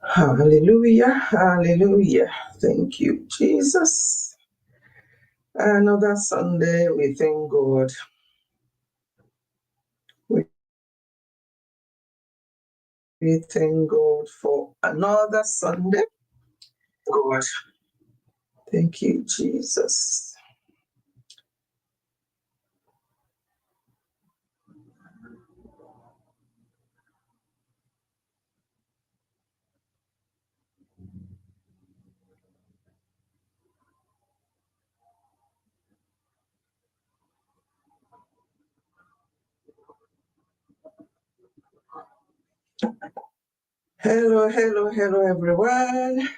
Hallelujah, hallelujah. Thank you, Jesus. Another Sunday, we thank God. We thank God for another Sunday. God, thank you, Jesus. Hello, hello, hello, everyone.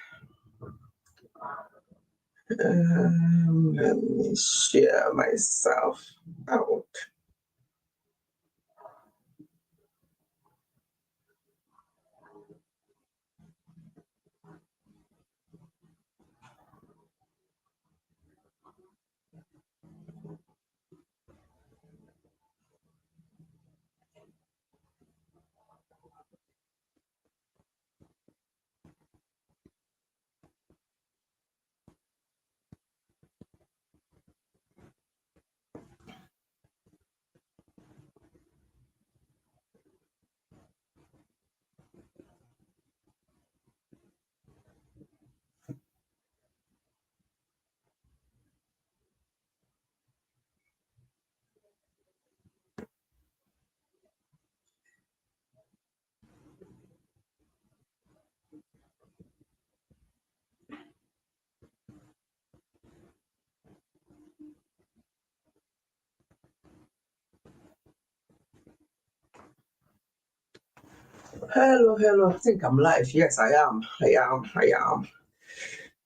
Let me share myself out. Hello, hello. I think I'm live. Yes, I am. I am.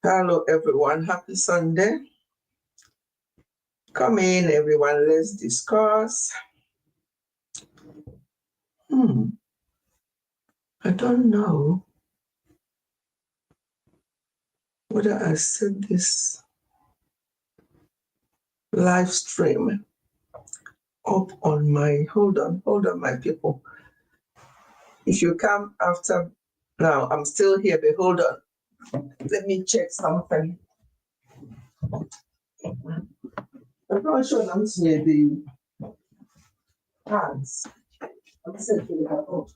Hello, everyone. Happy Sunday. Come in, everyone. Let's discuss. I don't know whether I set this live stream up on my. Hold on, my people. If you come after now, I'm still here, but hold on. Let me check something. I'm not sure I'm near the hands. I'm setting that up.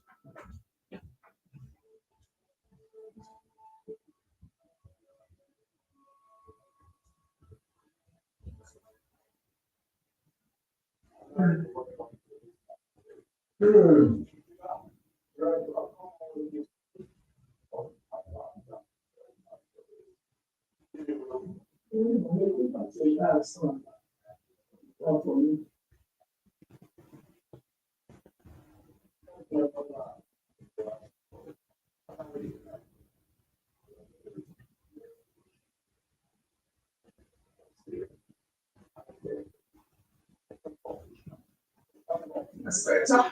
That's better.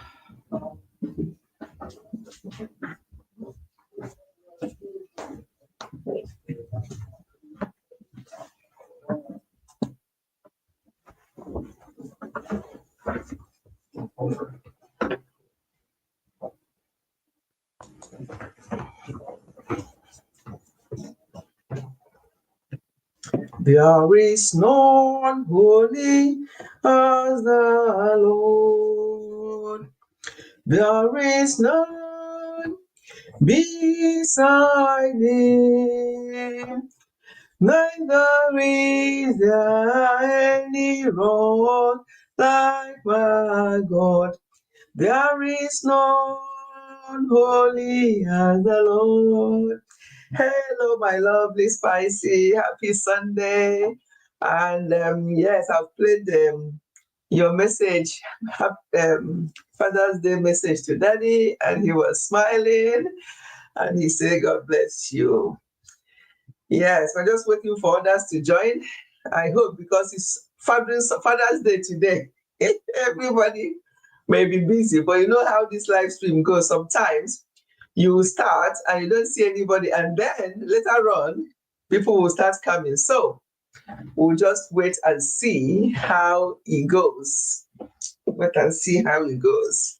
There is none holy as the Lord. There is none beside him. Neither is there any road like my God. There is none holy as the Lord. Hello, my lovely Spicy. Happy Sunday. And yes, I've played your message, Father's Day message to Daddy, and he was smiling and he said, God bless you. Yes, we're just waiting for others to join. I hope because it's Father's Day today. Everybody may be busy, but you know how this live stream goes. Sometimes you start and you don't see anybody, and then later on, people will start coming. So we'll just wait and see how it goes. Wait and see how it goes.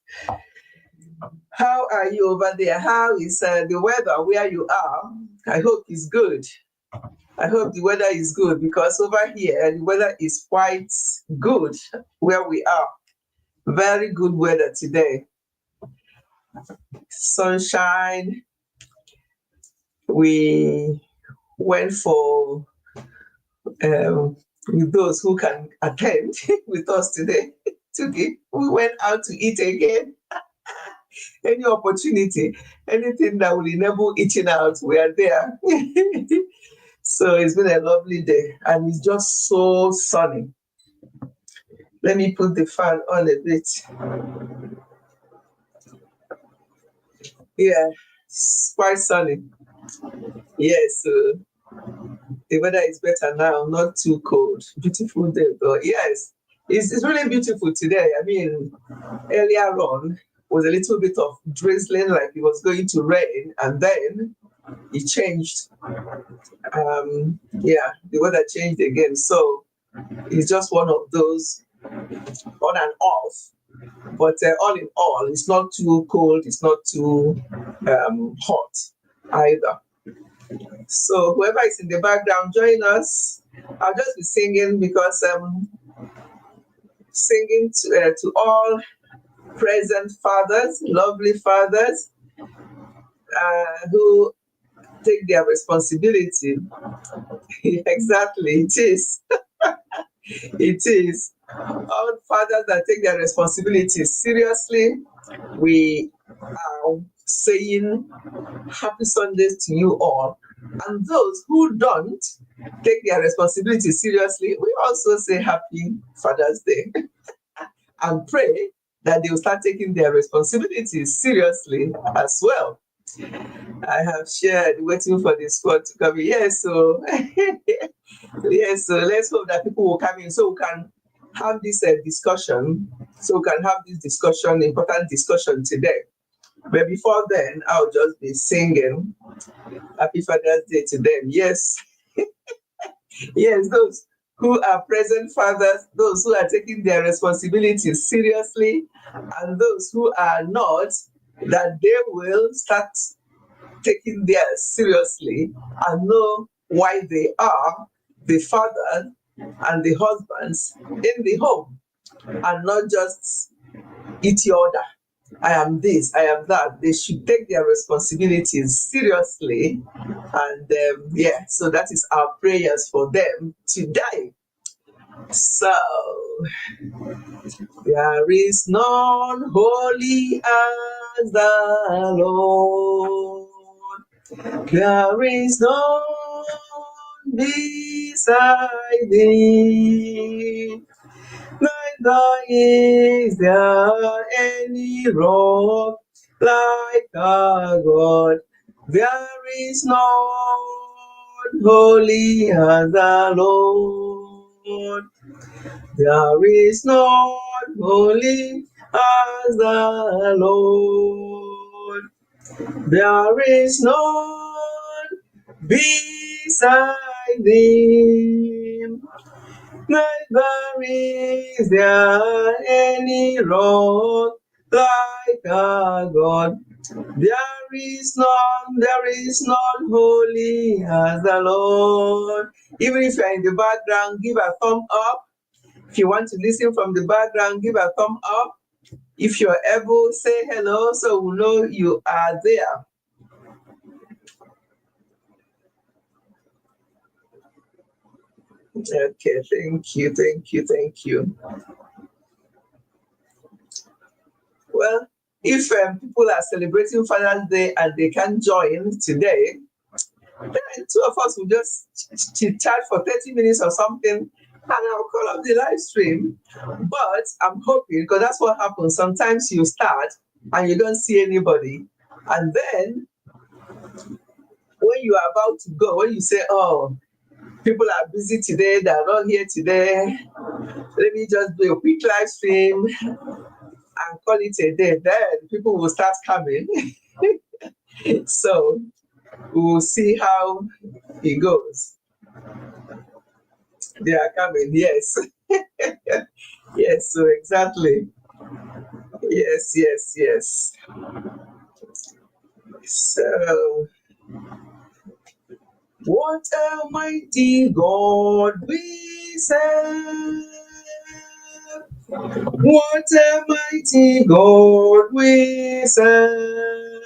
How are you over there? How is the weather where you are? I hope it's good. I hope the weather is good, because over here the weather is quite good where we are. Very good weather today. Sunshine. We went for with those who can attend with us today. Today we went out to eat again. Any opportunity, anything that will enable eating out, we are there. So it's been a lovely day, and it's just so sunny. Let me put the fan on a bit. Yeah, it's quite sunny. Yes, the weather is better now, not too cold. Beautiful day, but yes, it's really beautiful today. I mean, earlier on was a little bit of drizzling, like it was going to rain, and then it changed. Yeah, the weather changed again. So it's just one of those on and off. But all in all, it's not too cold, it's not too hot either. So whoever is in the background, join us. I'll just be singing, because singing to all present fathers, lovely fathers, who take their responsibility. Exactly, it is. It is. All fathers that take their responsibility seriously, we are saying happy Sundays to you all. And those who don't take their responsibility seriously, we also say happy Father's Day and pray that they will start taking their responsibilities seriously as well. I have shared, waiting for the squad to come in. Yes, so yes, so let's hope that people will come in so we can have this discussion. So we can have this discussion, important discussion today. But before then, I'll just be singing Happy Father's Day to them. Yes, yes, those who are present fathers, those who are taking their responsibilities seriously, and those who are not, that they will start taking theirs seriously and know why they are the fathers and the husbands in the home, and not just eat your order. I am this, I am that. They should take their responsibilities seriously. And yeah, so that is our prayers for them today. So, there is none holy as the Lord. There is none beside thee. Neither is there any rock like our God. There is none holy as the Lord. There is none holy as the Lord. There is none beside thee. Neither is there any rock like our God. There is none holy as the Lord. Even if you're in the background, give a thumb up. If you want to listen from the background, give a thumb up. If you're able, say hello so we know you are there. Okay, thank you. Well, if people are celebrating Father's Day and they can't join today, then two of us will just chit-chat for 30 minutes or something, and I'll call up the live stream. But I'm hoping, because that's what happens. Sometimes you start and you don't see anybody. And then when you are about to go, when you say, oh, people are busy today, they're not here today, let me just do a quick live stream and call it a day, then people will start coming. So we'll see how it goes. They are coming, yes. Yes, so exactly. Yes. So, what a mighty God we serve! What a mighty God we serve!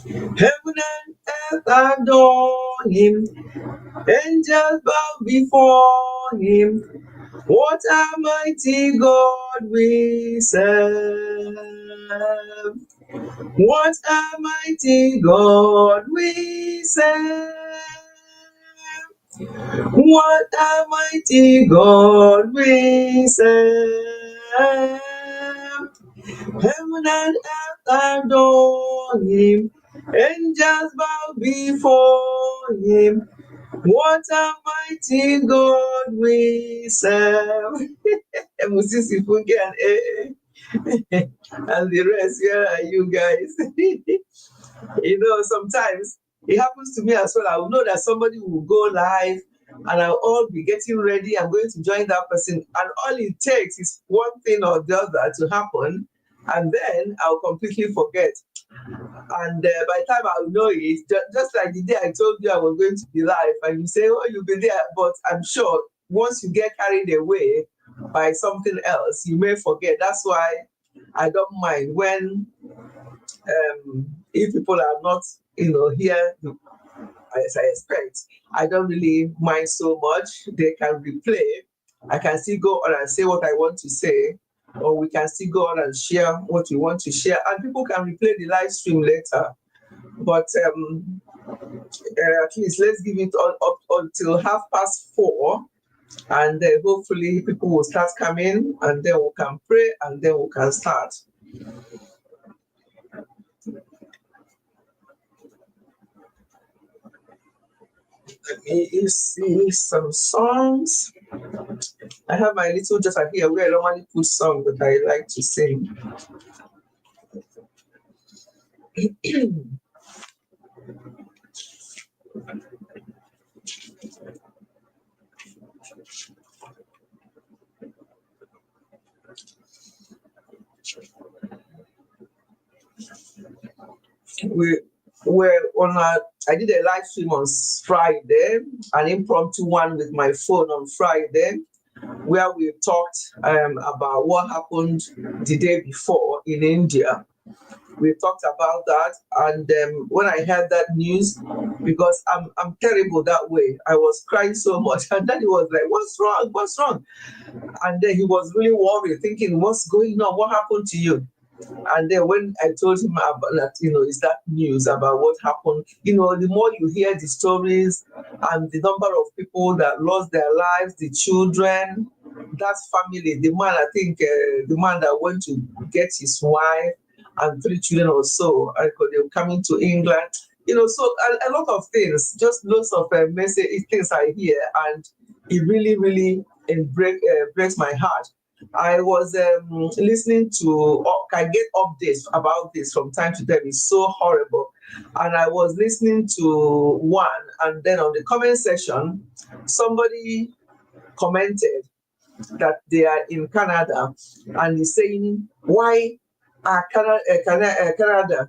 Heaven and earth adore him, angels bow before him. What a mighty God we serve! What a mighty God we serve! What a mighty God we serve! Heaven and earth adore him, angels bow before him. What a mighty God we serve! Musisi Funke and the rest, where are you guys? Sometimes it happens to me as well. I will know that somebody will go live and I'll all be getting ready. I'm going to join that person. And all it takes is one thing or the other to happen. And then I'll completely forget. And by the time I'll know it, just like the day I told you I was going to be live, and you say, oh, you'll be there. But I'm sure once you get carried away by something else, you may forget. That's why I don't mind when if people are not, here as I expect, I don't really mind so much. They can replay. I can still go on and say what I want to say, or we can still go on and share what we want to share, and people can replay the live stream later. But at least let's give it up until 4:30, and hopefully people will start coming, and then we can pray, and then we can start. Let me see some songs. I have my little jotter here where I normally put songs that I like to sing. I did a live stream on Friday, an impromptu one with my phone on Friday, where we talked about what happened the day before in India. We talked about that, and when I heard that news, because I'm terrible that way, I was crying so much, and then he was like, "What's wrong? What's wrong?" And then he was really worried, thinking, "What's going on? What happened to you?" And then when I told him about that, is that news about what happened, the more you hear the stories and the number of people that lost their lives, the children, that family, the man, I think the man that went to get his wife and 3 children or so, because they were coming to England, so a lot of things, just lots of message things I hear, and it really, really breaks my heart. I was listening to, I get updates about this from time to time. It's so horrible. And I was listening to one, and then on the comment section, somebody commented that they are in Canada, and he's saying, why are Canada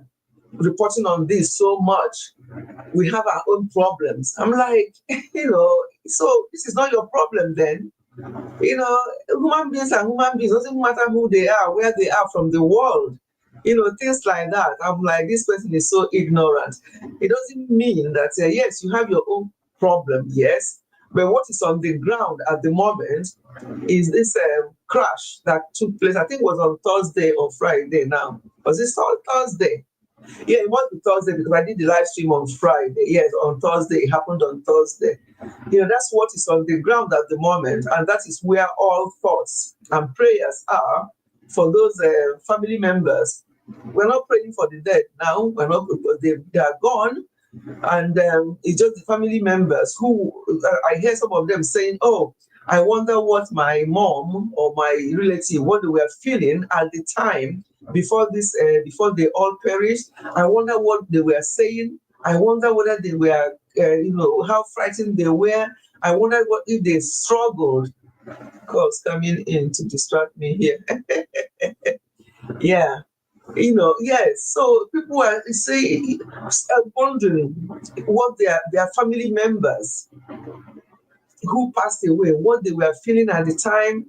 reporting on this so much? We have our own problems. I'm like, so this is not your problem then. Human beings are human beings. Doesn't matter who they are, where they are from the world. Things like that. I'm like, this person is so ignorant. It doesn't mean that, yes, you have your own problem, yes. But what is on the ground at the moment is this crash that took place. I think it was on Thursday or Friday now. Was it Thursday? Yeah, it was Thursday because I did the live stream on Friday. Yes, on Thursday. It happened on Thursday. That's what is on the ground at the moment. And that is where all thoughts and prayers are for those family members. We're not praying for the dead now. We're not, because they are gone. And it's just the family members who, I hear some of them saying, oh, I wonder what my mom or my relative, what they were feeling at the time before they all perished. I wonder what they were saying. I wonder whether they were, how frightened they were. I wonder what if they struggled. Calls coming in to distract me here. Yeah. Yes. So people are wondering what their family members who passed away, what they were feeling at the time,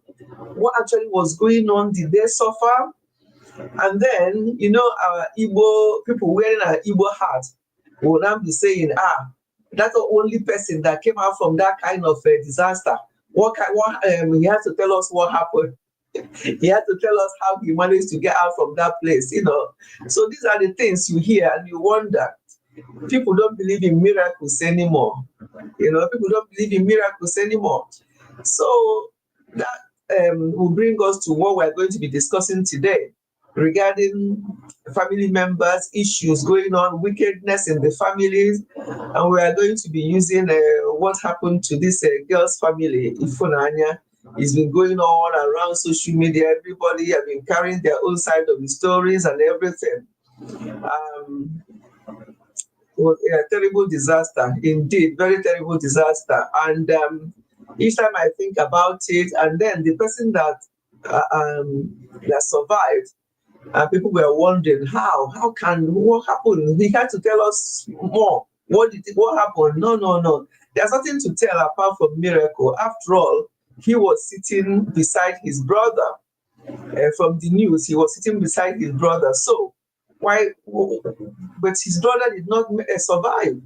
what actually was going on, did they suffer? And then, our Igbo people wearing an Igbo hat will now be saying, that's the only person that came out from that kind of disaster. He has to tell us what happened. He had to tell us how he managed to get out from that place. So these are the things you hear and you wonder. People don't believe in miracles anymore. People don't believe in miracles anymore. So that will bring us to what we're going to be discussing today regarding family members, issues going on, wickedness in the families. And we are going to be using what happened to this girl's family, Ifunanya. It's been going on around social media. Everybody have been carrying their own side of the stories and everything. It was a terrible disaster, indeed, very terrible disaster. And each time I think about it, and then the person that survived, people were wondering what happened? He had to tell us more. What happened? No. There's nothing to tell apart from miracle. After all, he was sitting beside his brother. From the news, he was sitting beside his brother. So why? But his brother did not survive.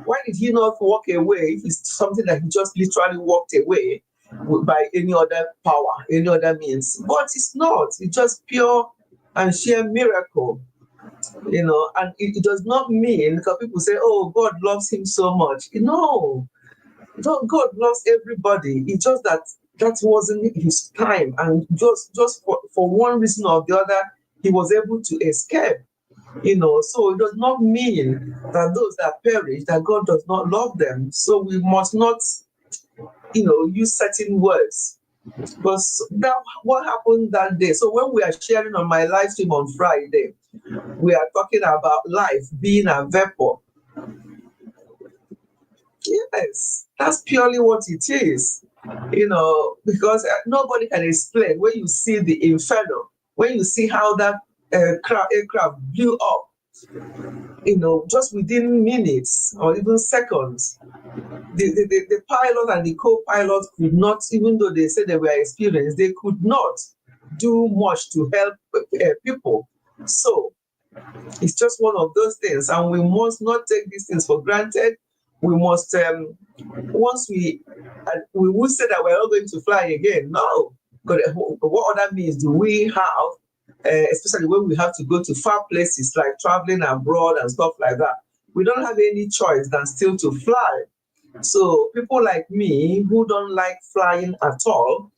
Why did he not walk away? If it's something that he just literally walked away by any other power, any other means. But it's not. It's just pure and sheer miracle. And it does not mean, because people say, oh, God loves him so much. No, God loves everybody. It's just that wasn't his time, and just for one reason or the other, he was able to escape. So it does not mean that those that perish, that God does not love them. So we must not, use certain words. Because that what happened that day. So when we are sharing on my live stream on Friday, we are talking about life being a vapor. Yes, that's purely what it is. Because nobody can explain when you see the inferno, when you see how that aircraft blew up, just within minutes or even seconds. The pilot and the co-pilot could not, even though they said they were experienced, they could not do much to help people. So it's just one of those things, and we must not take these things for granted. We must, once we would say that we're not going to fly again. No, but what other means do we have? Especially when we have to go to far places like traveling abroad and stuff like that. We don't have any choice than still to fly. So people like me who don't like flying at all,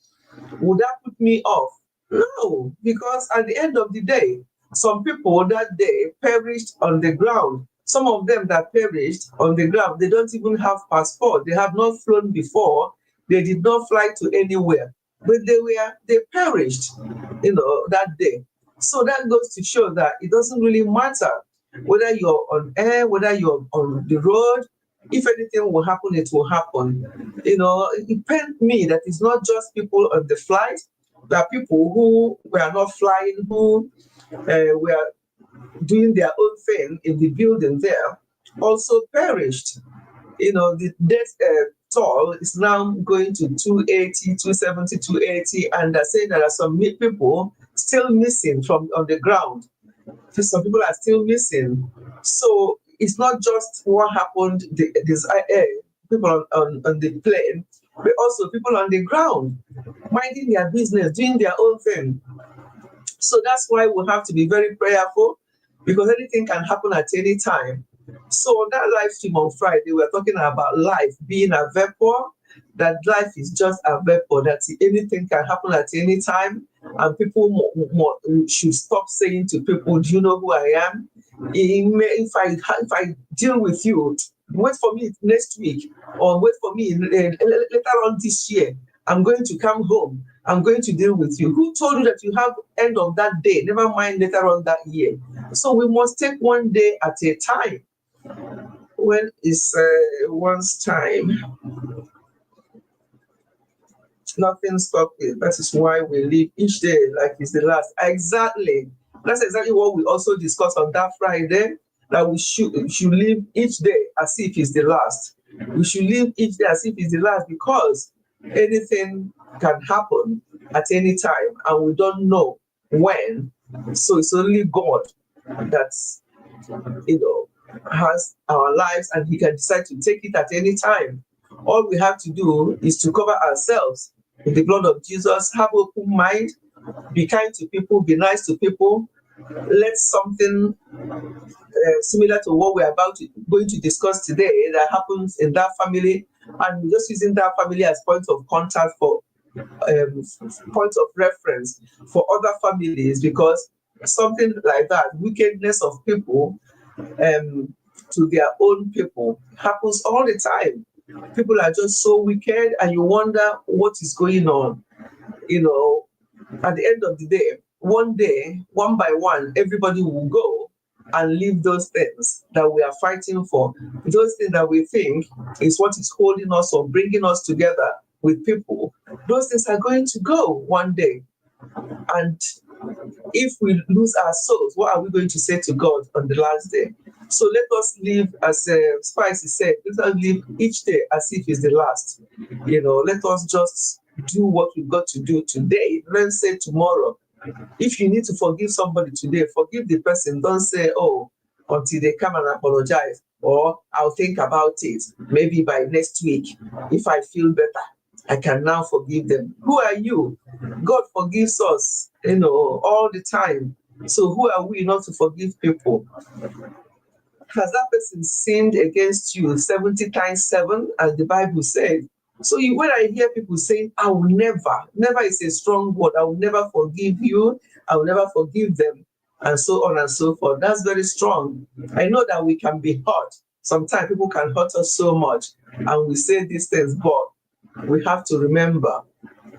would that put me off? No, because at the end of the day, some people that day perished on the ground. Some of them that perished on the ground, they don't even have passport. They have not flown before. They did not fly to anywhere, but they perished, that day. So that goes to show that it doesn't really matter whether you're on air, whether you're on the road. If anything will happen, it will happen. It pains me that it's not just people on the flight. There are people who were not flying, who were doing their own thing in the building there, also perished. The death toll is now going to 280, 270, 280, and they're saying there are some people still missing from on the ground. Some people are still missing. So it's not just what happened, this people on the plane, but also people on the ground, minding their business, doing their own thing. So that's why we have to be very prayerful, because anything can happen at any time. So on that live stream on Friday, we're talking about life being a vapor, that life is just a vapor, that anything can happen at any time. And people should stop saying to people, do you know who I am? If I deal with you, wait for me next week, or wait for me later on this year. I'm going to come home. I'm going to deal with you. Who told you that you have end of that day? Never mind later on that year. So we must take one day at a time. When is one's time? Nothing stopped it. That is why we live each day like it's the last. Exactly. That's exactly what we also discussed on that Friday, that we should live each day as if it's the last. We should live each day as if it's the last, because anything can happen at any time and we don't know when. So it's only God that's, has our lives, and He can decide to take it at any time. All we have to do is to cover ourselves with the blood of Jesus, have open mind, be kind to people, be nice to people. Let something similar to what we're going to discuss today that happens in that family, and we're just using that family as point of contact for point of reference for other families, because something like that, wickedness of people to their own people, happens all the time. People are just so wicked, and you wonder what is going on. At the end of the day, one day, one by one, everybody will go and leave those things that we are fighting for. Those things that we think is what is holding us or bringing us together with people. Those things are going to go one day. And if we lose our souls, what are we going to say to God on the last day? So let us live, as Spicy said, let us live each day as if it's the last. Let us just do what we've got to do today. Don't say tomorrow. If you need to forgive somebody today, forgive the person. Don't say, oh, until they come and apologize, or I'll think about it. Maybe by next week, if I feel better, I can now forgive them. Who are you? God forgives us, all the time. So who are we not to forgive people? Has that person sinned against you 70 times 7, as the Bible said? So when I hear people saying, I will never is a strong word, I will never forgive you, I will never forgive them, and so on and so forth. That's very strong. I know that we can be hurt. Sometimes people can hurt us so much, and we say these things, but we have to remember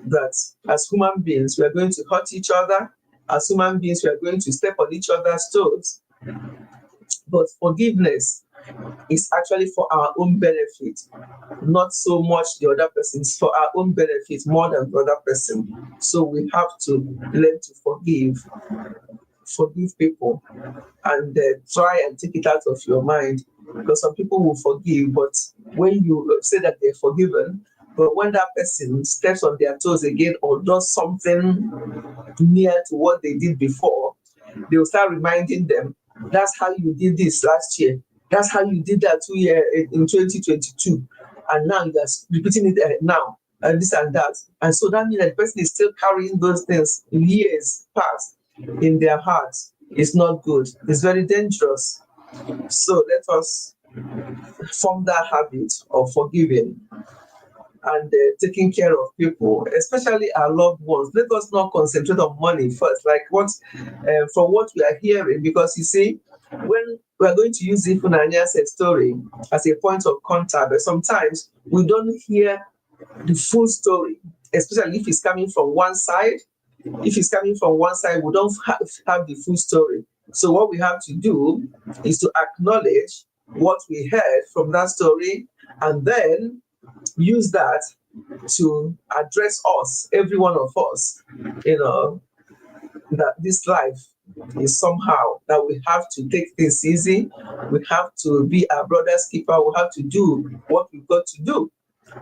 that as human beings, we are going to hurt each other. As human beings, we are going to step on each other's toes. But forgiveness is actually for our own benefit, not so much the other person's, for our own benefit more than the other person. So we have to learn to forgive people, and try and take it out of your mind, because some people will forgive, but when you say that they're forgiven, but when that person steps on their toes again or does something near to what they did before, they'll start reminding them, that's how you did this last year. That's how you did that 2 years in 2022. And now you're repeating it now, and this and that. And so that means that the person is still carrying those things years past in their hearts. It's not good. It's very dangerous. So let us form that habit of forgiving and taking care of people, especially our loved ones. Let us not concentrate on money first, like from what we are hearing, because you see, when we are going to use Ifunanya's story as a point of contact, but sometimes we don't hear the full story, especially if it's coming from one side. If it's coming from one side, we don't have the full story. So what we have to do is to acknowledge what we heard from that story, and then use that to address us, every one of us, that this life is somehow that we have to take things easy. We have to be our brother's keeper. We have to do what we've got to do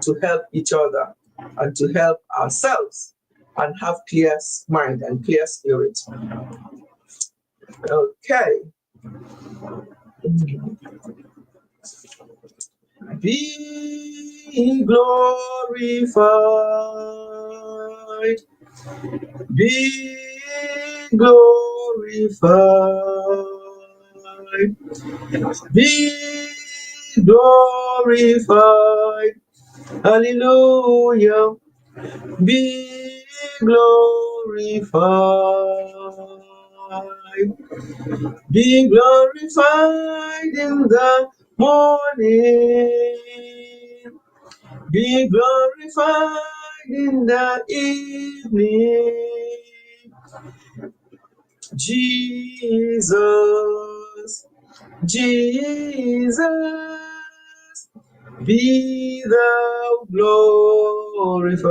to help each other and to help ourselves and have clear mind and clear spirit. Okay. Be glorified, be glorified, be glorified, hallelujah, be glorified, be glorified in the morning, be glorified in the evening. Jesus, Jesus, be thou glorified.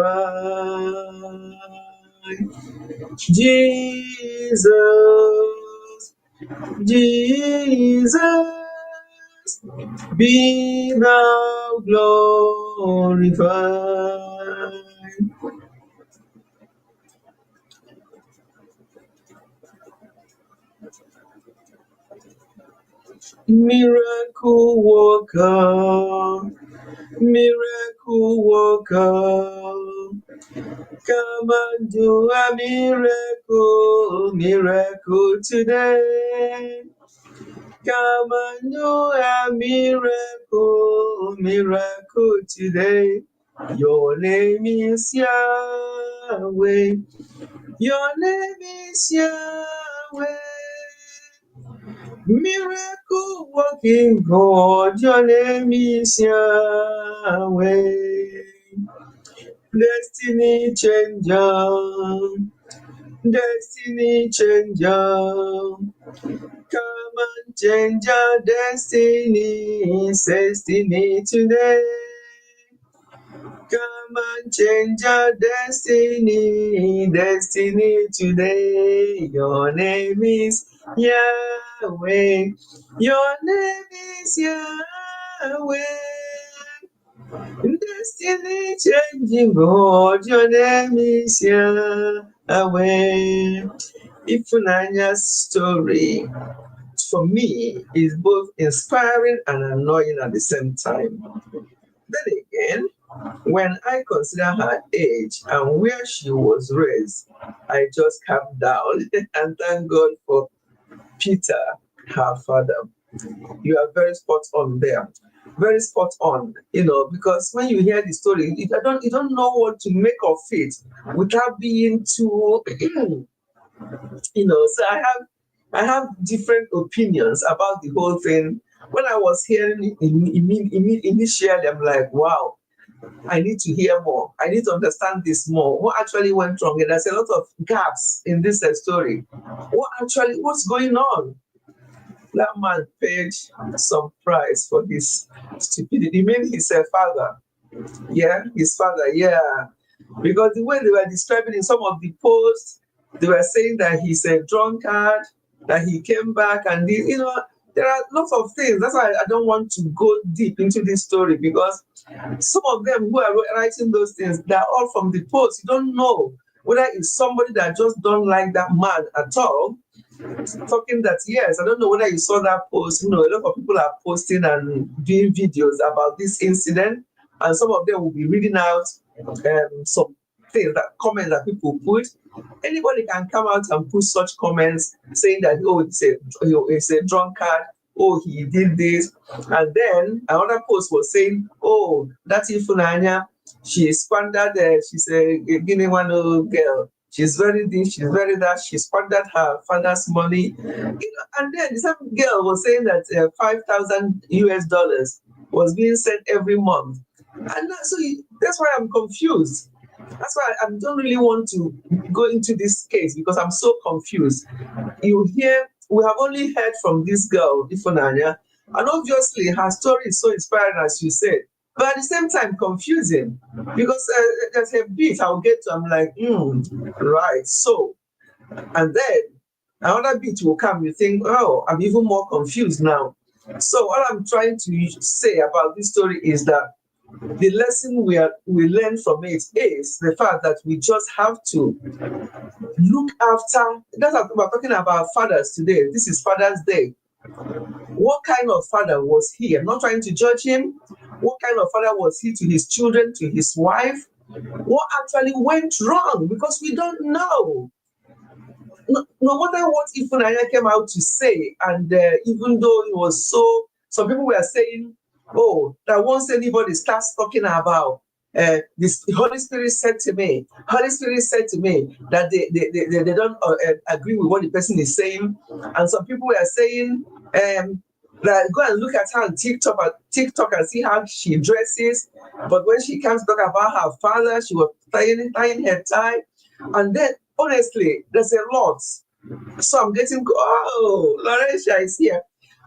Jesus, Jesus, be thou glorified. Miracle worker, miracle worker, come and do a miracle, miracle today. Come and do a miracle, miracle today. Your name is Yahweh. Your name is Yahweh. Miracle working God. Your name is Yahweh. Destiny changer. Destiny changer. Come and change our destiny today. Come and change our destiny today. Your name is Yahweh. Your name is Yahweh. Destiny changing God. Your name is Yahweh. Ifunanya's story, for me, is both inspiring and annoying at the same time. Then again, when I consider her age and where she was raised, I just calm down and thank God for Peter, her father. You are very spot on there. Very spot on, because when you hear the story, you don't know what to make of it without being too, so I have different opinions about the whole thing. When I was hearing it initially, I'm like, wow, I need to hear more. I need to understand this more. What actually went wrong? And there's a lot of gaps in this story. What's going on? That man paid some price for his stupidity. He made his father. Yeah, his father, yeah. Because the way they were describing in some of the posts, they were saying that he's a drunkard, that he came back and there are lots of things. That's why I don't want to go deep into this story, because some of them who are writing those things, they're all from the posts. You don't know whether it's somebody that just don't like that man at all, talking that, yes, I don't know whether you saw that post. A lot of people are posting and doing videos about this incident, and some of them will be reading out some things, that comments that people put. Anybody can come out and put such comments saying that, oh, it's a drunkard, oh, he did this. And then another post was saying, oh, that Ifunanya, she squandered, she's a Guinea-Wano girl. She's very this, she's very that. She squandered her father's money. And then some girl was saying that $5,000 was being sent every month. And that's why I'm confused. That's why I don't really want to go into this case, because I'm so confused. We have only heard from this girl, Ifunanya, and obviously her story is so inspiring, as you said, but at the same time confusing, because there's a bit I'll get to, I'm like, right, so, and then another bit will come, you think, oh, I'm even more confused now. So what I'm trying to say about this story is that the lesson we learn from it is the fact that we just have to look after. That's what we're talking about fathers today. This is Father's Day. What kind of father was he? I'm not trying to judge him. What kind of father was he to his children, to his wife? What actually went wrong? Because we don't know. No matter what Ifunanya came out to say, and even though it was so, some people were saying, oh, that once anybody starts talking about this, Holy Spirit said to me that they don't agree with what the person is saying. And some people were saying that go and look at her on TikTok and see how she dresses. But when she comes to talk about her father, she was tying her tie. And then, honestly, there's a lot. So I'm getting, oh, Laurentia is here.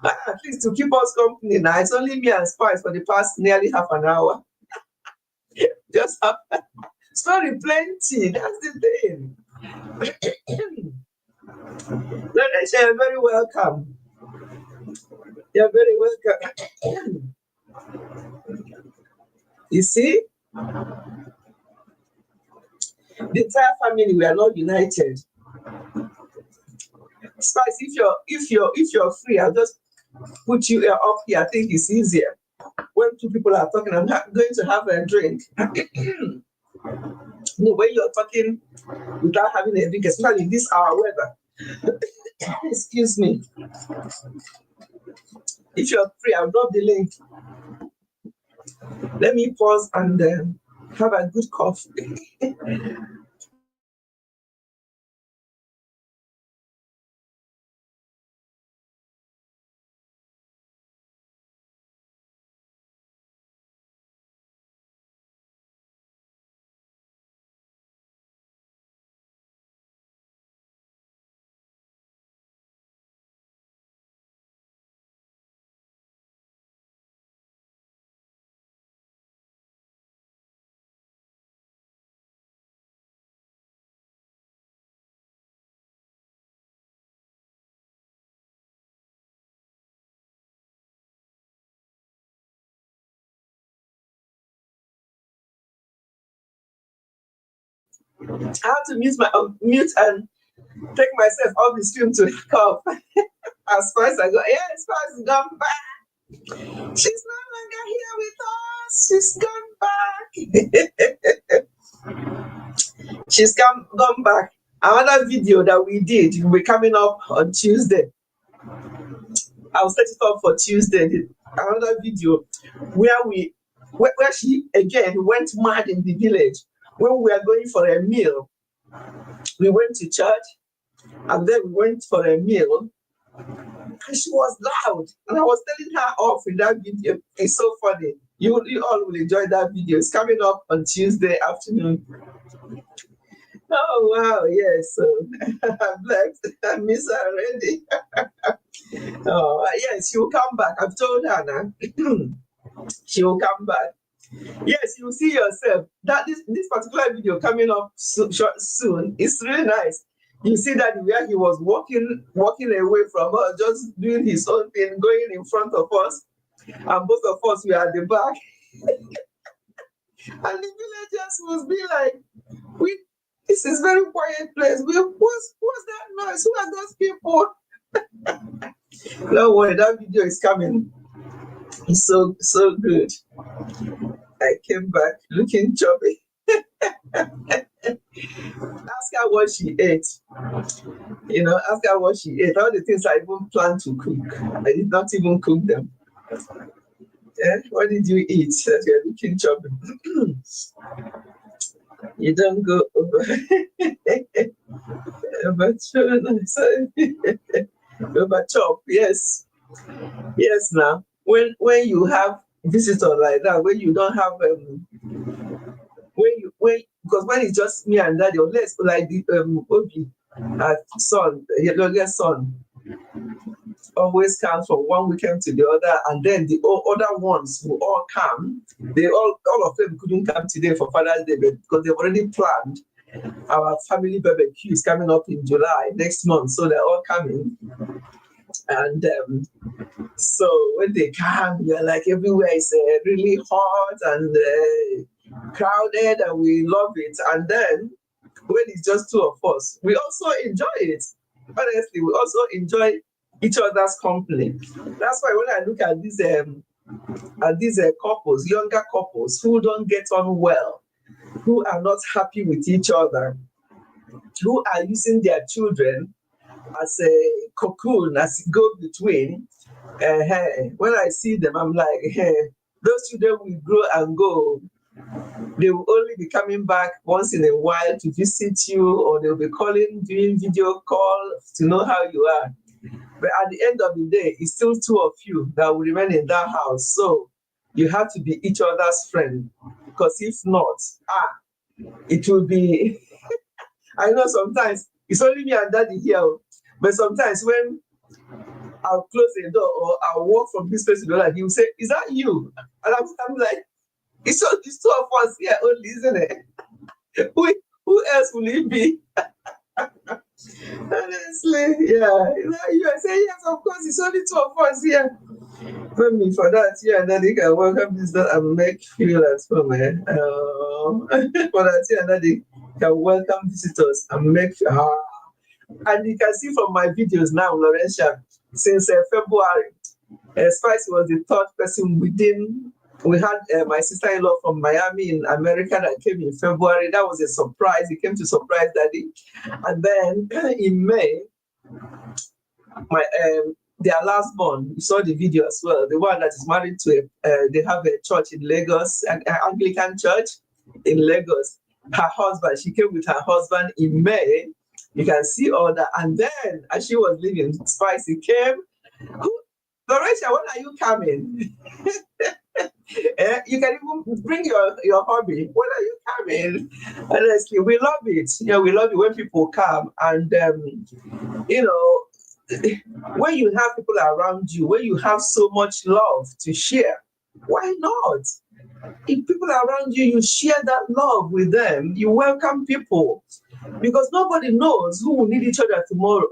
At least to keep us company now. It's only me and Spice for the past nearly half an hour. Just story plenty. That's the thing. Let us say you're very welcome. You're very welcome. You see, the entire family, we are not united. Spice, if you're free, I'll just put you up here. I think it's easier. When two people are talking, I'm going to have a drink. No, when you're talking without having a drink, especially in this our weather. Excuse me. If you're free, I'll drop the link. Let me pause and have a good coffee. I have to mute and take myself off the stream to cough. As far as I go, yeah, as far as gone back. She's no longer here with us. She's gone back. She's gone back. Another video that we did will be coming up on Tuesday. I'll set it up for Tuesday. Another video where she again went mad in the village when we were going for a meal. We went to church and then we went for a meal. And she was loud, and I was telling her off in that video. It's so funny. You all will enjoy that video. It's coming up on Tuesday afternoon. Oh wow, yes. So I'm blessed. I miss her already. Oh yes, she will come back. I've told her now. She will come back. Yes, you will see yourself. That this particular video coming up soon. It's really nice. You see that where he was walking away from her, just doing his own thing, going in front of us, and both of us were at the back. And the villagers must be like, this is very quiet place. What's that noise? Who are those people? Don't worry, that video is coming. It's so good. I came back looking chubby. Ask her what she ate. Ask her what she ate. All the things I even planned to cook, I did not even cook them. Yeah, what did you eat that you're looking chubby? You don't go over over chop. Yes. Now, when you have visitor like that, when you don't have because when it's just me and daddy, unless like the Obi, son, youngest son, always comes from one weekend to the other, and then the other ones will all come. All of them couldn't come today for Father's Day because they've already planned. Our family barbecue is coming up in July next month, so they're all coming. And so when they come, we're like everywhere is really hot and crowded, and we love it. And then when it's just two of us, we also enjoy it. Honestly, we also enjoy each other's company. That's why when I look at these couples, younger couples who don't get on well, who are not happy with each other, who are using their children as a cocoon, as a go-between, when I see them, I'm like, hey, those children will grow and go. They will only be coming back once in a while to visit you, or they'll be doing video call to know how you are. But at the end of the day, it's still two of you that will remain in that house. So you have to be each other's friend. Because if not, it will be. I know sometimes it's only me and daddy here, but sometimes when I'll close the door or I'll walk from this place to the other, he will say, "Is that you?" And I'm like, it's two of us here only, isn't it? Who else will it be? Honestly, yeah. You are saying yes, of course, it's only two of us here. For me, for that, you and Daddy can welcome visitor and make feel at home. For that, you and Daddy can welcome visitors and make and you can see from my videos now, Laurentia, since February, Spice was the third person within. We had my sister-in-law from Miami in America that came in February. That was a surprise. He came to surprise Daddy. And then in May, my their last born, you saw the video as well. The one that is married to they have a church in Lagos, an Anglican church in Lagos. Her husband, she came with her husband in May. You can see all that. And then as she was leaving, Spicy came. Laurentia, when are you coming? You can even bring your hobby. When are you coming? Honestly, we love it. We love it when people come. And, when you have people around you, when you have so much love to share, why not? If people are around you, you share that love with them. You welcome people because nobody knows who will need each other tomorrow.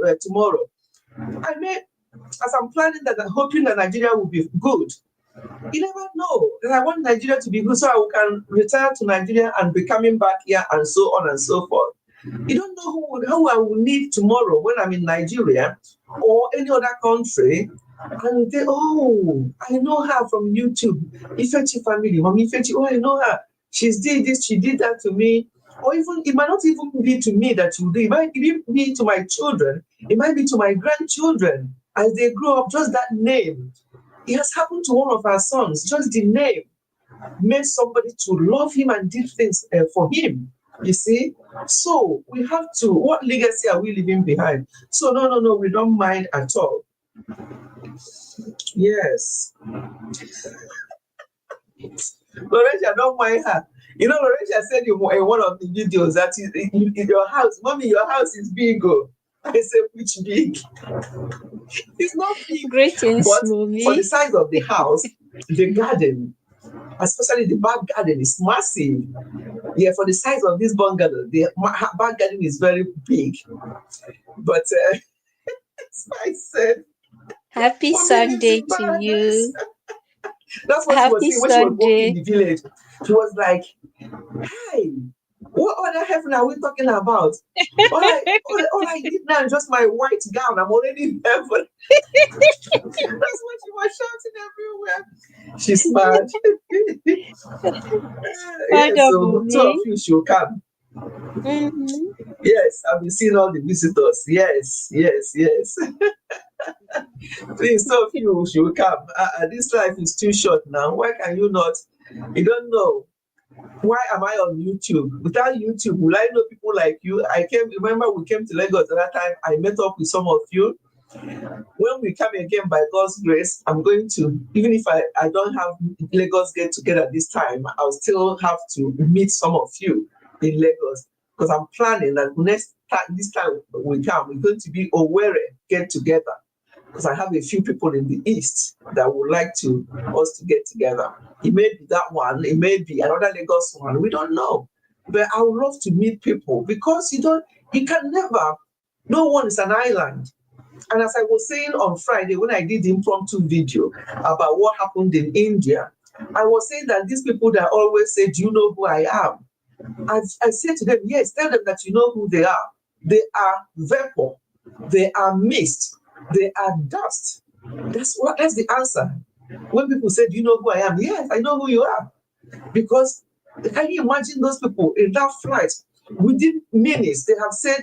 I mean, as I'm planning that, I'm hoping that Nigeria will be good. You never know. And I want Nigeria to be good so I can retire to Nigeria and be coming back here and so on and so forth. You don't know who I will need tomorrow when I'm in Nigeria or any other country. And they, I know her from YouTube. Ifechi family, Mommy Ifechi, I know her. She's did this, she did that to me. Or even, it might not even be to me that you do. It might even be to my children. It might be to my grandchildren. As they grow up, just that name. It has happened to one of our sons. Just the name made somebody to love him and did things for him. You see? So we have to, what legacy are we leaving behind? So no, we don't mind at all. Yes. Laurentia, don't mind her. Laurentia said in one of the videos that in your house, Mommy, your house is big. I said, which big? It's not big. Greetings, but Mommy. For the size of the house, the garden, especially the back garden, is massive. Yeah, for the size of this bungalow, the back garden is very big. But I said, Happy Sunday to you. That's what she was saying when she was walking in the village. She was like, hey, what other heaven are we talking about? all I need now is just my white gown. I'm already in heaven. That's what she was shouting everywhere. She's smart. So two of you should come. Mm-hmm. Yes, I've been seeing all the visitors. Yes. Please, two of you should come. This life is too short now. Why can you not? You don't know. Why am I on YouTube? Without YouTube, will I know people like you? Remember we came to Lagos at that time. I met up with some of you. When we come again by God's grace, I'm going to, even if I don't have Lagos get together this time, I'll still have to meet some of you in Lagos because I'm planning that this time we come, we're going to be Owerri get together because I have a few people in the East that would like us to get together. It may be that one, it may be another Lagos one, we don't know. But I would love to meet people because you can never, no one is an island. And as I was saying on Friday, when I did the impromptu video about what happened in India, I was saying that these people that always say, do you know who I am? I said to them, yes, tell them that you know who they are. They are vapor. They are mist. They are dust. That's the answer. When people say, do you know who I am? Yes, I know who you are. Because can you imagine those people in that flight? Within minutes, they have said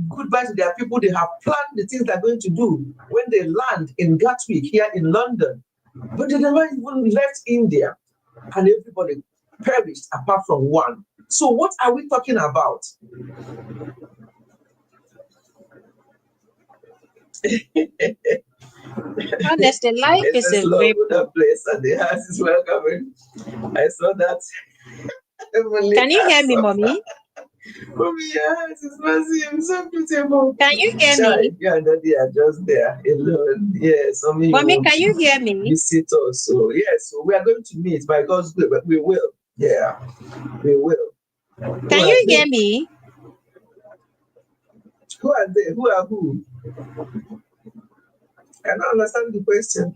goodbye to their people. They have planned the things they're going to do when they land in Gatwick here in London. But they never even left India. And everybody perished apart from one. So what are we talking about? Honestly, life is a vapor. That place and the house is welcoming. I saw that. Can you hear me, Mommy? Mommy, your house is massive, so beautiful. Can you hear me? You and Daddy are just there alone. Yes, Mommy, can you hear me? Visit us. So yes, so we are going to meet by God's will. We will. Yeah, we will. Can you hear me? Who are they? Who are who? I don't understand the question.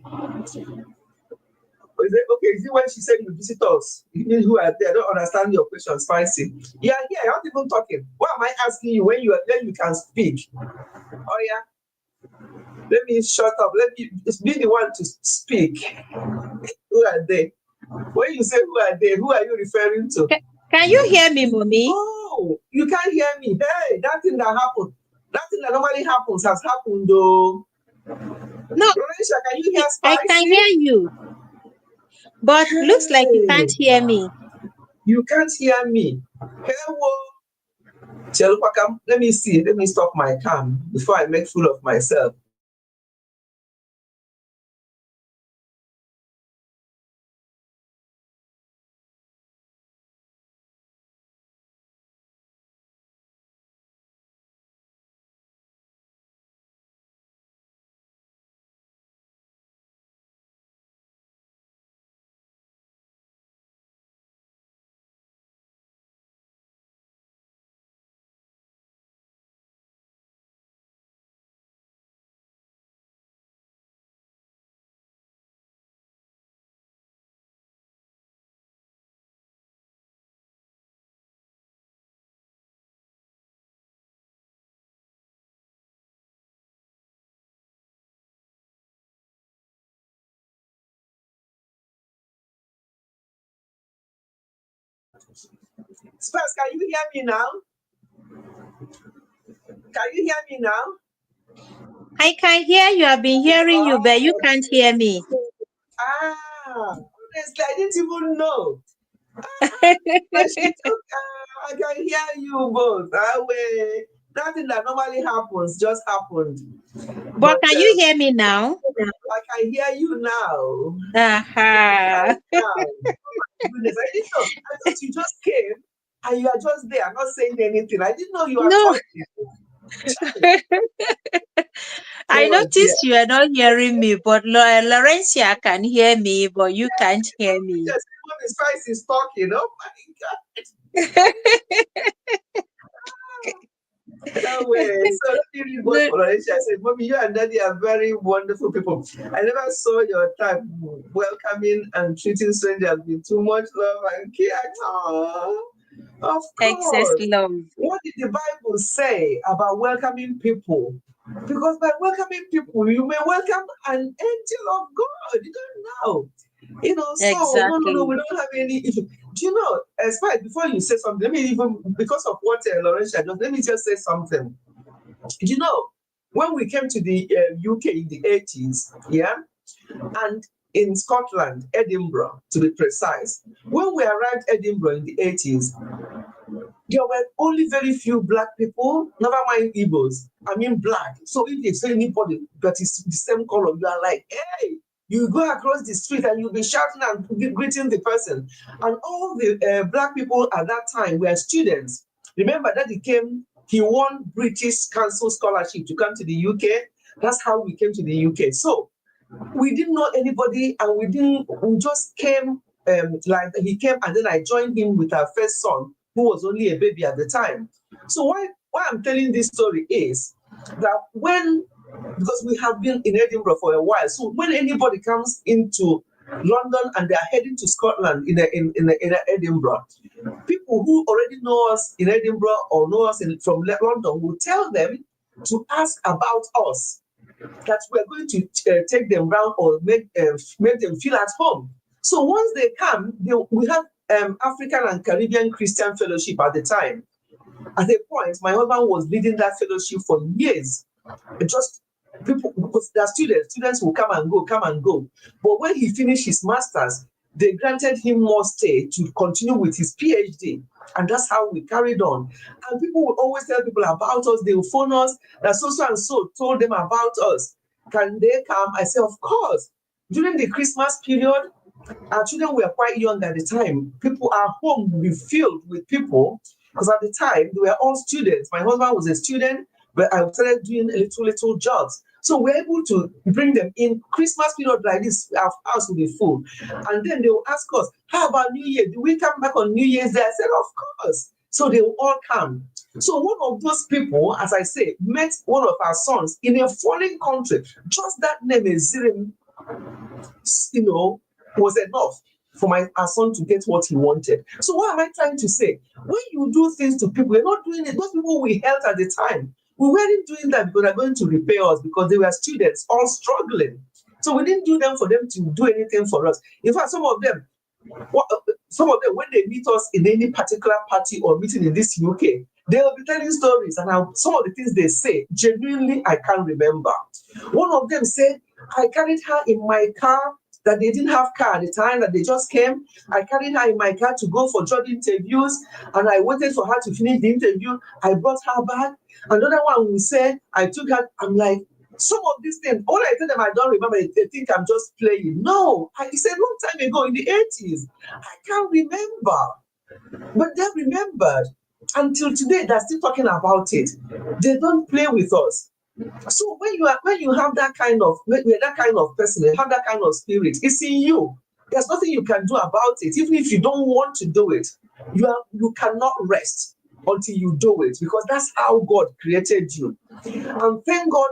Is it okay? Is it when she said you visit us? You mean who are there? I don't understand your question, Spicy. Yeah, yeah, you're not even talking. Why am I asking you when you can speak? Oh yeah. Let me shut up. Let me be the one to speak. Who are they? When you say who are they, who are you referring to? Can you hear me, Mommy? Oh, you can't hear me. Hey, that thing that happened. That thing that normally happens has happened though. No. Lorenza, can you hear Spicy? I can hear you. But looks like you can't hear me. You can't hear me. Hello. Let me see. Let me stop my cam before I make fool of myself. Spurs, can you hear me now? Can you hear me now? I can hear you. I've been hearing you, but you can't hear me. Honestly, I didn't even know. I can hear you both. Nothing that normally happens just happened. But can you hear me now? I can hear you now. Uh-huh. Oh goodness, I didn't know. I thought you just came and you are just there, not saying anything. I didn't know you are talking. I noticed you are not hearing me, but Laurencia can hear me, but you can't hear me. Yes, Mommy Spice is talking. Oh my God. No way. So let me read what Laurencia said. Mommy, you and Daddy are very wonderful people. I never saw your type welcoming and treating strangers with too much love and care. Aww. Of course. Excess love. What did the Bible say about welcoming people? Because by welcoming people, you may welcome an angel of God. You don't know. You know, so exactly. no, we don't have any issue. Do you know, Spike, before you say something, let me even, because of what Laurentia does, let me just say something. Do you know, when we came to the UK in the 80s, yeah, and in Scotland, Edinburgh, to be precise, when we arrived Edinburgh in the 80s, there were only very few black people, never mind Igbos. I mean black. So if they say anybody that is the same color, you are like, hey, you go across the street and you'll be shouting and greeting the person. And all the black people at that time were students. Remember that he won British Council scholarship to come to the UK. That's how we came to the UK. So we didn't know anybody, and we just came, like he came, and then I joined him with our first son, who was only a baby at the time. So why I'm telling this story is that because we have been in Edinburgh for a while, so when anybody comes into London and they are heading to Scotland in Edinburgh, people who already know us in Edinburgh or know us from London will tell them to ask about us, that we're going to take them round or make them feel at home. So once they come, we have African and Caribbean Christian Fellowship at the time. At a point, my husband was leading that fellowship for years. Just people, because there are students will come and go. But when he finished his master's, they granted him more stay to continue with his PhD. And that's how we carried on. And people will always tell people about us. They will phone us that so and so told them about us. Can they come? I say, of course. During the Christmas period, our children were quite young at the time. Our home will be filled with people, because at the time they were all students. My husband was a student, but I started doing little jobs. So we're able to bring them in. Christmas period like this, our house will be full. And then they will ask us, how about New Year? Do we come back on New Year's Day? I said, of course. So they will all come. So one of those people, as I say, met one of our sons in a foreign country. Just that name, Ezirim, was enough for our son to get what he wanted. So what am I trying to say? When you do things to people, you're not doing it. Those people we helped at the time, we weren't doing that because they're going to repay us, because they were students all struggling. So we didn't do them for them to do anything for us. In fact, some of them, when they meet us in any particular party or meeting in this UK, they will be telling stories, and some of the things they say, genuinely, I can't remember. One of them said, I carried her in my car, that they didn't have car at the time, that they just came. I carried her in my car to go for job interviews, and I waited for her to finish the interview. I brought her back. Another one who said, I took her, I'm like, some of these things, all I tell them, I don't remember. They think I'm just playing. No, it's a long time ago in the 80s. I can't remember. But they remembered. Until today, they're still talking about it. They don't play with us. So when you have that kind of person, you have that kind of spirit, it's in you. There's nothing you can do about it. Even if you don't want to do it, you cannot rest until you do it, because that's how God created you. And thank God,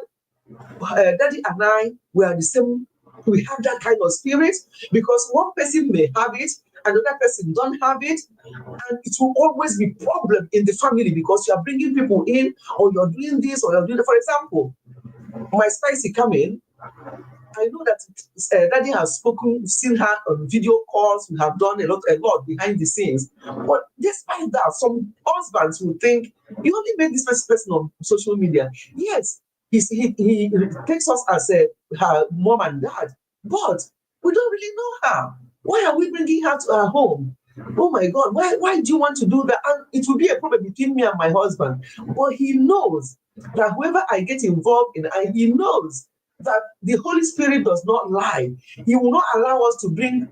Daddy and I, we are the same. We have that kind of spirit, because one person may have it, another person don't have it, and it will always be problem in the family, because you are bringing people in, or you're doing this, or you're doing that. For example, my Spicy coming, I know that Daddy has seen her on video calls. We have done a lot behind the scenes. But despite that, some husbands will think, you only made this person on social media. Yes, he takes us as her mom and dad, but we don't really know her. Why are we bringing her to our home? Oh my God, why do you want to do that? And it will be a problem between me and my husband. But he knows that whoever I get involved in, and he knows that the Holy Spirit does not lie. He will not allow us to bring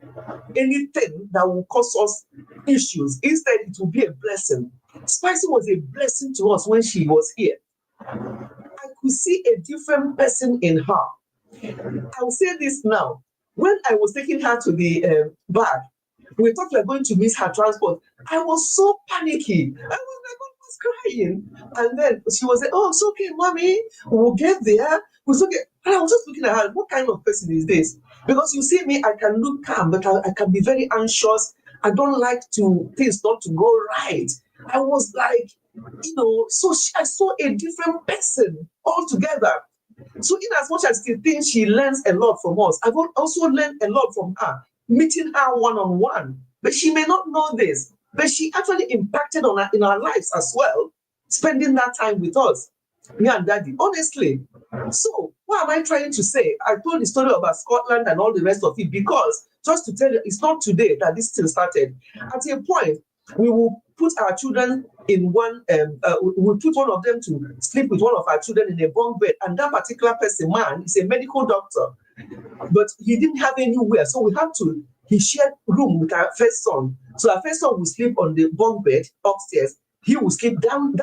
anything that will cause us issues. Instead, it will be a blessing. Spicy was a blessing to us when she was here. I could see a different person in her. I'll say this now. When I was taking her to the bar, we thought we were going to miss her transport. I was so panicky. I was like, almost crying. And then she was like, oh, it's okay, mommy. We'll get there. It's okay. And I was just looking at her, what kind of person is this? Because you see me, I can look calm, but I can be very anxious. I don't like things not to go right. I was like, so I saw a different person altogether. So in as much as she thinks she learns a lot from us, I've also learned a lot from her, meeting her one-on-one. But she may not know this, but she actually impacted on her in our lives as well, spending that time with us, me and Daddy, honestly. So what am I trying to say? I told the story about Scotland and all the rest of it, because just to tell you, it's not today that this thing started. At a point, we will put our children in we'll put one of them to sleep with one of our children in a bunk bed, and that particular person, man, is a medical doctor, but he didn't have anywhere, so he shared room with our first son. So our first son will sleep on the bunk bed upstairs, he will sleep down.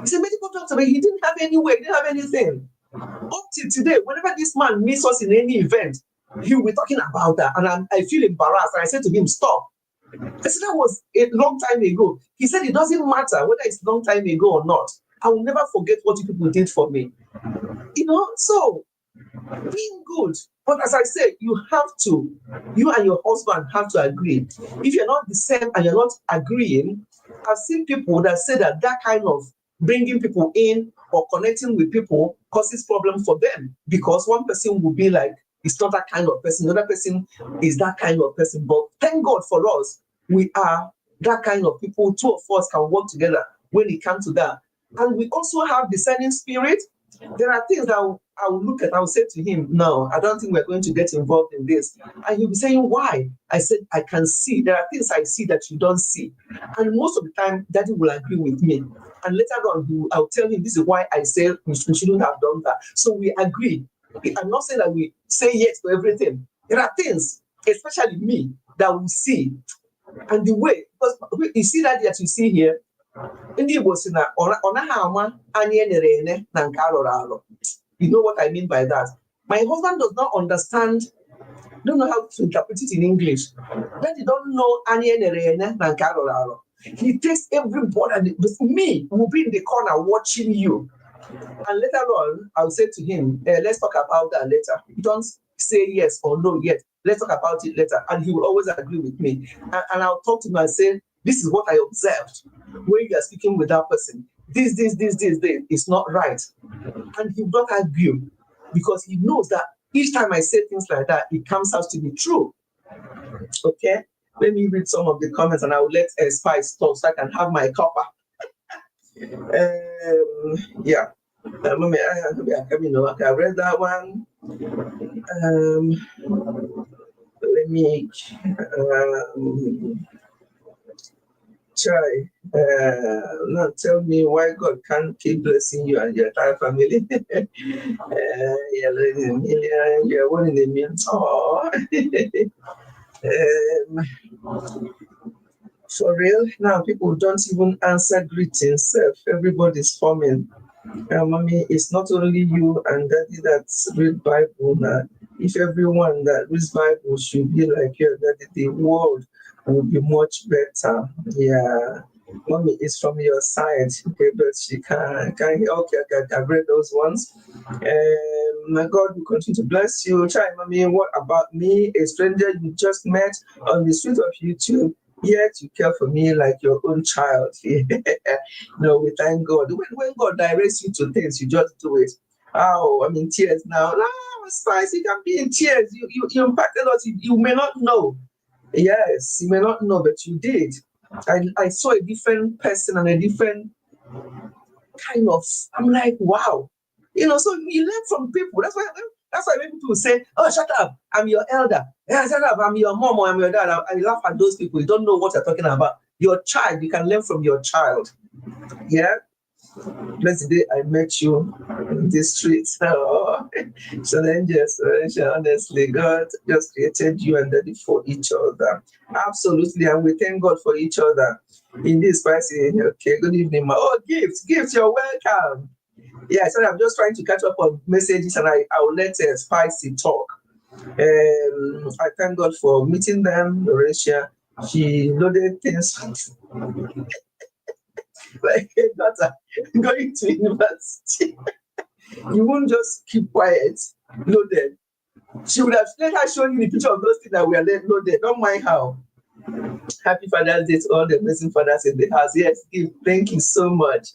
He's a medical doctor, but he didn't have anywhere, he didn't have anything. Up till today, whenever this man meets us in any event, he will be talking about that, and I feel embarrassed, and I said to him, stop. I said, that was a long time ago. He said, it doesn't matter whether it's a long time ago or not. I will never forget what you people did for me. So being good. But as I said, you and your husband have to agree. If you're not the same and you're not agreeing, I've seen people that say that kind of bringing people in or connecting with people causes problem for them, because one person will be like, it's not that kind of person, another person is that kind of person. But thank God for us, we are that kind of people. Two of us can work together when it comes to that. And we also have discerning spirit. There are things that I will look at, I will say to him, no, I don't think we're going to get involved in this. And he'll be saying, why? I said, I can see. There are things I see that you don't see. And most of the time, Daddy will agree with me. And later on, I'll tell him, this is why I said we shouldn't have done that. So we agree. I'm not saying that we say yes to everything. There are things, especially me, that we see. And the way, because you see that you see here, you know what I mean by that. My husband does not understand, don't know how to interpret it in English. That you don't know He takes everybody, and me will be in the corner watching you. And later on, I'll say to him, let's talk about that later. Don't say yes or no yet. Let's talk about it later. And he will always agree with me. And I'll talk to him and say, this is what I observed when you are speaking with that person. This is not right. And he will not argue because he knows that each time I say things like that, it comes out to be true. Okay? Let me read some of the comments and I will let Spice talk so I can have my copper. Yeah. I read that one. Let me try. Now tell me why God can't keep blessing you and your entire family. You're one in a million. Oh. For real, now people don't even answer greetings. Everybody's forming. Mommy, it's not only you and daddy that read Bible now. If everyone that reads Bible should be like you, daddy, the world would be much better. Yeah. Mommy is from your side, okay, but she can't hear. Okay, I've read those ones. My God will continue to bless you. Try, mommy, what about me, a stranger you just met on the street of YouTube? Yet you care for me like your own child. No, we thank God. When God directs you to things, you just do it. Oh, I'm in tears now. Spice, you can be in tears. You impacted us. You may not know. Yes, you may not know, but you did. I saw a different person and a different kind of, I'm like, wow. So you learn from people. That's why many people say, oh, shut up, I'm your elder. Yeah, shut up, I'm your mom or I'm your dad. I laugh at those people. You don't know what you're talking about. Your child, you can learn from your child. Yeah. Blessed day I met you in the streets. Oh. So then just honestly, God just created you and daddy for each other. Absolutely. And we thank God for each other. In this spicy, okay, good evening, ma. Oh, gifts, you're welcome. Yeah, so I'm just trying to catch up on messages and I will let Spicy talk. I thank God for meeting them, Laurentia. She loaded things like a daughter going to university. You won't just keep quiet, loaded. She would have later shown you the picture of those things that were loaded. Don't mind how. Happy Father's Day to all the amazing fathers in the house. Yes, thank you so much.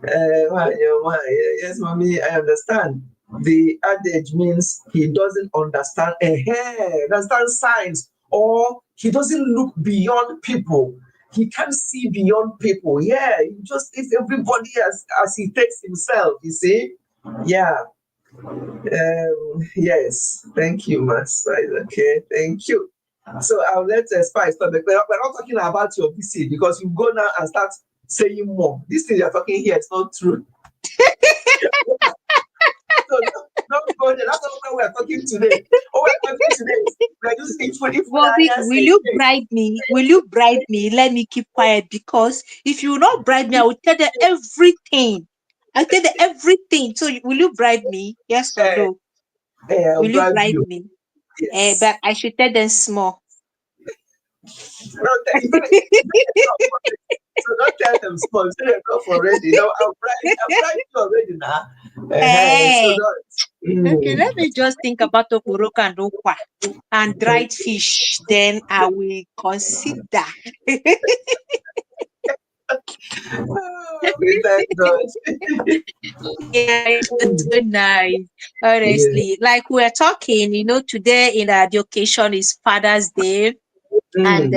Yes, mommy, I understand. The adage means he doesn't understand signs, or he doesn't look beyond people. He can't see beyond people. Yeah, he just takes everybody as he takes himself, you see? Yeah. Yes, thank you, Master. Okay, thank you. So I'll let Spice talk. We're not talking about your VC because you go now and start saying more. This thing you're talking here is not true. So don't go there. That's not what we're talking today. We're talking today. We're just Bobby, will you bribe me? Will you bribe me? Let me keep quiet, because if you will not bribe me, I will tell them everything. I'll tell them everything. So will you bribe me? Yes or no? Will you bribe me? Yes. But I should tell them small. No, so don't tell them small. Say them enough already. I'll bribe you already now. Hey. Okay, let me just think about okporoko and okwa and dried fish. Then I will consider. Thank God. Yeah, it's so nice. Honestly, like we're talking, today the occasion is Father's Day, and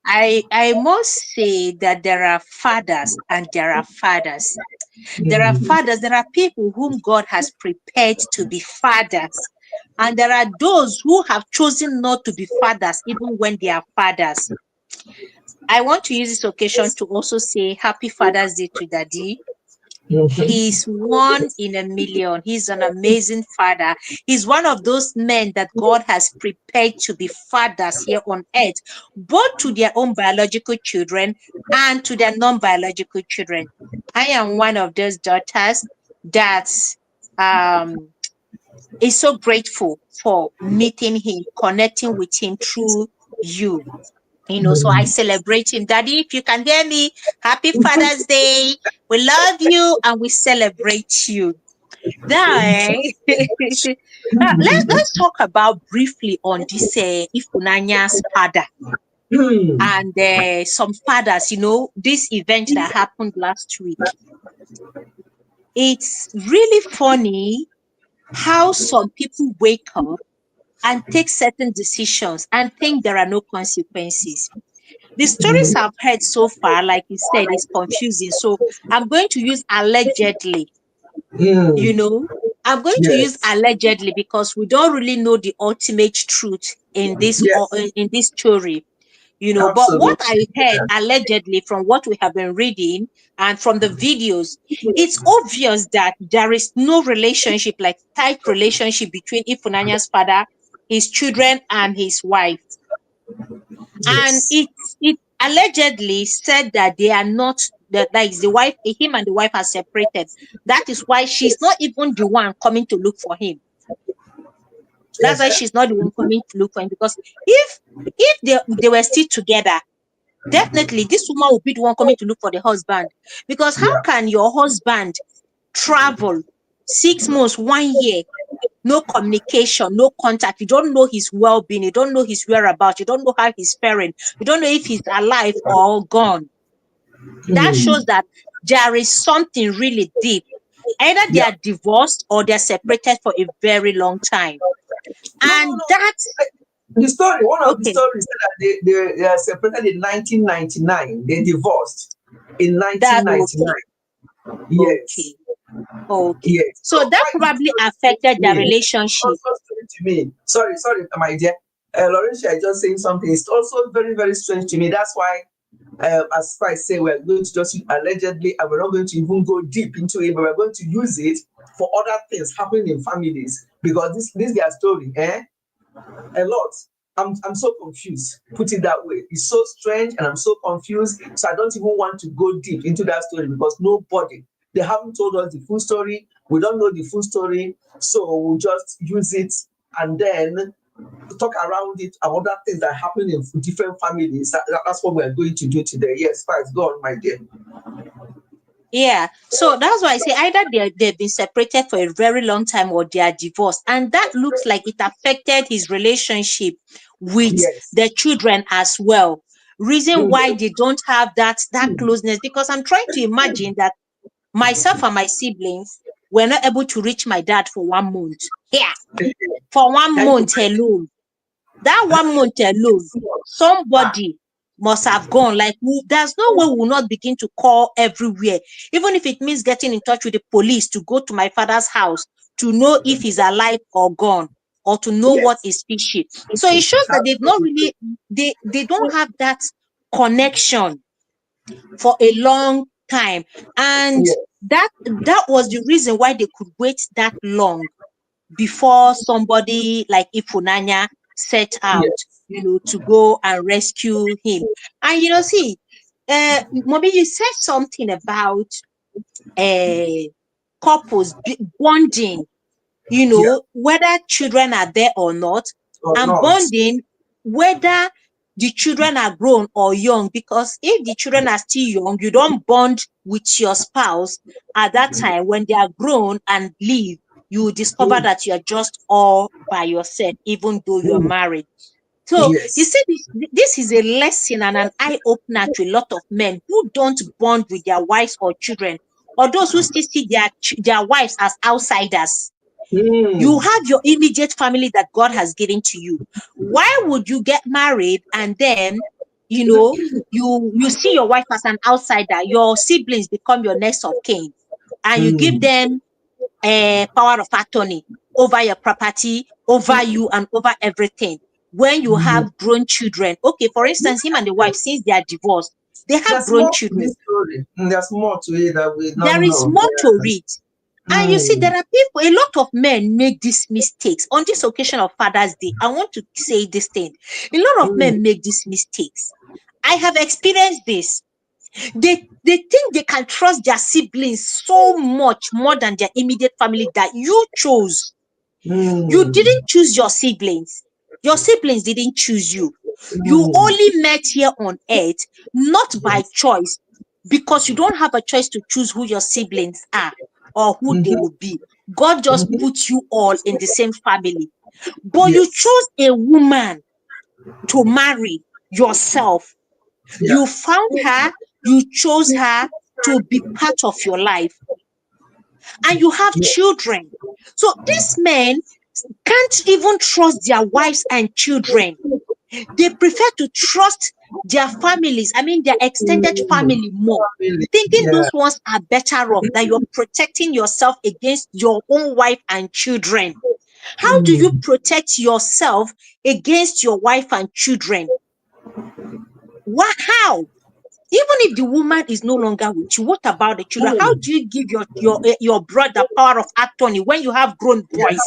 I must say that there are fathers and there are fathers. There are fathers, there are people whom God has prepared to be fathers. And there are those who have chosen not to be fathers, even when they are fathers. I want to use this occasion to also say Happy Father's Day to Daddy. He's one in a million. He's an amazing father. He's one of those men that God has prepared to be fathers here on earth, both to their own biological children and to their non-biological children. I am one of those daughters that is so grateful for meeting him, connecting with him through you. So I celebrate him. Daddy, if you can hear me, happy Father's Day. We love you and we celebrate you. Now, let's talk about briefly on this Ifunanya's father and some fathers, this event that happened last week. It's really funny how some people wake up and take certain decisions and think there are no consequences. The stories I've heard so far, like you said, is confusing. So I'm going to use allegedly. I'm going to use allegedly because we don't really know the ultimate truth in this in this story. But what I heard allegedly from what we have been reading and from the videos, it's obvious that there is no relationship, like tight relationship between Ifunanya's father, his children, and his wife. And it allegedly said that they are not, that like the wife, him and the wife are separated. That is why she's not even the one coming to look for him. That's why she's not the one coming to look for him, because if they were still together, definitely this woman will be the one coming to look for the husband. Because how can your husband travel 6 months, 1 year, no communication, no contact? You don't know his well-being, you don't know his whereabouts, you don't know how he's faring, you don't know if he's alive or gone. That shows that there is something really deep. Either they are divorced or they're separated for a very long time. And that's the story. One of the stories said that they are separated in 1999. They divorced in 1999. Yes. Okay. Yes. So that probably affected their relationship. Also strange to me. Sorry, my dear. Laurentia is just saying something. It's also very, very strange to me. That's why, as far as I say, we're going to just allegedly, and we're not going to even go deep into it, but we're going to use it for other things happening in families, because this is their story, a lot. I'm so confused. Put it that way. It's so strange, and I'm so confused. So I don't even want to go deep into that story, because they haven't told us the full story. We don't know the full story, so we'll just use it and then talk around it about other things that happen in different families. That's what we're going to do today. Yes, fine. Go on, my dear. Yeah, so that's why I say either they've been separated for a very long time or they are divorced, and that looks like it affected his relationship with the children as well. Reason why they don't have that closeness, because I'm trying to imagine that myself and my siblings were not able to reach my dad for 1 month. For 1 month alone. That 1 month alone, somebody must have gone. Like, there's no way we will not begin to call everywhere, even if it means getting in touch with the police to go to my father's house to know if he's alive or gone, or to know what is fishy. So it shows that they've not really, they don't have that connection for a long time. And that was the reason why they could wait that long before somebody like Ifunanya set out, to go and rescue him. And see, Mobi, you said something about couples bonding, whether children are there or not, bonding whether the children are grown or young, because if the children are still young, you don't bond with your spouse at that time. When they are grown and leave, you will discover that you are just all by yourself, even though you're married. So you see, this is a lesson and an eye-opener to a lot of men who don't bond with their wives or children, or those who still see their wives as outsiders. You have your immediate family that God has given to you. Why would you get married and then, you see your wife as an outsider? Your siblings become your next of kin, and you give them a power of attorney over your property, over you, and over everything. When you have grown children, okay, for instance, him and the wife, since they are divorced, they have grown children. There's more to it that we don't know. There is more to it. And you see, there are people, a lot of men make these mistakes. On this occasion of Father's Day, I want to say this thing. A lot of men make these mistakes. I have experienced this. They think they can trust their siblings so much more than their immediate family that you chose. You didn't choose your siblings. Your siblings didn't choose you. You only met here on earth, not by choice, because you don't have a choice to choose who your siblings are or who they will be. God just puts you all in the same family. But you chose a woman to marry yourself. Yeah. You found her, you chose her to be part of your life. And you have children. So these men can't even trust their wives and children. They prefer to trust their families, I mean their extended family more, thinking those ones are better off, that you're protecting yourself against your own wife and children. How do you protect yourself against your wife and children? What? How? Even if the woman is no longer with you, what about the children? How do you give your brother power of attorney when you have grown boys?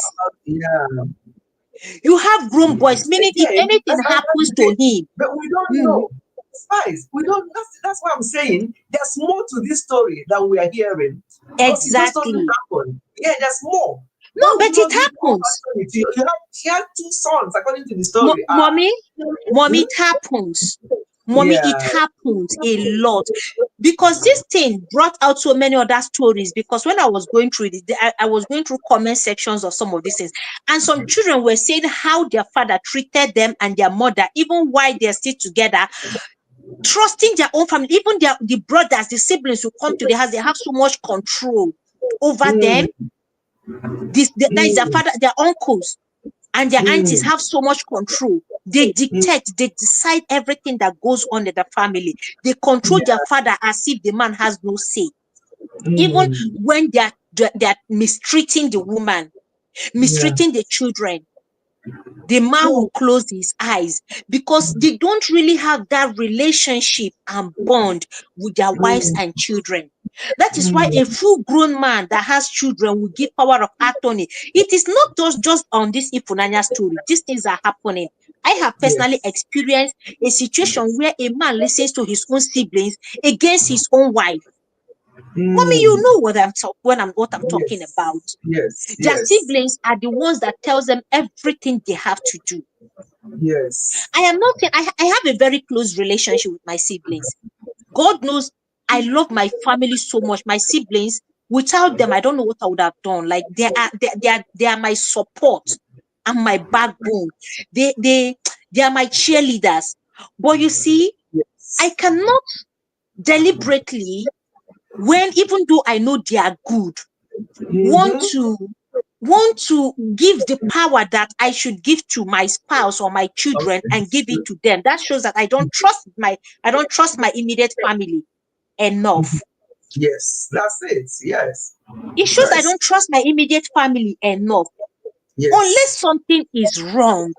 You have grown boys, meaning if anything happens to him. But we don't know. Spice, we don't. That's why I'm saying there's more to this story than we are hearing. Exactly. Yeah, there's more. No, but it happens. She had 2 sons, according to the story. Mommy, it happens. Mommy, it happens a lot, because this thing brought out so many other stories. Because when I was going through it, I was going through comment sections of some of these things, and some children were saying how their father treated them and their mother, even while they're still together, trusting their own family. Even the brothers, the siblings who come to the house, they have so much control over them. That is their father, their uncles and their aunties have so much control. They dictate, they decide everything that goes on in the family. They control their father as if the man has no say. Even when they're mistreating the woman, mistreating the children, the man will close his eyes, because they don't really have that relationship and bond with their wives and children. That is why a full-grown man that has children will give power of attorney. It is not just on this Ifunanya story. These things are happening. I have personally experienced a situation where a man listens to his own siblings against his own wife. Mommy, you know what I'm talking about. Their siblings are the ones that tells them everything they have to do. I am not. I have a very close relationship with my siblings. God knows I love my family so much. My siblings, without them, I don't know what I would have done. Like they are my support and my backbone. They are my cheerleaders. But you see, I cannot deliberately, when even though I know they are good, want to give the power that I should give to my spouse or my children and give it to them. That shows that I don't trust my immediate family enough. Yes, that's it. Yes. It shows I don't trust my immediate family enough. Unless something is wrong,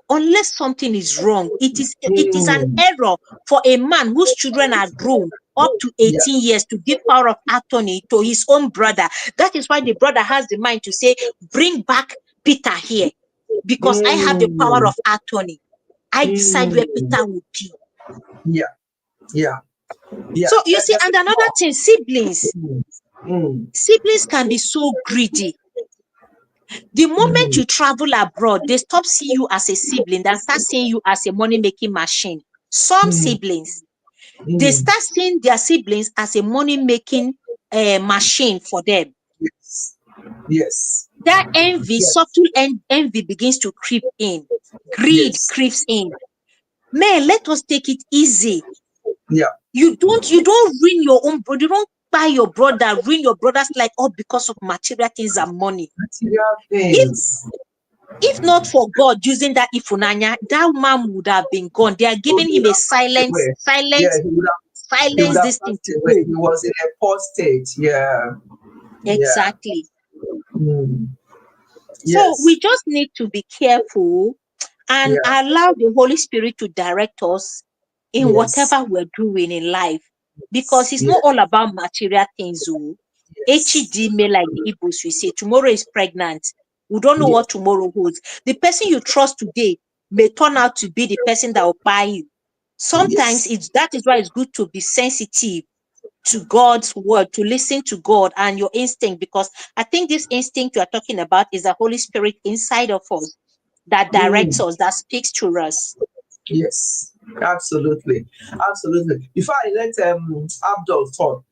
it is an error for a man whose children are grown up to 18 years to give power of attorney to his own brother. That is why the brother has the mind to say, bring back Peter here, because I have the power of attorney. I decide where Peter will be. So you see, and another thing, siblings can be so greedy. The moment you travel abroad, they stop seeing you as a sibling and start seeing you as a money-making machine. Some siblings, they start seeing their siblings as a money-making machine for them. That envy, subtle envy begins to creep in. Greed creeps in. Man, let us take it easy. You don't ruin your own brother. You don't buy your brother, ruin your brother's life all because of material things and money. If not for God using that Ifunanya, that man would have been gone. They are giving him a silence this thing to go. He was in a poor state. Exactly. So we just need to be careful and allow the Holy Spirit to direct us in whatever we're doing in life, because it's not all about material things. HED may, like the Igbos we say, tomorrow is pregnant. We don't know what tomorrow holds. The person you trust today may turn out to be the person that will buy you. Sometimes that is why it's good to be sensitive to God's word, to listen to God and your instinct, because I think this instinct you are talking about is the Holy Spirit inside of us that directs us, that speaks to us. Absolutely, absolutely. Before I let Abdul talk,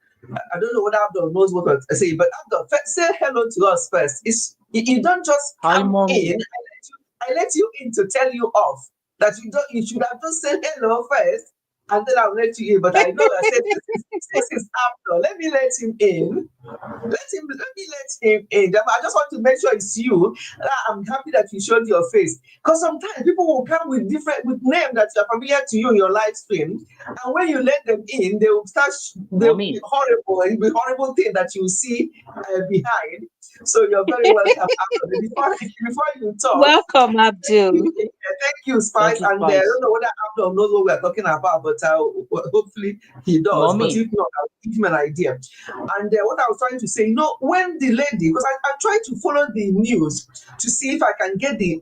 I don't know whether Abdul knows what I say, but Abdul, say hello to us first. You don't just Hi, come mommy. in. I let you in to tell you off that you don't. You should have just said hello first, and then I'll let you in. But I know I said this is Abdul. Let me let him in. Let me let him in. I just want to make sure it's you. I'm happy that you showed your face. Because sometimes people will come with different with names that are familiar to you in your live stream. And when you let them in, they will start they will be Mommy. horrible. It'll be horrible thing that you see behind. So you're very welcome, Abdul. Before you talk, Welcome, Abdul. thank you, Thank Spice. you, And I Spice. don't know whether Abdul knows what we're talking about, but hopefully he does. But Mommy. if not, I'll give him an idea. And what I was trying to say, when the lady, because I'm trying to follow the news to see if I can get the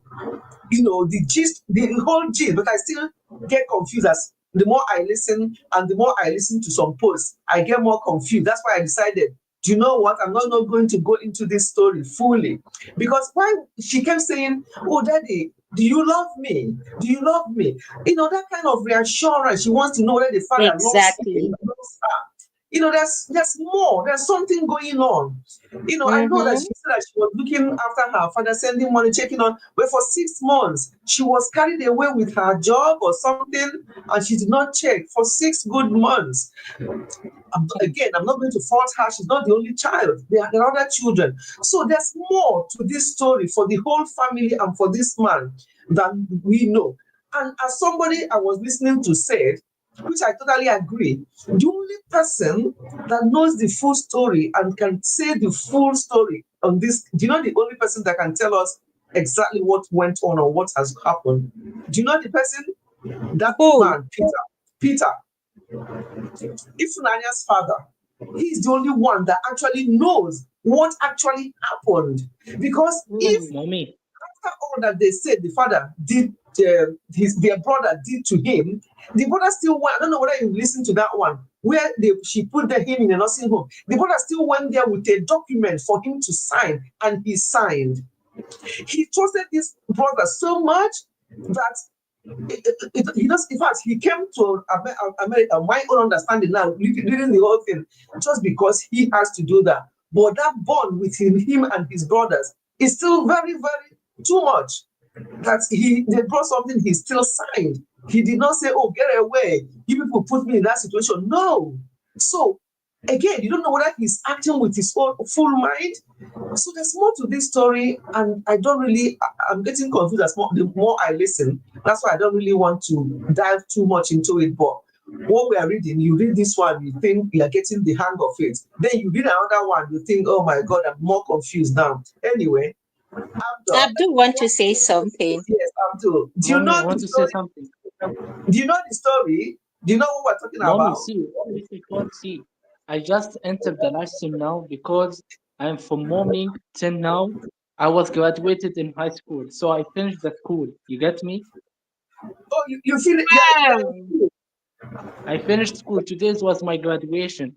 gist, the whole gist, but I still get confused as the more I listen and the more I listen to some posts, I get more confused. That's why I decided, do you know what? I'm not going to go into this story fully because when she kept saying, "Oh, Daddy, do you love me? Do you love me?" That kind of reassurance. She wants to know that the father loves him, Exactly. loves her. There's more. There's something going on. I know that Mm-hmm. she said that she was looking after her father, sending money, checking on, but for 6 months, she was carried away with her job or something, and she did not check for 6 good months. Again, I'm not going to fault her. She's not the only child. There are other children. So there's more to this story for the whole family and for this man than we know. And as somebody I was listening to said, which I totally agree, the only person that knows the full story and can say the full story on this, do you know the only person that can tell us exactly what went on or what has happened? Do you know the person? That Who? man, Peter. Peter, Ifunanya's father. He's the only one that actually knows what actually happened. Because if Mm. Mommy. after all that they said the father did, their brother did to him, the brother still went. I don't know whether you listened to that one where she put him in a nursing home. The brother still went there with a document for him to sign, and he signed. He trusted this brother so much that he does. In fact, he came to America. My own understanding now, reading the whole thing, just because he has to do that. But that bond with him and his brothers is still very, very too much. That they brought something, he still signed. He did not say, "Oh, get away! You people put me in that situation." No. So again, you don't know whether he's acting with his own full mind. So there's more to this story, and I don't really. I'm getting confused the more I listen. That's why I don't really want to dive too much into it. But what we are reading, you read this one, you think you are getting the hang of it. Then you read another one, you think, "Oh my God, I'm more confused now." Anyway, Abdul, Abdul want to say something. yes, Abdul. Do you Mommy, I know the want to say story? something. Do you know the story? Do you know what we're talking Mommy, about? see, see, I just entered the live stream now because I'm from morning till now. I was graduated in high school, so I finished the school. You get me? Oh, you feel it? Wow. I finished school. Today was my graduation,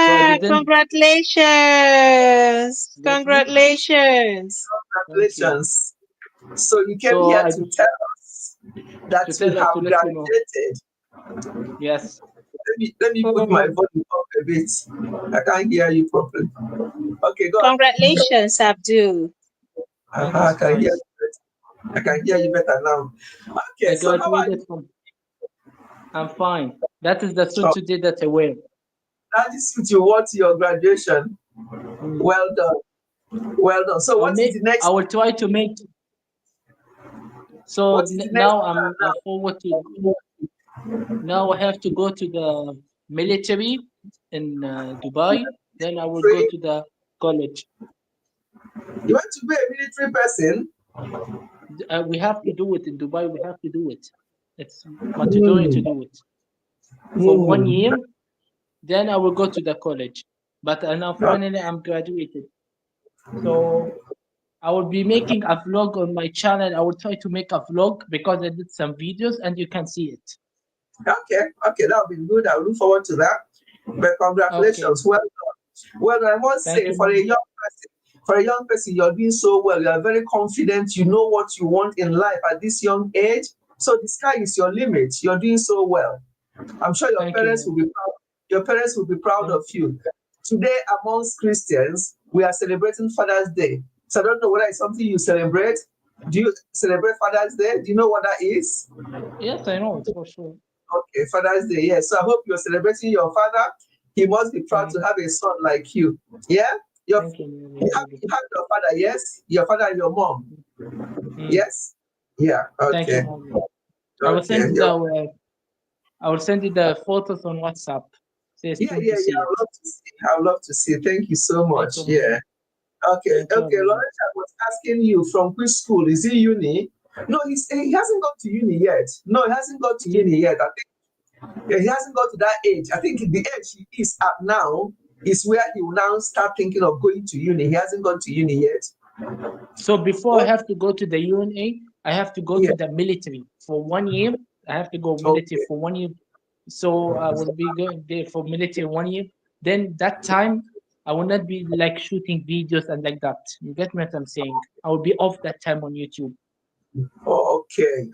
so I Ah, didn't congratulations. get me. Congratulations. Thank you. Congratulations. So you came So here I to tell us that to you tell have to let you know. graduated. Yes. Let me put my Mm. volume up a bit. I can't hear you properly. Okay, go on. Congratulations, Abdul. Thank you, I can hear Spice. you. I can hear you better now. Okay, I so how are graduated you? from. I'm fine. That is the suit Oh, today that I wear. that is what you want your graduation. Mm. Well done. Well done. So I'll what is make. the I next will try to make. So what is the next now plan I'm forward to. Now I have to go to the military in Dubai. Then I will go now? to the college. You want to be a military person? We have to do it in Dubai. We have to do it. It's mandatory to Hmm. do it for one Hmm. year. Then I will go to the college. But now finally I'm graduated. So I will be making a vlog on my channel. I will try to make a vlog because I did some videos and you can see it. Okay, that'll be good. I look forward to that. But Okay. congratulations, well done. Well, I must Thank say, you, for a Mom. young person, you're doing so well. You are very confident. You know what you want in life at this young age. So the sky is your limit. You're doing so well. I'm sure your Thank parents you. will be proud. Your parents will be proud of you. Today, amongst Christians, we are celebrating Father's Day. So I don't know whether it's something you celebrate. Do you celebrate Father's Day? Do you know what that is? Yes, I know it for sure. Okay, Father's Day. Yes. So I hope you're celebrating your father. He must be proud to have a son like you. Yeah. Thank you. You have your father. Yes. Your father and your mom. Yes. Yeah. Thank you, Okay. Mom. I will send you the photos on WhatsApp. So it's Yeah. good Yeah. to see Yeah. I it. would love to see. I would love to see. Thank you so much. Thank you, Yeah. Okay. Thank you, Okay. Lawrence, I was asking you from which school? Is he uni? No, he hasn't gone to uni yet. No, he hasn't gone to uni yet. I think he hasn't got to that age. I think the age he is at now is where he will now start thinking of going to uni. He hasn't gone to uni yet. So before I have to go to the UNA, I have to go Yeah. to the military for 1 year. I have to go military Okay. for 1 year. So I will be going there for military 1 year. Then that time I will not be like shooting videos and like that. You get what I'm saying? I will be off that time on YouTube. Okay.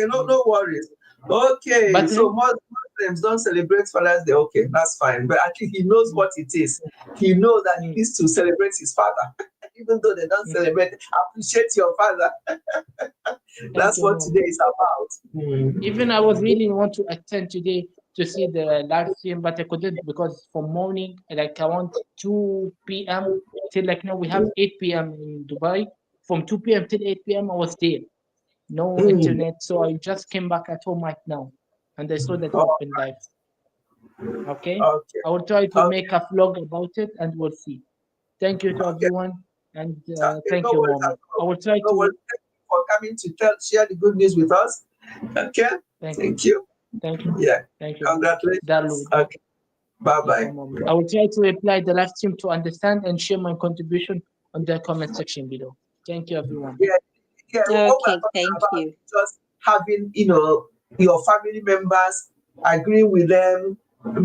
No worries. Okay. But So Muslims don't celebrate Father's Day. Okay, that's fine. But I think he knows what it is. He knows that he needs to celebrate his father, even though they don't celebrate. Appreciate your father. thank That's you, what Mom. today is about. Even I was really want to attend today to see the live stream, but I couldn't because from morning, like around 2 p.m. till like now we have 8 p.m. in Dubai. From 2 p.m. till 8 p.m. I was there. No Mm. internet. So I just came back at home right now and I saw that you Oh, open live. Okay. okay. I will try to Okay. make a vlog about it and we'll see. Thank you to Okay. everyone and Okay. thank No you, worries at mommy. I all. will try No worries. to Thank you for coming to share the good news with us. Okay. thank you. Thank you. Thank you. Yeah. Thank you. Congratulations. Dalu. Okay. Bye Welcome, bye. Mommy. I will try to reply the live stream to understand and share my contribution on the comment section below. Thank you, everyone. Yeah. Yeah. What we're Okay, talking thank about you. is just having, your family members, agreeing with them,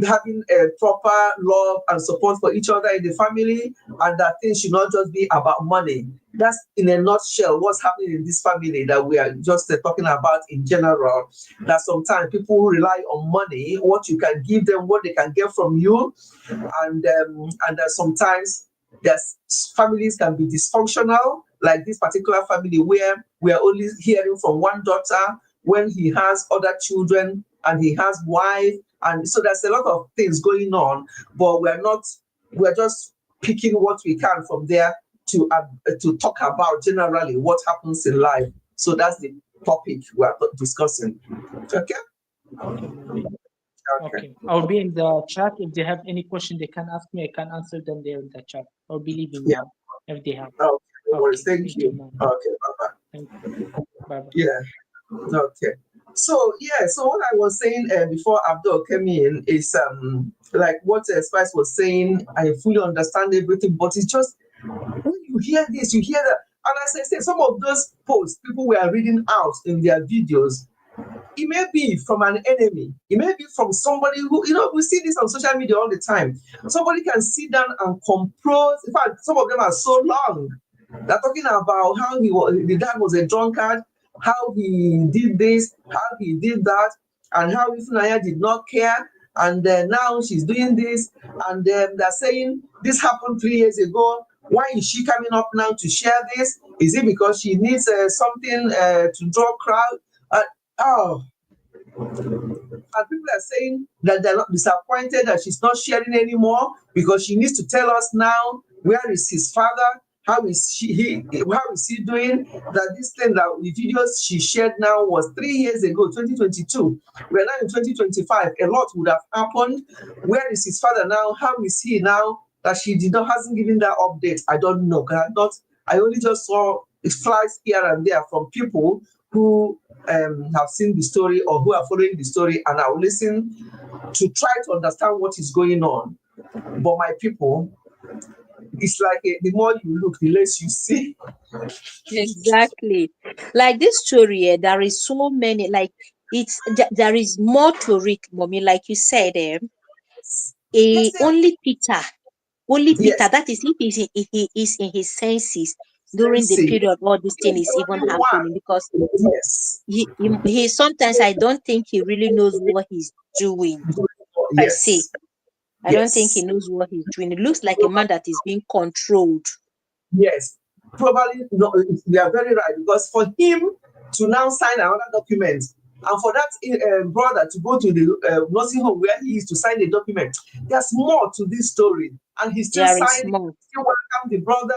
having a proper love and support for each other in the family, and that things should not just be about money. That's in a nutshell what's happening in this family that we are just talking about in general. That sometimes people rely on money, what you can give them, what they can get from you, and that sometimes there's families can be dysfunctional, like this particular family where we are only hearing from one daughter when he has other children and he has wife, and so there's a lot of things going on, but we're just picking what we can from there to talk about generally what happens in life. So that's the topic we're discussing. Okay. Okay, Mommy. Okay. Okay. I'll be in the chat. If they have any question they can ask me, I can answer them there in the chat. I'll be leaving Yeah. now if they have. Okay. No worries. Okay. Thank Thank you, you. Mom. Okay. Bye bye. Thank you. Bye-bye. Yeah. Okay. So yeah, so what I was saying before Abdul came in is like what Spice was saying. I fully understand everything, but it's just when you hear this, you hear that, and as I said, some of those posts people were reading out in their videos, it may be from an enemy, it may be from somebody who we see this on social media all the time. Somebody can sit down and compose. In fact, some of them are so long. They're talking about how the dad was a drunkard, how he did this, how he did that, and how Ifunanya did not care. And then now she's doing this, and they're saying this happened 3 years ago. Why is she coming up now to share this? Is it because she needs something to draw crowd? Oh, and people are saying that they're not disappointed that she's not sharing anymore because she needs to tell us now where is his father, how is how is he doing, that this thing, that the videos she shared now was 3 years ago, 2022. We're now in 2025. A lot would have happened. Where is his father now? How is he now? That she hasn't given that update. I don't know. I only just saw it flies here and there from people who have seen the story or who are following the story, and I'll listen to try to understand what is going on. But my people, it's like the more you look, the less you see. Exactly. Like this story, there is so many, like there is more to it, mommy. Like you said, Yes, only Peter, yes, that is if he is in his senses during the sensei. period all this thing He's is the even only happening, because one. Yes. he sometimes I don't think he really knows what he's doing per se. Yes. I don't think he knows what he's doing. It looks like a man that is being controlled. Yes. Probably no, we are very right, because for him to now sign another document, and for that brother to go to the nursing home where he is to sign the document, there's more to this story. And he still There is signed, more. still welcome the brother.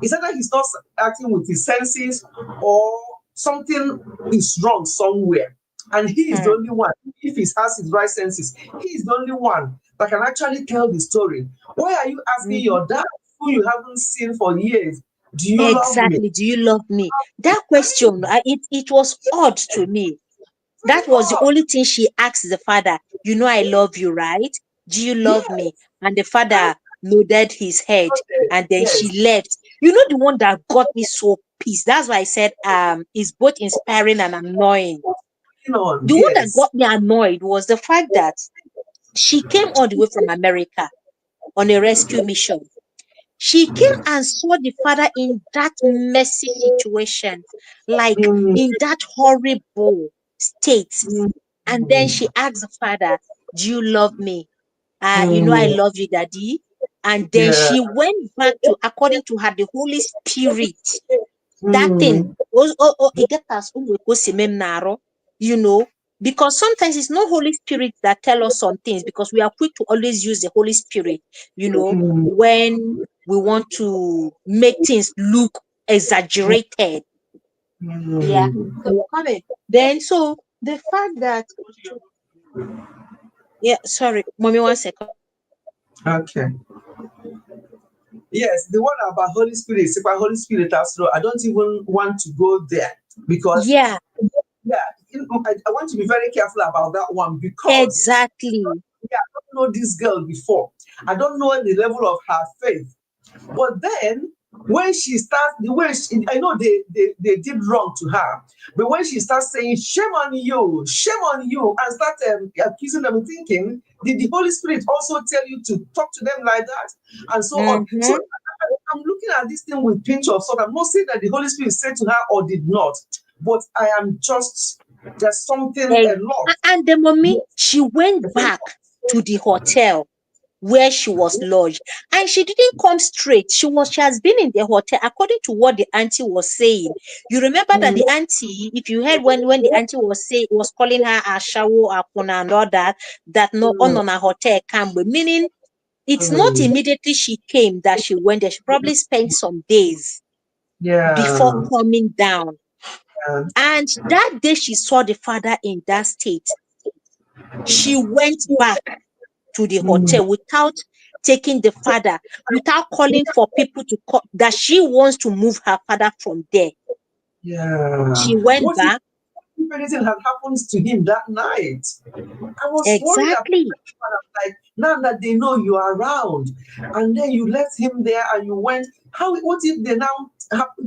It's either he's not acting with his senses, or something is wrong somewhere. And he is the only one, if he has his right senses, he is the only one that can actually tell the story. Why are you asking your dad, who you haven't seen for years, do you love me? Exactly. Do you love me? That question, it was odd to me. That was the only thing she asked the father. You know, I love you, right? Do you love me? And the father nodded his head, and then Yes. she left. You know, the one that got me so pissed. That's why I said it's both inspiring and annoying. The one that got me annoyed was the fact that she came all the way from America on a rescue mission. She came and saw the father in that messy situation, like in that horrible state. And then she asked the father, do you love me? You know, I love you, daddy. And then she went back to, according to her, the Holy Spirit. That thing, it get us, you know, because sometimes it's not Holy Spirit that tell us some things, because we are quick to always use the Holy Spirit, you know, when we want to make things look exaggerated. Yeah. So then, so the fact that, sorry, mommy, 1 second. Okay. Yes, the one about Holy Spirit, Holy Spirit, I don't even want to go there, because I want to be very careful about that one, because exactly. I don't know this girl before. I don't know the level of her faith. But then when she starts, I know they did wrong to her, but when she starts saying shame on you, and start accusing them, thinking, did the Holy Spirit also tell you to talk to them like that, and so on? So I'm looking at this thing with pinch of salt. I'm not saying that the Holy Spirit said to her or did not, but I am just, there's something a lot. And the mommy, she went back to the hotel where she was lodged, and she didn't come straight. She has been in the hotel, according to what the auntie was saying. You remember that the auntie, if you heard when the auntie was calling her Ashawo, Akuna, and all that no on a hotel camp, meaning it's not immediately she came that she went there. She probably spent some days before coming down. And that day she saw the father in that state, she went back to the hotel without taking the father, without calling for people to call, that she wants to move her father from there. She went back. If anything had happened to him that night, I was worried about him. Like, now that they know you are around, and then you left him there and you went, what if they now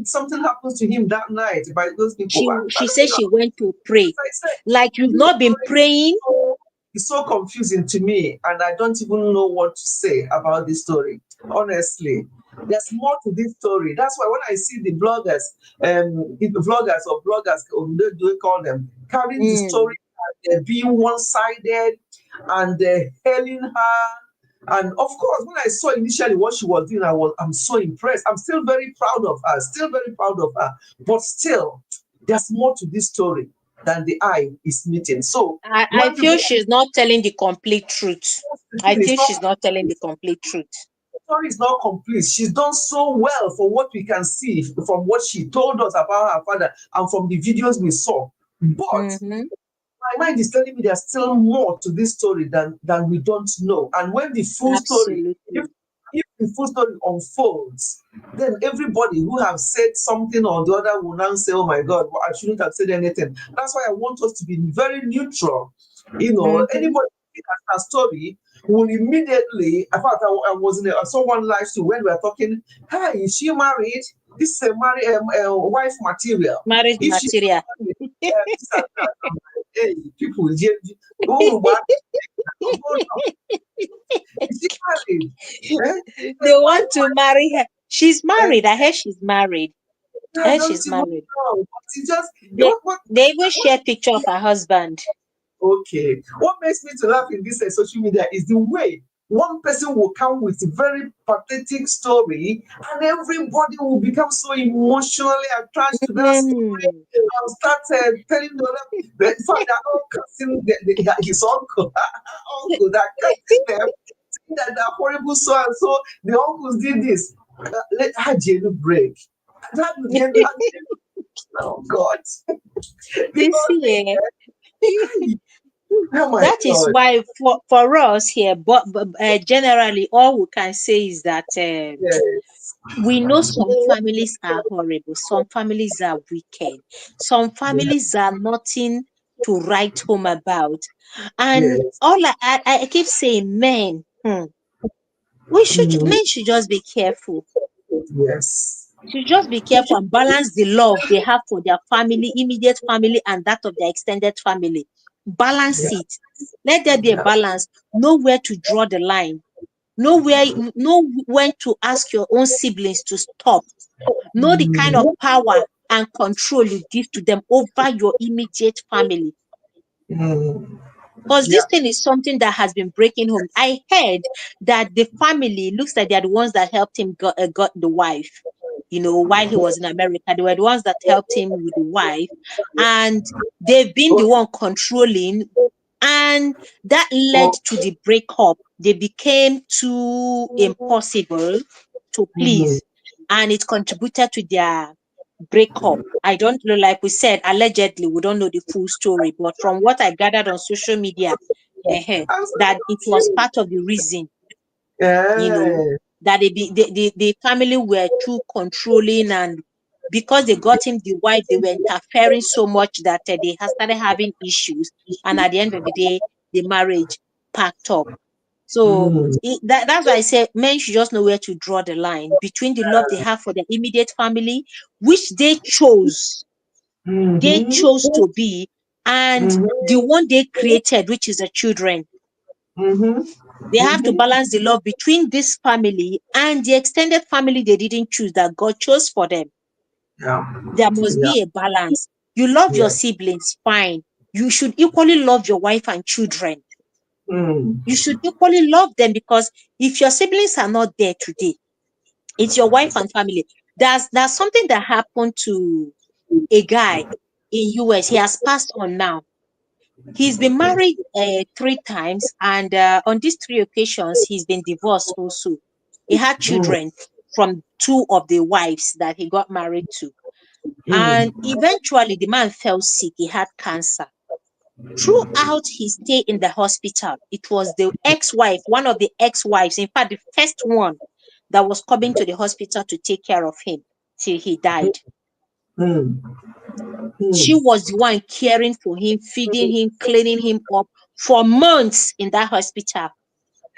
something happens to him that night by those people? She said she went to pray. Like, you've not been praying. It's so confusing to me, and I don't even know what to say about this story. Honestly, there's more to this story. That's why when I see the bloggers, or do we call them, carrying the story and being one-sided, and hailing her. And of course, when I saw initially what she was doing, I'm so impressed. I'm still very proud of her. But still, there's more to this story than the eye is meeting. So I feel she's not telling the complete truth. I think she's not telling the complete truth. The story is not complete. She's done so well for what we can see from what she told us about her father and from the videos we saw. But my mind is telling me there's still more to this story than we don't know. And when the full story, if the full story unfolds, then everybody who have said something or the other will now say, oh my God, well, I shouldn't have said anything. That's why I want us to be very neutral. You know, anybody who has a story will immediately, in fact, I was in someone live stream when we were talking, hey, is she married? This is a wife material. Marriage material. Hey, people, is she married? They want to marry her. She's married. I heard she's married. I don't She's see what married. now. But it just They, what they even share picture of her husband. okay. What makes me to laugh in this social media is the way one person will come with a very pathetic story, and everybody will become so emotionally attached to that story Mm. and start telling the fact that all cursing his uncle, uncle that cursing them, saying that they're horrible so and so. The uncles did this. Let her jail break. That again, oh God, You because see, oh my that is God, why for us here, but generally, all we can say is that yes, we know some families are horrible, some families are wicked, some yeah, families are nothing to write home about. And yes, all I keep saying, men, we should mm, men should just be careful. yes, Should just be careful and balance the love they have for their family, immediate family, and that of their extended family. Balance yeah, it. Let there be a yeah, balance. Know where to draw the line. Know when to ask your own siblings to stop. Know the kind of mm, power and control you give to them over your immediate family. mm, Because yeah, this thing is something that has been breaking home. I heard that the family looks like they're the ones that helped him got the wife. While he was in America, they were the ones that helped him with the wife, and they've been the oh, one controlling, and that led oh, to the breakup. They became too impossible to mm, please, and it contributed to their breakup. I don't know, like we said, allegedly, we don't know the full story, but from what I gathered on social media, I'm so that it was confused. part of the reason, you know, Yeah, that the family were too controlling, and because they got him the wife, they were interfering so much that they started having issues, and at the end of the day, the marriage packed up. So mm, that's why I say men should just know where to draw the line between the love they have for their immediate family, which they mm-hmm, chose to be, and mm-hmm, the one they created, which is the children. mm-hmm, They have to mm-hmm, balance the love between this family and the extended family they didn't choose, that God chose for them. yeah, There must yeah, be a balance. You love your yeah, siblings, fine. You should equally love your wife and children. mm, You should equally love them, because if your siblings are not there today, it's your wife and family. There's something that happened to a guy in US. He has passed on now. He's been married 3 times, and on these 3 occasions, he's been divorced also. He had mm, children from 2 of the wives that he got married to. And mm, eventually, the man fell sick. He had cancer. Throughout his stay in the hospital, it was the ex-wife, one of the ex-wives, in fact, the first one that was coming to the hospital to take care of him till he died. mm, She mm, was the one caring for him, feeding him, cleaning him up for months in that hospital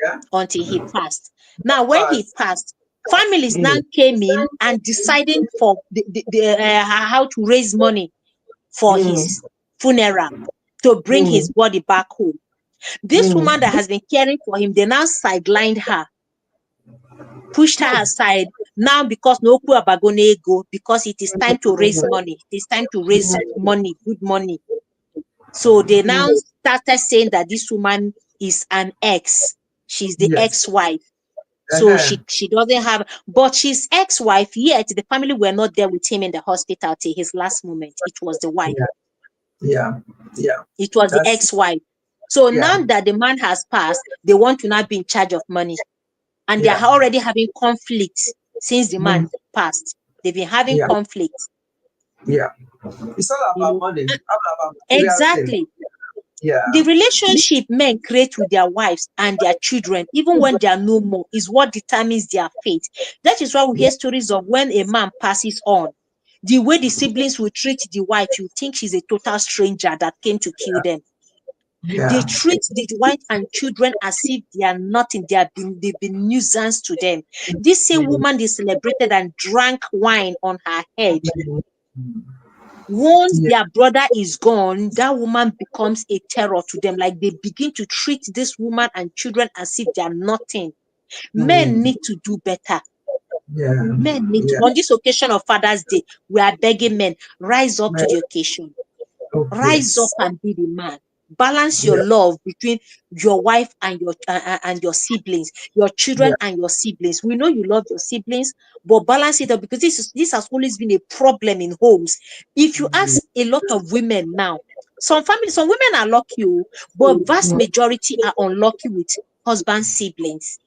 yeah, until he passed. Now, when he fast, passed, families now mm, came in and deciding for how to raise money for mm, his funeral to bring his mm, body back home. This woman that mm, has been caring for him, they now sidelined her, pushed her aside. Now, because no go, because it is time to raise money. It is time to raise money, good money. So they now mm, started saying that this woman is an ex. She's the yes, ex-wife. So uh-huh, she doesn't have, but she's ex-wife, yet the family were not there with him in the hospital till his last moment. It was the wife. yeah, yeah, yeah, It was the that's, ex-wife. So yeah, now that the man has passed, they want to now be in charge of money. And they are yeah, already having conflict since the mm, man passed. They've been having yeah, conflict, yeah. It's all you about know. money, all about material thing. Exactly. Yeah, The relationship men create with their wives and their children, even when they are no more, is what determines their fate. That is why we hear stories of when a man passes on, the way the siblings will treat the wife, you think she's a total stranger that came to kill them. They yeah, treat the wife and children as if they are nothing. They've been nuisance to them. This same mm, woman they celebrated and drank wine on her head. mm, Once yeah, their brother is gone, that woman becomes a terror to them. Like they begin to treat this woman and children as if they are nothing. Men mm, need to do better. Men need to, on this occasion of Father's Day, we are begging men, rise up to the occasion. Rise up and be the man. Balance your love between your wife and your siblings, your children and your siblings. We know you love your siblings, but balance it up, because this has always been a problem in homes. If you ask a lot of women now, some families, some women are lucky, but vast majority are unlucky with husband siblings.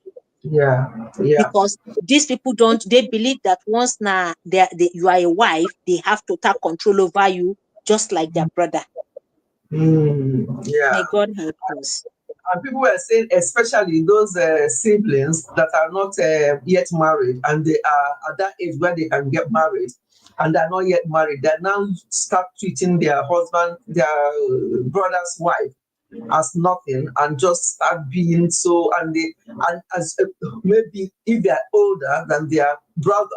Because these people they believe that once now you are a wife, they have total control over you, just like their brother. May God help us. And people were saying, especially those siblings that are not yet married, and they are at that age where they can get married, and they're not yet married, they now start treating their husband, their brother's wife, as nothing, and just start being so. And as maybe if they're older than their brother,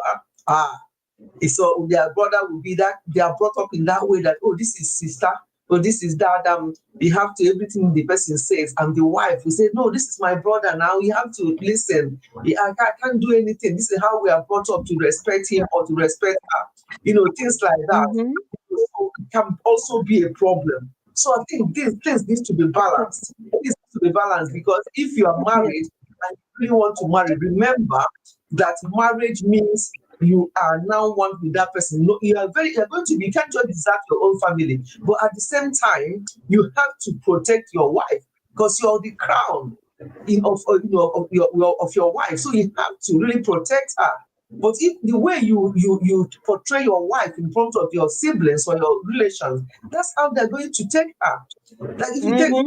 so their brother will be that they are brought up in that way, that this is sister, this is that. We have to everything the person says, and the wife will say, no, this is my brother. Now you have to listen. I can't do anything. This is how we are brought up, to respect him or to respect her. Things like that can also be a problem. So I think things need to be balanced. It needs to be balanced, because if you are married and you really want to marry, remember that marriage means you are now one with that person. You can't just desert your own family, but at the same time, you have to protect your wife, because you're the crown of your wife. So you have to really protect her. But if the way you portray your wife in front of your siblings or your relations, that's how they're going to take her. Like if you take her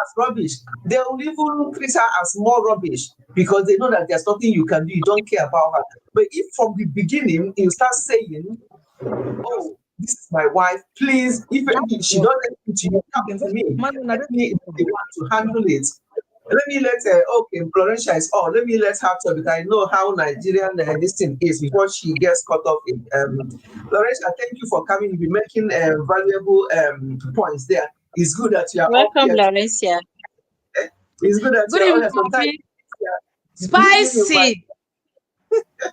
as rubbish, they will even treat her as more rubbish, because they know that there's nothing you can do. You don't care about her. But if from the beginning you start saying, "Oh, this is my wife. Please, if she does anything to you, come to me. Let me be the one to handle it." Let me Florencia is on. Let me let her talk, because I know how Nigerian this thing is before she gets caught up in. Florencia, thank you for coming. You'll be making valuable points there. It's good that you are welcome, Florencia. It's good that you are sometimes. Spicy.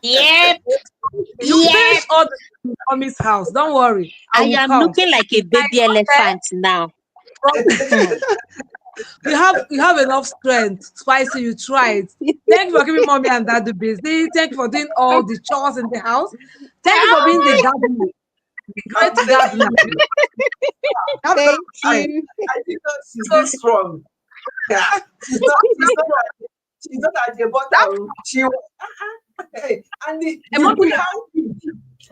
Yep. You finish all the mommy's house. Don't worry. I am looking like a baby elephant now. You have enough strength. Spicy, you tried. Thank you for giving mommy and dad the busy. Thank you for doing all the chores in the house. Thank you for being the gardener. The great gardener. Thank you. I think she's this strong. She's not at the bottom. She was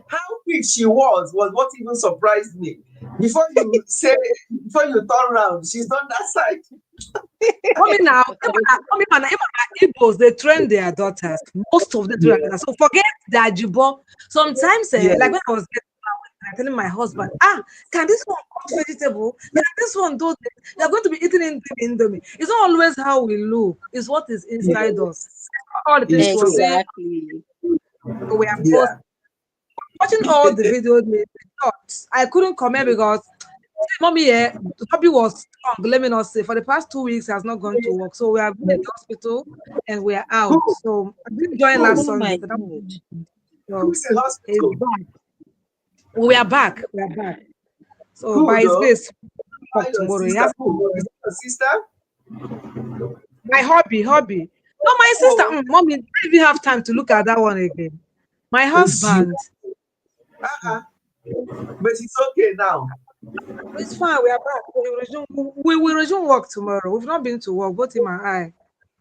how quick she was what even surprised me. Before you turn around, she's on that side. Mommy now, mommy and Igbos, they train their daughters. Most of them do like that. So forget the ajibo. Sometimes, like when I was telling my husband, can this one cut vegetable? Can this one do this? You're going to be eating indomie. It's not always how we look, it's what is inside us. All the things exactly. We are both watching all the videos. I couldn't comment because mommy the puppy was strong. Let me not say, for the past 2 weeks has not gone to work. So we are in the hospital and we are out. So I didn't join last Sunday. So he's back. We are back. So by his grace, tomorrow. He has sister. My hobby. No, my sister, mommy, don't even have time to look at that one again. My husband. But it's okay now. It's fine. We are back. We will resume work tomorrow. We've not been to work, both him and I.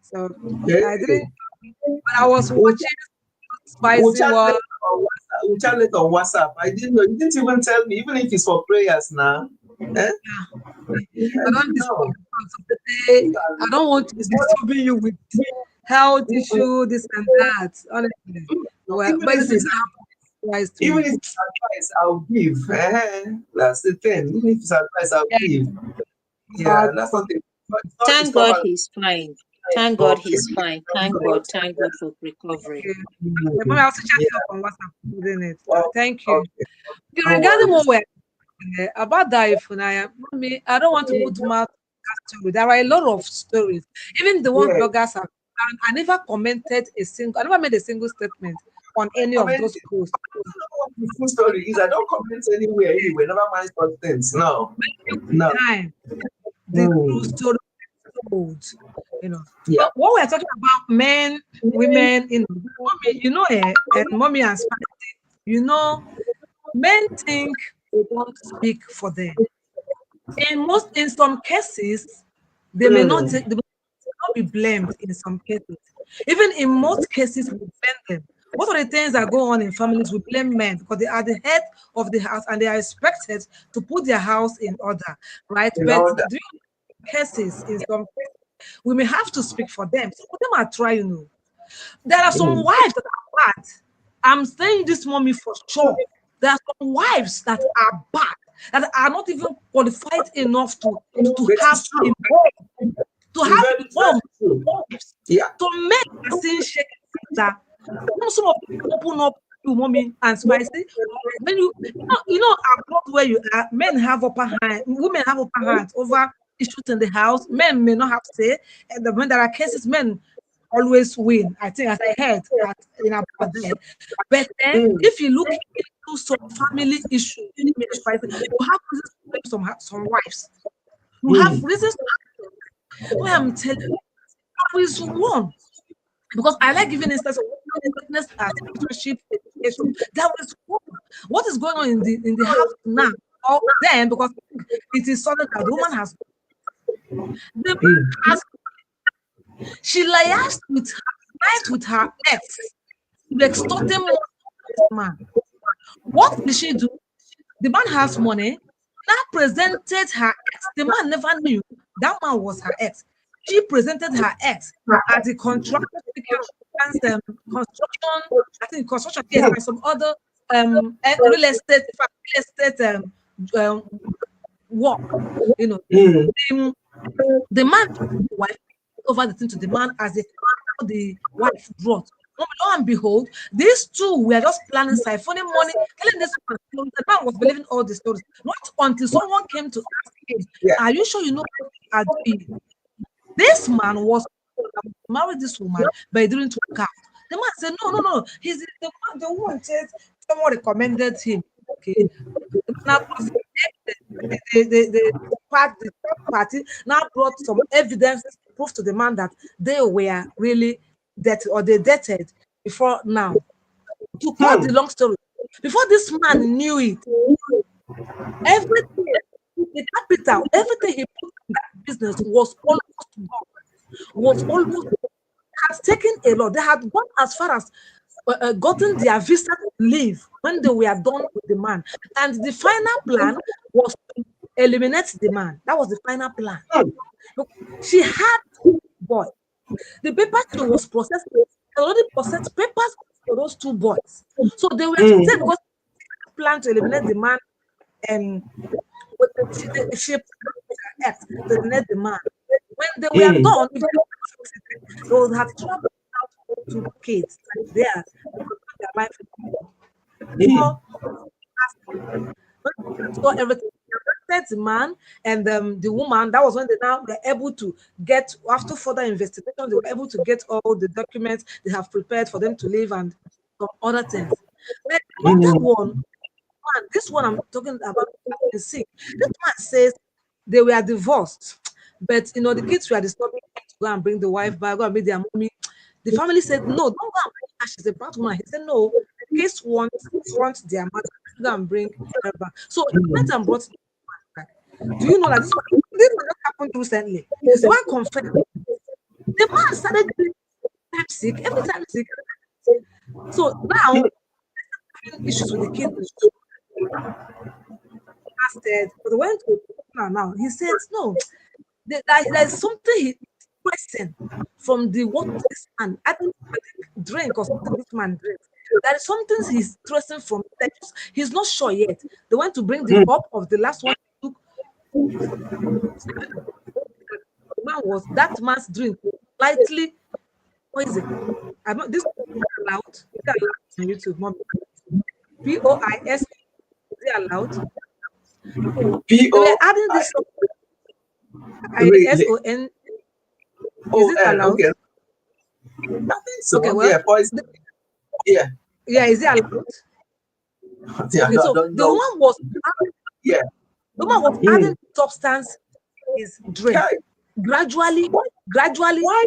So I didn't. When I was watching Spicy World. We'll chat later on WhatsApp. I didn't know. You didn't even tell me, even if it's for prayers now. I don't want to disturb you with health issue, this and that. Honestly. Well, but even if it's advice, I'll give. That's the thing. Even if it's advice, I'll give. Yeah, that's not it. Thank God he's fine. Thank God he's fine. Thank God for recovery. I'll also chat up on WhatsApp, isn't it? Thank you. Regarding what we're about that, I don't want to put mouth story. There are a lot of stories. Even the one bloggers have. I never commented I never made a single statement on any of those posts. I don't know what the full story is. I don't comment anywhere anyway. Never mind such things. No. Time the true story told, you know. Yeah. But what we're talking about, men, women, and mommy and spicy, men think we don't speak for them. In some cases, they may not be blamed in some cases. Even in most cases, we blame them. What are the things that go on in families? We blame men because they are the head of the house and they are expected to put their house in order, right? But during cases, in some cases, we may have to speak for them. Some of them are trying. There are some wives that are bad. I'm saying this, mommy, for sure. There are some wives that are bad, that are not even qualified enough to have home. Yeah. So men are saying that some of them open up to mommy and spicy. When abroad where you are, men have upper hand, women have upper hands over issues in the house. Men may not have say, and when there are cases, men always win. I think, as I heard that in abroad there. But then, if you look into some family issues, you have reasons to blame some wives. You have reasons to blame. I'm telling you, there is one. Because I like giving instance of witness as leadership education. That was what is going on in the house now or then, because it is something that the woman has. The man has, she liaised with her ex, extorting man. What did she do? The man has money. Now presented her ex. The man never knew that man was her ex. She presented her ex as a contractor, construction, I think construction case, and some other real estate work. The man, the wife, over the thing to the man as the wife brought. Lo and behold, these two were just planning, siphoning money, telling this man. The man was believing all the stories. Not until someone came to ask him, "Are you sure you know what you are doing?" This man was married this woman, but he didn't work out. The man said, "No. He's the woman said someone recommended him." Okay. Now the party now brought some evidence proof to the man that they were really debt or they debted before now. To cut the long story, before this man knew it, everything, the capital, everything he put in that business was almost gone. Has taken a lot. They had gone as far as gotten their visa to leave when they were done with the man. And the final plan was to eliminate the man. That was the final plan. She had two boys. The papers she was processing, already processed papers for those two boys. So they were to take, because she planned to eliminate the man, and she to eliminate the man. When they were done, they would have traveled out to kids there, their life. So everything, the man and the woman, that was when they now were able to get, after further investigation, they were able to get all the documents they have prepared for them to leave and some other things. But another one, man, this one I'm talking about, this man says they were divorced, but the kids were disturbing him to go and bring the wife back, go and meet their mommy. The family said, "No, don't go and bring her. She's a bad woman." He said, "No, the kids want their mother to go and bring her back." So he went and brought the back. Do you know that this just happened recently? The man confessed. The man started being sick, every time sick. So now, having issues with the kids. But when now he says, "No, there's something he's pressing from the what this man, I think drink or something this man drinks. There is something he's tracing from that he's not sure yet." They want to bring the cup of the last one. Man was that man's drink slightly poison. I'm not this allowed. Is it allowed on YouTube? Mom? POIS, is it allowed? They were adding this ISON. Is it allowed? Okay. I think so. Okay, well, poison. Yeah. Yeah, is it allowed? Yeah, Okay, I so don't the know. woman was Yeah. the woman was adding substance in his drink. Okay. Gradually, gradually, Why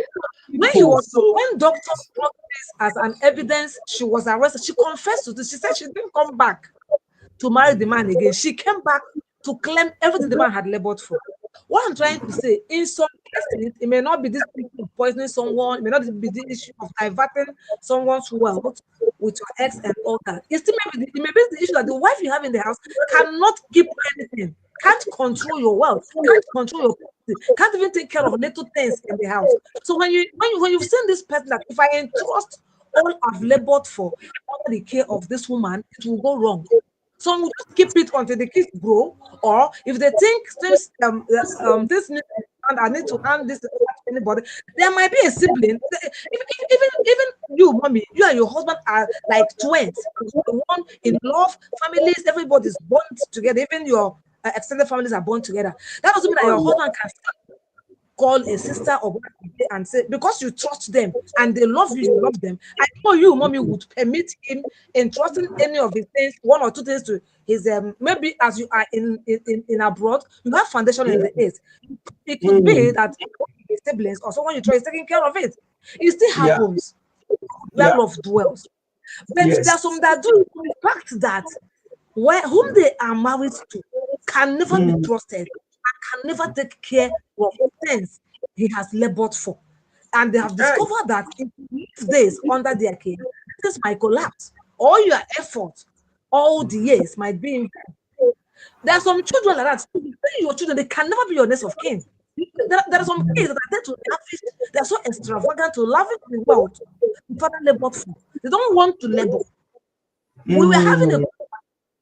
when he people was so when doctor brought this as an evidence, she was arrested. She confessed to this. She said she didn't come back to marry the man again. She came back to claim everything the man had labored for. What I'm trying to say, in some cases, it may not be this issue of poisoning someone, it may not be the issue of diverting someone's wealth with your ex and all that. It may be the issue that the wife you have in the house cannot keep anything, can't control your wealth, can't control your property, can't even take care of little things in the house. So when you've seen this person that if I entrust all I've labored for under the care of this woman, it will go wrong. Some will just keep it until the kids grow, or if they think this needs to be done, I need to hand this to anybody. There might be a sibling. Even you, mommy, you and your husband are like twins. One in love, families, everybody's born together. Even your extended families are born together. That doesn't mean that your husband can call a sister or brother and say, because you trust them and they love you, you love them. I know you, mommy, would permit him entrusting any of his things, one or two things to his maybe as you are in abroad, you have foundation in the earth. It could be that his siblings or someone you trust is taking care of it. It still yeah, happens where yeah, love dwells. But there are yes. some that do the fact that where whom they are married to can never be Mm, trusted and can never take care of things he has labored for. And they have hey, discovered that if he leaves this under their care, this might collapse. All your effort, all the years might be in vain. There are some children like that. Your children, they can never be your next of kin. There are some kids that are there to lavish, they are so extravagant to lavish the wealth the father labored for. They don't want to labor. We were having a mm,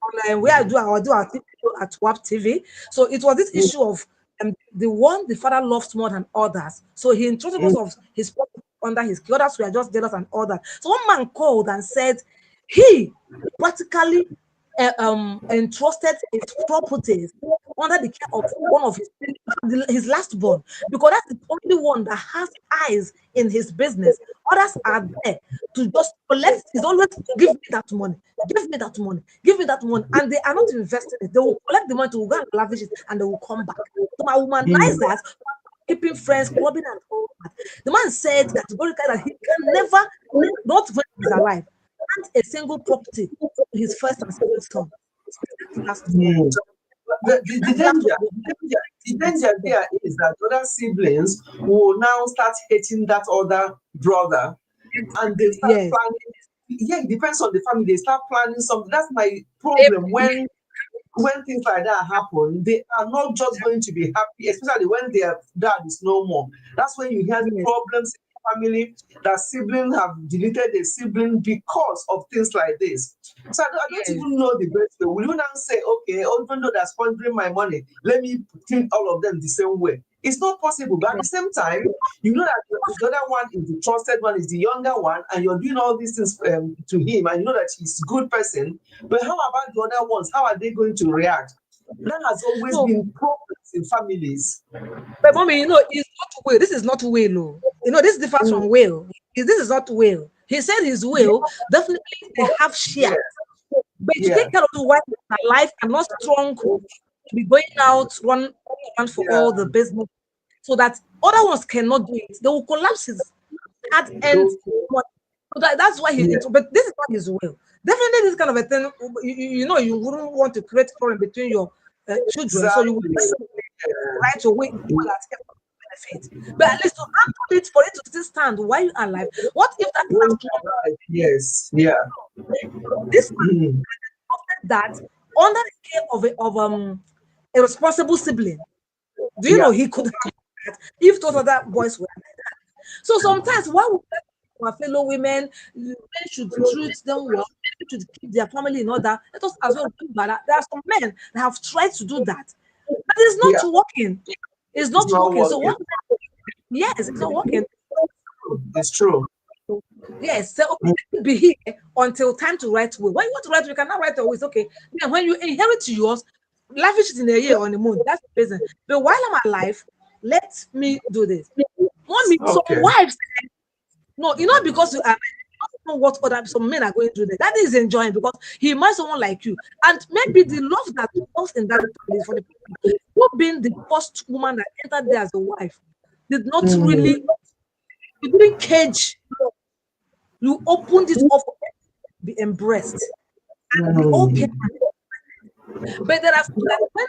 online where I do our TV show at WAP TV. So it was this mm, issue of the one the father loves more than others. So he entrusted mm, most of his property under his care. Others were just jealous and all that. So one man called and said he practically entrusted his properties under the care of one of his last born, because that's the only one that has eyes in his business. Others are there to just collect. He's always give me that money, give me that money, give me that money, and they are not investing it. They will collect the money to go and lavish it, and they will come back. So my mm, womanizers keeping friends, clubbing and all that. The man said categorically that he can never, not when he's alive, grant a single property to his first and second son. That's the last one. mm. The That's the last danger, one. the danger there is that other siblings will now start hating that other brother, and they Exactly. start Yes. planning. Yeah, it depends on the family. They start planning something. That's my problem when things like that happen. They are not just going to be happy, especially when their dad is no more. That's when you hear Yes. problems in the family, that siblings have deleted a sibling because of things like this. So I don't Yes. even know the best way. Will you now say, okay, even though they're squandering my money, let me treat all of them the same way? It's not possible. But at the same time, you know that the other one is the trusted one, is the younger one, and you're doing all these things to him, and you know that he's a good person. But how about the other ones? How are they going to react? That has always No, been problems in families. but mommy, it's not will. This is not will. Oh. This differs Mm, from will. This is not will. He said his yeah, will definitely they have share. yeah, But to yeah, take care of the wife and her life and not strong to be going out, run for yeah. all the business, so that other ones cannot do it. They will collapse his hard end Those, money. So that's why yeah, but this is not his will. Definitely this kind of a thing, you wouldn't want to create problem between your children. So you would exactly. right away that benefit. But at least to handle it for it to still stand while you're alive. What if that When last one, you're right, yes, yeah. this Mm, man that under the care of a responsible sibling? Do you yeah. know he could have that if those other boys were like that? So sometimes why would our fellow men should treat them well, men should keep their family in order. Let us as well think about that. There are some men that have tried to do that, but it's Yeah, not working. It's it's not not working. So working. what? Yes, it's not working. It's true. Yes, so okay, let it be here until time to write will. When you want to write, will, you cannot write a will. It's okay. Then when you inherit yours, lavish it in a year or in a month. That's the reason. But while I'm alive, let me do this. Mommy, some Okay. wives, no, because you are. don't know what other some men are going through there. That is enjoying because he married someone like you. And maybe the love that was in that family is for the people who being the first woman that entered there as a wife did not really, you didn't cage. You opened it up for them to be embraced. And the open. But there are when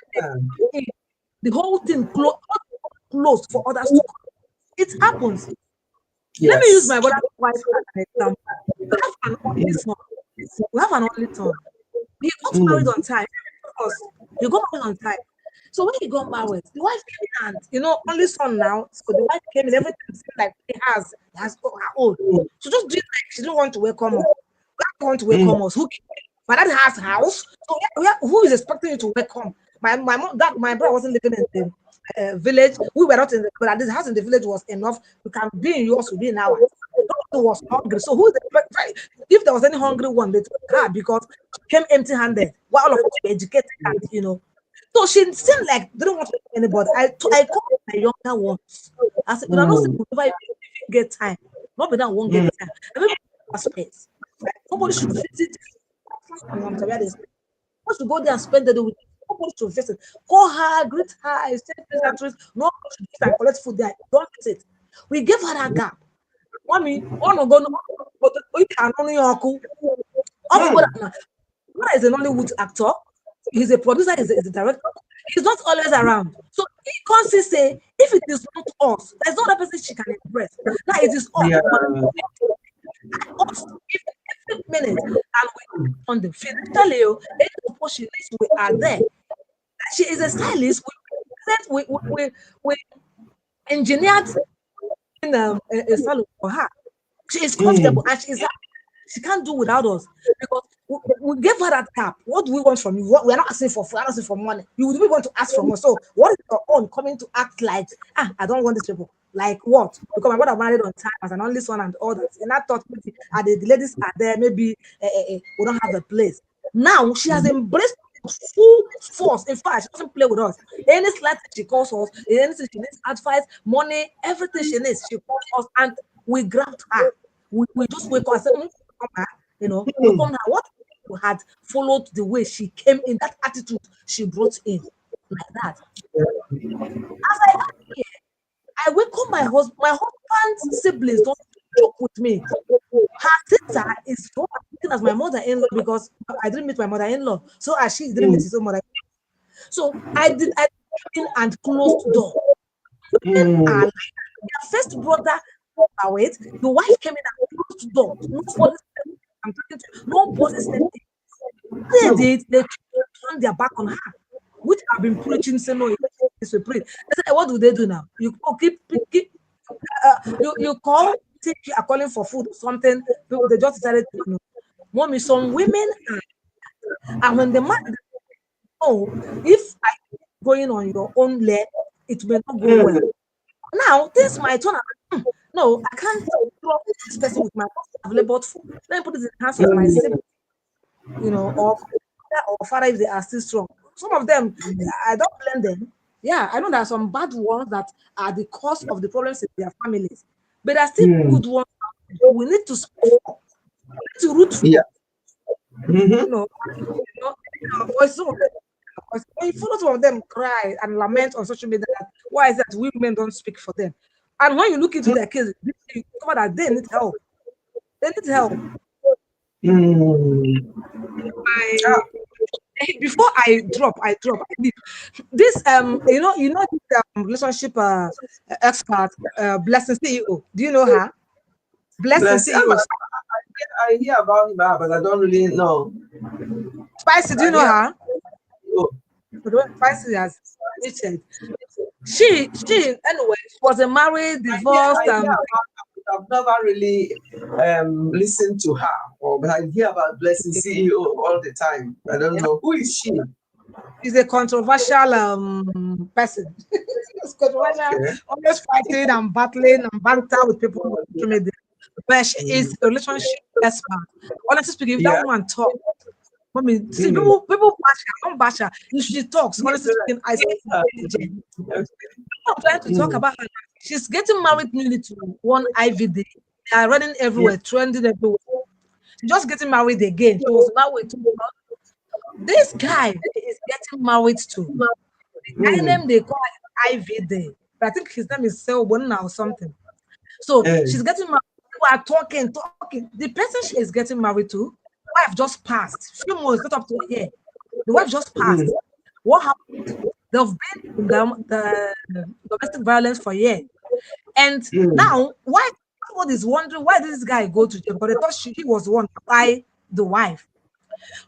the whole thing closed for others to come. It happens. Yes. Let me use my brother's wife as an example. We have an only son. We have an only son. He got married on time. Because he got married on time. So when he got married, the wife came in and only son now. So the wife came in, everything seemed like he has her own. So just do it like she don't want to welcome us. We don't want to welcome us. Who came? My dad has house. So who is expecting you to welcome? My mom, my brother wasn't living in the village. We were not in the, but this house in the village was enough. We can be in yours, we be in ours. Nobody was hungry. So who is the, if there was any hungry one, they took her because she came empty-handed. While all of us were educated and So she seemed like didn't want to meet anybody. I called my younger ones. I said, not say whenever you get time. Not be that won't get time. Everybody has space. Like, nobody should visit. Once to go there and spend the day with nobody to visit. Call her, greet her, exchange pleasantries. Nobody should visit and collect food there. Don't visit. We gave her that gap. Mommy, oh no, go no, but we can only uncle. Is an Hollywood actor. He's a producer, he's a director. He's not always around. So he can't say, if it is not us, there's no other person she can impress. Now it is us. Us, every minute, and we on the financially, any opportunities we are there. She is a stylist. We engineered in a salon for her. She is comfortable and she can't do without us because we gave her that cap. What do we want from you? We're not asking for food, we're not asking for money. You would be want to ask from us. So what is your own coming to act like? I don't want these people. Like what? Because my brother married on time as an only son and all that. And I thought maybe the ladies are there, maybe we don't have a place. Now she has embraced full force. In fact, she doesn't play with us. Any slight thing she calls us, anything she needs advice, money, everything she needs, she calls us and we grabbed her. We just wake up and say, come back, we come now. What we had followed the way she came in, that attitude she brought in, like that. As I am here, I welcome my husband. My husband's siblings don't joke with me. Her sister is so as my mother-in-law because I didn't meet my mother-in-law. So as she didn't meet his own mother. So I came in and closed the door. Their first brother away. The wife came in and closed the door. Nobody said, I'm talking to you. Nobody said it. They turned their back on her, which I've been preaching. Say no, it's a pray. They said, what do they do now? You keep you call, think you are calling for food or something. People they just decided to Mommy, some women and when the man if I going on your own leg, it may not go well. Now this my turn. No, I can't drop this person with my I've labored for. Let me put it in the hands of my sibling, or father if they are still strong. Some of them, I don't blame them. Yeah, I know there are some bad ones that are the cause of the problems in their families, but there are still good ones. We need to support. We need to root for. Yeah. When you follow some of them cry and lament on social media, why is that women don't speak for them? And when you look into their case, you discover that they need help. They need help. Before I drop. This this relationship expert, Blessing CEO. Do you know her? Blessing CEO. I hear about him, but I don't really know. Spicy, do you know her? Spicy has mentioned. She anyway was a married, divorced. I've never really listened to her, but I hear about Blessing CEO all the time. I don't know who is she. She's a controversial person. She's controversial, always fighting and battling and banter with people. But she is a relationship expert. Honestly speaking, if that woman talks, I mean, see, people bash her, don't bash her. If she talks, honestly speaking, I say, I'm trying to talk about her. She's getting married newly to one IVD. They are running everywhere, trending everywhere. just getting married again. She was married to this guy is getting married to. The guy name they call Ivy there. But I think his name is Selbona or something. So she's getting married. People are talking. The person she is getting married to, wife just passed. Few months, not up to a year. The wife just passed. What happened? They've been in the domestic violence for a year. And now, why everyone is wondering why did this guy go to jail? Because they thought he was the one to buy the wife.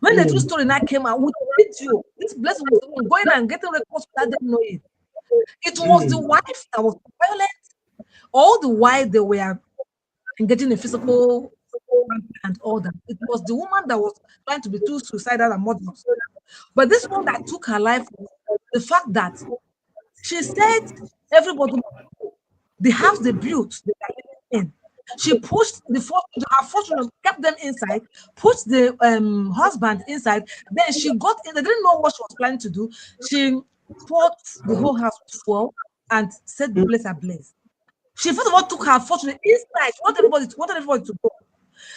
When the true story now came out with video, this blessing was the one going and getting records without them knowing. It was the wife that was violent. All the while they were engaging in physical and all that. It was the woman that was trying to be too suicidal and murderous. But this one that took her life was the fact that she said everybody, the house they built, they were living in. She pushed her fortune, kept them inside, pushed the husband inside. Then she got in, they didn't know what she was planning to do. She poured the whole house with fuel and set the place ablaze. She first of all took her fortune inside. She wanted everybody to go.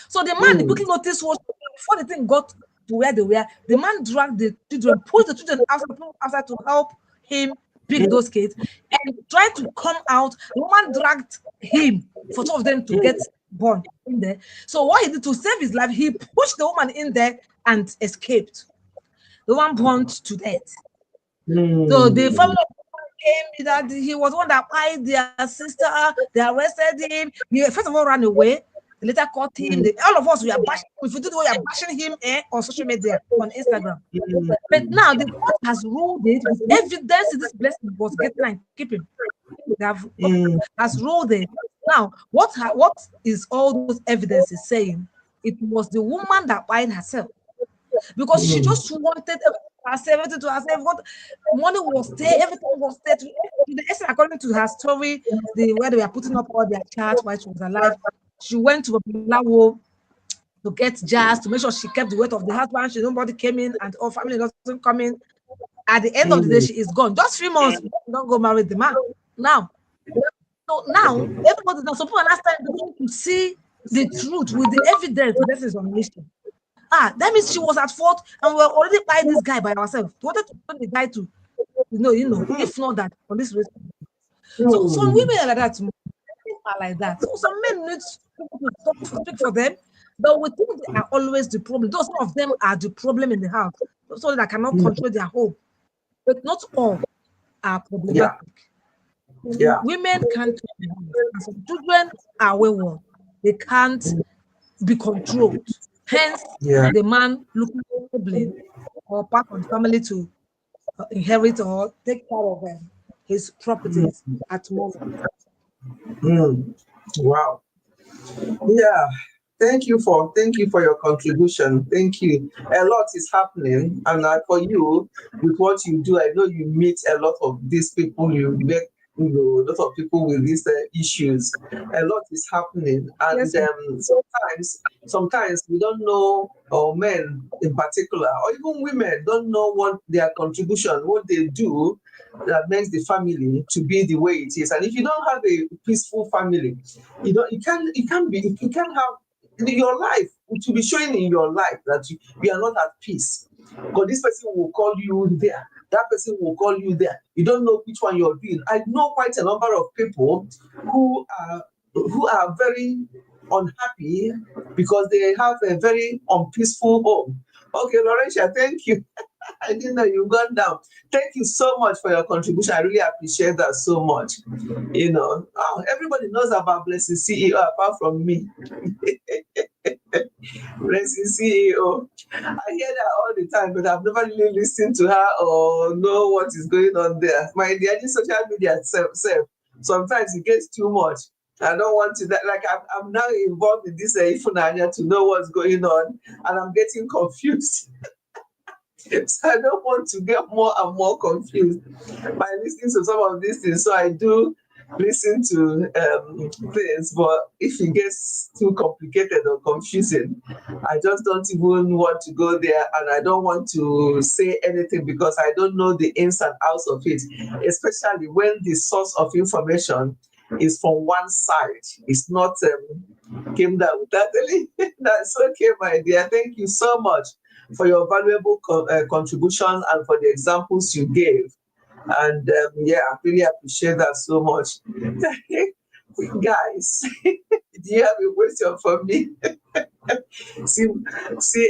So the man quickly noticed what before the thing got to where they were. The man dragged the children, pushed the children outside to help him pick those kids, and tried to come out. The woman dragged him for two of them to get born in there. So what he did to save his life, he pushed the woman in there and escaped. The one burned to death. So the family came that he was one that pied their sister. They arrested him. He first of all ran away. They later caught him. All of us we are bashing. If you do the way we are bashing him on social media, on Instagram. But now the court has ruled it with evidence this blessing was getting and keeping. They have has ruled it. Now, what is all those evidences saying? It was the woman that pied herself because she just wanted everything to herself. Money was there, everything was there. According to her story, where they were putting up all their charts while she was alive, she went to Lawo to get jazz to make sure she kept the weight of the husband. Nobody came in, and her family doesn't come in. At the end of the day, she is gone. Just 3 months, don't go marry the man. Now, everybody now, some people are not starting to see the truth with the evidence. This is on mission. That means she was at fault, and we were already buying this guy by ourselves. We wanted to put the guy to, if not that, on this reason. So some women are like that, are like that. So some men need to speak for them, but we think they are always the problem. Those of them are the problem in the house, so that cannot control their home. But not all are problematic. Women can't, and some children are wayward. They can't be controlled. Hence, the man looking for blame or part of the family to inherit or take care of his properties at moment. Wow. Yeah. Thank you for your contribution. Thank you. A lot is happening, and for you, with what you do, I know you meet a lot of these people. You met a lot of people with these issues. A lot is happening, and sometimes we don't know, or men in particular, or even women don't know what their contribution, what they do, that makes the family to be the way it is. And if you don't have a peaceful family, you can't have your life, it will be showing in your life that you are not at peace. Because this person will call you there, that person will call you there. You don't know which one you're doing. I know quite a number of people who are very unhappy because they have a very unpeaceful home. Okay, Laurentia, thank you. I didn't know you've gone down. Thank you so much for your contribution. I really appreciate that so much. Everybody knows about Blessing CEO apart from me. Blessing CEO. I hear that all the time, but I've never really listened to her or know what is going on there. My dear, social media self. Sometimes it gets too much. I don't want to that. Like I'm now involved in this Ifunanya to know what's going on, and I'm getting confused. So I don't want to get more and more confused by listening to some of these things. So I do listen to things, but if it gets too complicated or confusing, I just don't even want to go there, and I don't want to say anything because I don't know the ins and outs of it, especially when the source of information is from one side. It's not came down with that. That's okay, my dear. Thank you so much for your valuable contribution and for the examples you gave. And yeah, I really appreciate that so much. Guys, do you have a question for me? see,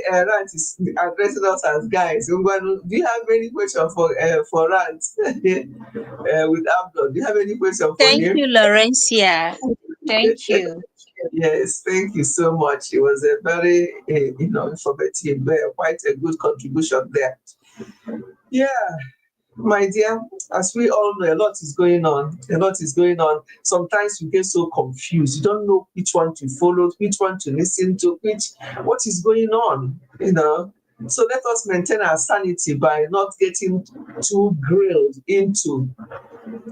Rant is addressing us as guys. Do you have any question for Rant with Abdul? Do you have any question for Thank him? you, Laurencia. Thank you. Yes, thank you so much. It was a very, informative, quite a good contribution there. Yeah, my dear, as we all know, a lot is going on. A lot is going on. Sometimes you get so confused. You don't know which one to follow, which one to listen to, what is going on, So let us maintain our sanity by not getting too grilled into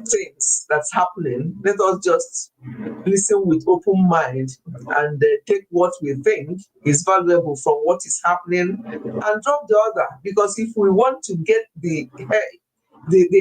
things that's happening. Let us just listen with open mind and take what we think is valuable from what is happening and drop the other. Because if we want to get the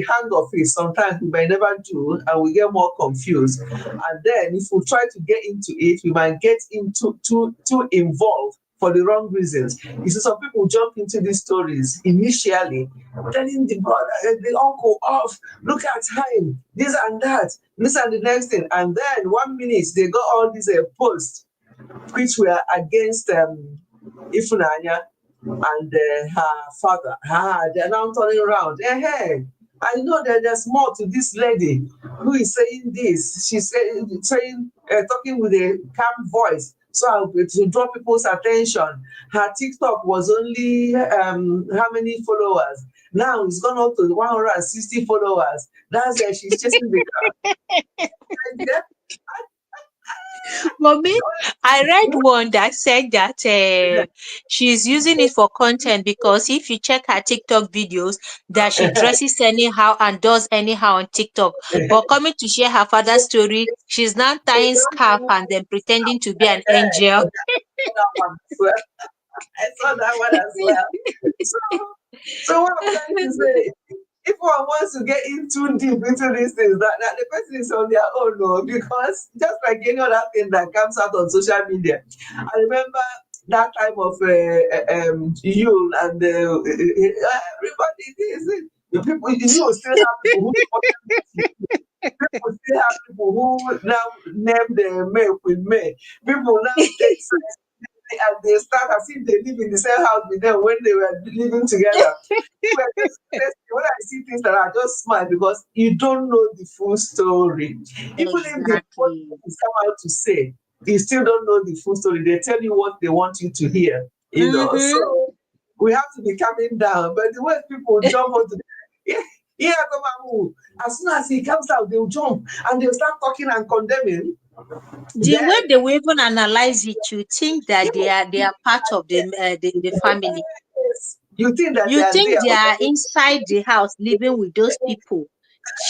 hang of it, sometimes we may never do, and we get more confused. And then if we try to get into it, we might get into too involved for the wrong reasons. You see, some people jump into these stories initially, telling the brother, the uncle off, look at time, this and that, this and the next thing. And then 1 minute, they got all these posts, which were against Ifunanya and her father. They're now turning around. Hey, I know that there's more to this lady who is saying this. She's saying, talking with a calm voice, so to draw people's attention. Her TikTok was only how many followers? Now it's gone up to 160 followers. That's she's chasing the crowd. Mommy, I read one that said that she's using it for content because if you check her TikTok videos, that she dresses anyhow and does anyhow on TikTok. But coming to share her father's story, she's now tying scarf and then pretending to be an angel. I saw that one as well. So what I'm trying to say, if one wants to get in too deep into these things, that the person is on their own, no, because just like any other thing that comes out on social media. I remember that time of you and everybody is the people. You still have people who now name the May with May. People now take sides and they start as if they live in the same house with them when they were living together. When I see things that I just smile because you don't know the full story. Even if the what is come out to say, you still don't know the full story. They tell you what they want you to hear, So we have to be coming down. But the way people jump onto as soon as he comes out, they'll jump and they'll start talking and condemning. The way they will even analyze it, you think that they are part of the family. Yes. You think that they are inside the house living with those people,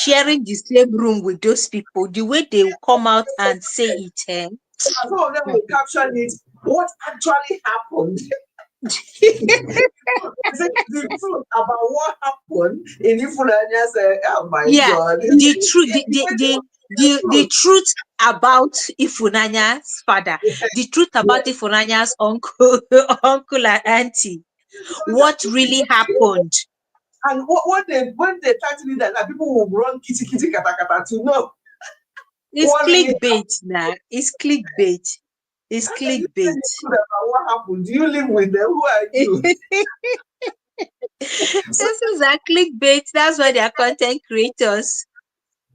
sharing the same room with those people. The way they will come out and say it. Some of them will caption it. What actually happened? The truth about what happened in Ifunanya said, oh my God. The truth. The truth about Ifunanya's father, the truth about Ifunanya's uncle and auntie, what really happened. And when they title it that, people will run kitty kata kata to know. It's clickbait now. It's clickbait. It's clickbait. About what happened? Do you live with them? Who are you? This is a clickbait. That's why they are content creators.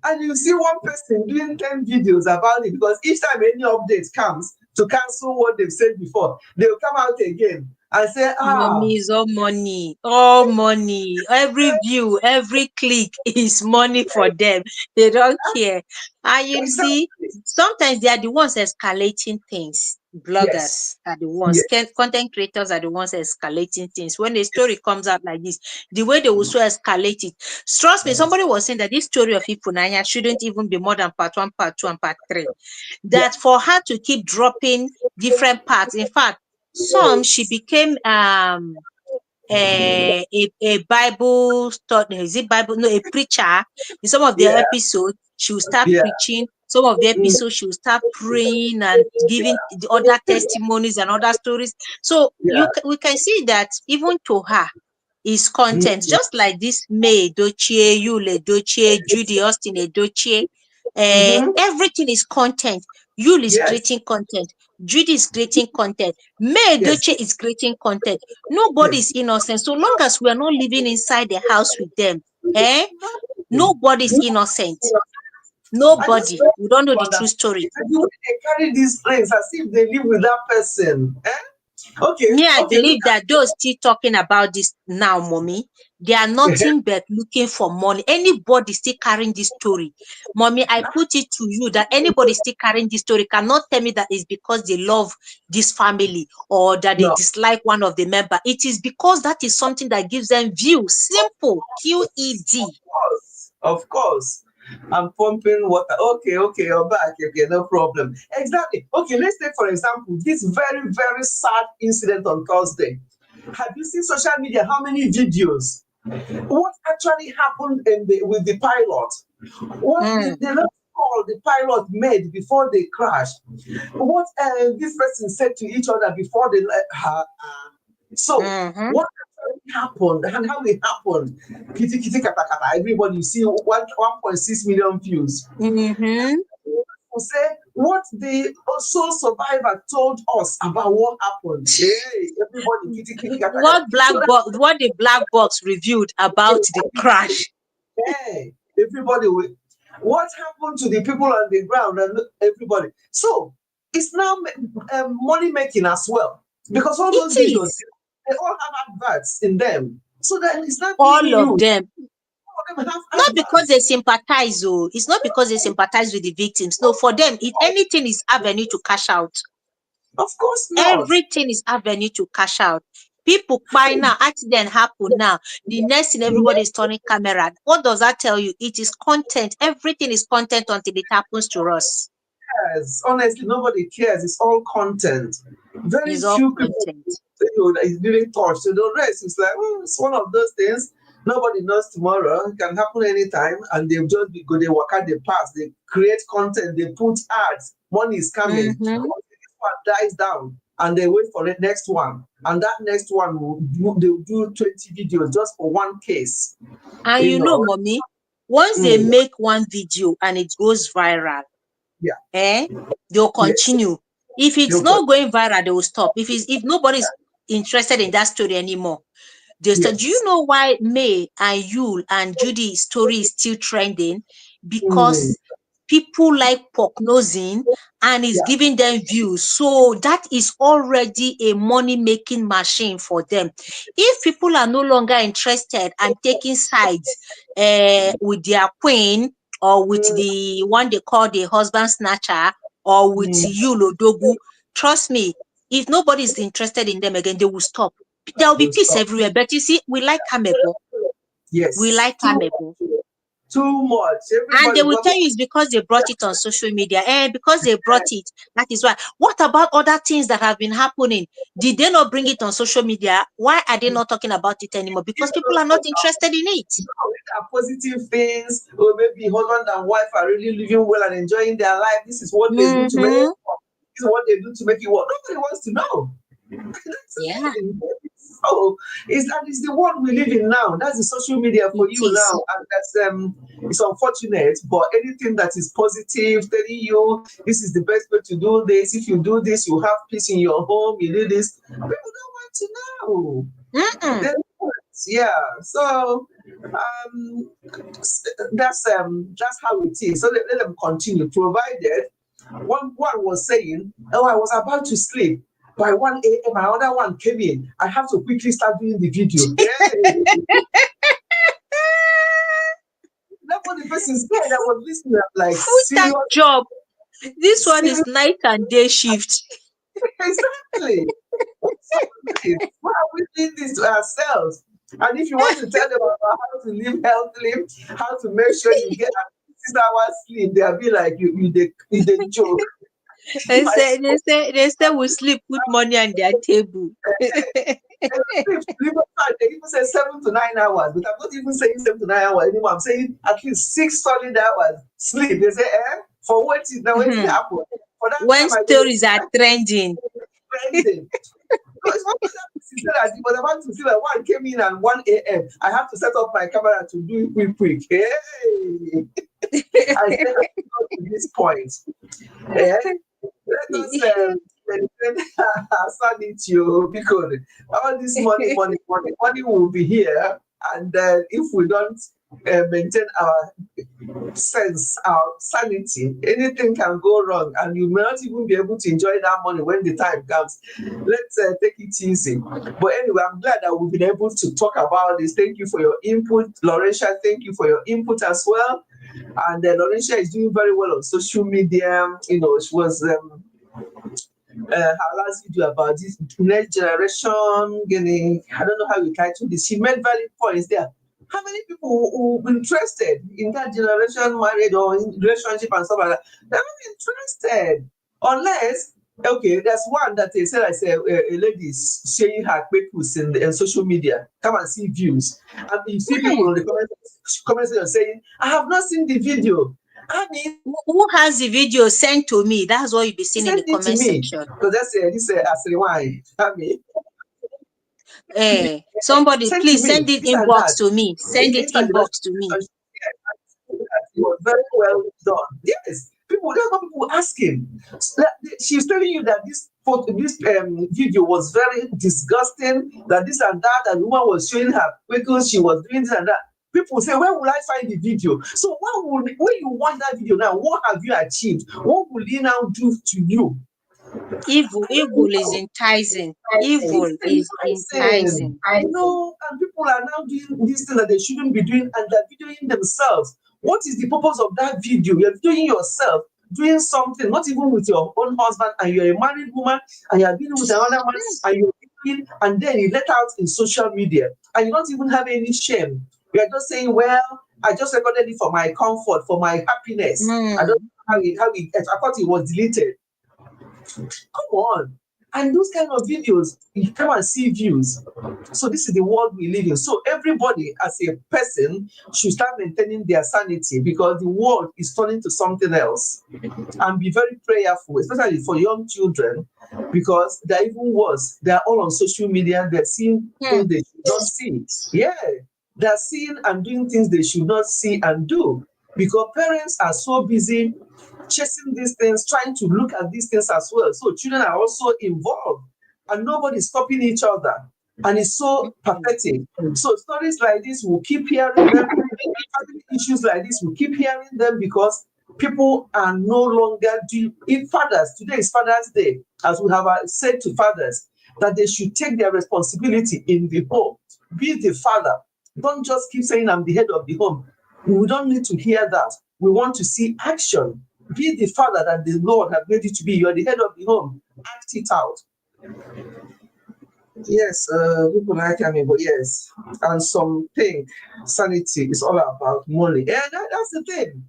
And you see one person doing 10 videos about it because each time any update comes to cancel what they've said before, they'll come out again and say, money is all money. All money. Every view, every click is money for them. They don't care. And you see, sometimes they are the ones escalating things. Bloggers are the ones, content creators are the ones escalating things. When a story comes out like this, the way they will so escalate it. Trust me, somebody was saying that this story of Ifunanya shouldn't even be more than part 1, part 2, and part 3. That for her to keep dropping different parts, in fact, she became a Bible study. Is it Bible? No, a preacher. In some of the episodes, she will start preaching. some of the episodes she will start praying and giving the other testimonies and other stories. So we can see that even to her is content, just like this May Edochie, Yul Edochie, Judy Austin Edochie. Everything is content. Yul is creating content. Judy is creating content. May Edochie is creating content. Nobody is innocent. So long as we are not living inside the house with them, nobody is innocent. Nobody. We don't know the true story. They carry these things as if they live with that person. Okay. Me, I believe that those still talking about this now, mommy, they are nothing but looking for money. Anybody still carrying this story, mommy, I put it to you that anybody still carrying this story cannot tell me that it's because they love this family or that they dislike one of the member. It is because that is something that gives them views. Simple. QED. Of course. I'm pumping water. Okay, you're back. Okay, no problem. Exactly. Okay, let's take, for example, this very, very sad incident on Thursday. Have you seen social media? How many videos? What actually happened with the pilot? What did the call the pilot made before they crashed? What this person said to each other before they what happened and how it happened? Kitty kitty kata kata. Everybody, you see 1.6 million views. Say what the sole survivor told us about what happened. Hey, everybody, kitty kitty kata kata. What the black box revealed about the crash. Hey, everybody, what happened to the people on the ground and everybody? So it's now money making as well, because all those videos, they all have adverts in them. So that it's not all of them. Not because they sympathize, it's not because they sympathize with the victims. No, for them, anything is avenue to cash out. Of course not. Everything is avenue to cash out. People buy now, accident happen now. The next thing, everybody is turning camera. What does that tell you? It is content. Everything is content until it happens to us. Yes, honestly, nobody cares. It's all content. Very few people is really touched. So the rest is like, it's one of those things. Nobody knows tomorrow. It can happen anytime, and they'll just go. They work out the past. They create content. They put ads. Money is coming. This one dies down, and they wait for the next one, and that next one they'll do 20 videos just for one case. And you know, mommy, once they make one video and it goes viral, they'll continue. If it's not going viral, they will stop. If nobody's interested in that story anymore, they start. Do you know why May and Yul and Judy's story is still trending? Because people like pork nosing and it's giving them views. So that is already a money-making machine for them. If people are no longer interested and taking sides with their queen or with the one they call the husband snatcher or with Yul Odogu, trust me, if nobody is interested in them again, they will stop. There will be peace everywhere. But you see, we like Kamebo. Yes. We like Kamebo. Too much. And they will tell you it's because they brought it on social media. Because they brought it, that is why. What about other things that have been happening? Did they not bring it on social media? Why are they not talking about it anymore? Because people are not interested in it. There are positive things, or maybe husband and wife are really living well and enjoying their life. This is what they do to make it work. This is what they do to make it work. Nobody wants to know. So that is the world we live in now. That's the social media for you now, and that's it's unfortunate. But anything that is positive, telling you this is the best way to do this. If you do this, you have peace in your home. You do this. People don't want to know. Yeah. So that's how it is. So let them continue. Provided one was saying, "Oh, I was about to sleep. By 1 a.m., my other one came in. I have to quickly start doing the video." That's what the person said. I was listening. I'm like, full-time job. This one is night and day shift. Exactly. Why are we doing this to ourselves? And if you want to tell them about how to live healthily, how to make sure you get 6 hours sleep, they'll be like, you joke. They say we sleep, put money on their table. They even say 7 to 9 hours, but I'm not even saying 7 to 9 hours anymore. I'm saying at least 6 solid hours sleep. They say, For what is now waiting happen? For that When time, stories are trending. trending. No, it's not that he was about to see that one came in at 1 a.m. I have to set up my camera to do it quick. Hey, I said to this point. Hey, let us maintain our sanity, because all this money will be here, and if we don't maintain our sense, our sanity, anything can go wrong, and you may not even be able to enjoy that money when the time comes. Let's take it easy. But anyway, I'm glad that we've been able to talk about this. Thank you for your input, Laurentia. Thank you for your input as well. And Laurentia is doing very well on social media. You know, she was her last video about this next generation getting, I don't know how you title this. She made valid points there. How many people who interested in that generation marriage or in relationship and stuff like that? They're not interested. Unless, okay, there's one that they said, I said, a lady is sharing her papers in social media. Come and see views. And you see people in the comment section saying, I have not seen the video. I mean, who has the video sent to me? That's what you'll be seeing in the comment section. Because that's this Asriwai. I mean, somebody please send it inbox to me. Send it inbox to me. It was very well done. Yes, people. That's what people asking. She's telling you that this video was very disgusting. That this and that, and the woman was showing her because she was doing this and that. People say, where will I find the video? So when you watch that video now, what have you achieved? What will he now do to you? Evil is enticing. Evil is enticing. I know, and people are now doing this thing that they shouldn't be doing, and they're videoing themselves. What is the purpose of that video? You're doing yourself, doing something, not even with your own husband, and you're a married woman, and you're dealing with another man, and you're doing, and then you let out in social media, and you don't even have any shame. You're just saying, well, I just recorded it for my comfort, for my happiness. I don't know how I thought it was deleted. Come on. And those kind of videos, you come and see views. So this is the world we live in. So everybody as a person should start maintaining their sanity, because the world is turning to something else. And be very prayerful, especially for young children, because they're even worse. They're all on social media. They're seeing things they should not see. Yeah. They're seeing and doing things they should not see and do, because parents are so busy chasing these things, trying to look at these things as well. So children are also involved, and nobody's stopping each other. And it's so pathetic. So stories like this, we'll keep hearing them. Issues like this, we'll keep hearing them, because people are no longer doing it. Fathers, today is Father's Day, as we have said to fathers, that they should take their responsibility in the home. Be the father. Don't just keep saying, I'm the head of the home. We don't need to hear that. We want to see action. Be the father that the Lord has made you to be. You're the head of the home. Act it out. Yes, people like me, but yes. And some think sanity is all about money. And that's the thing.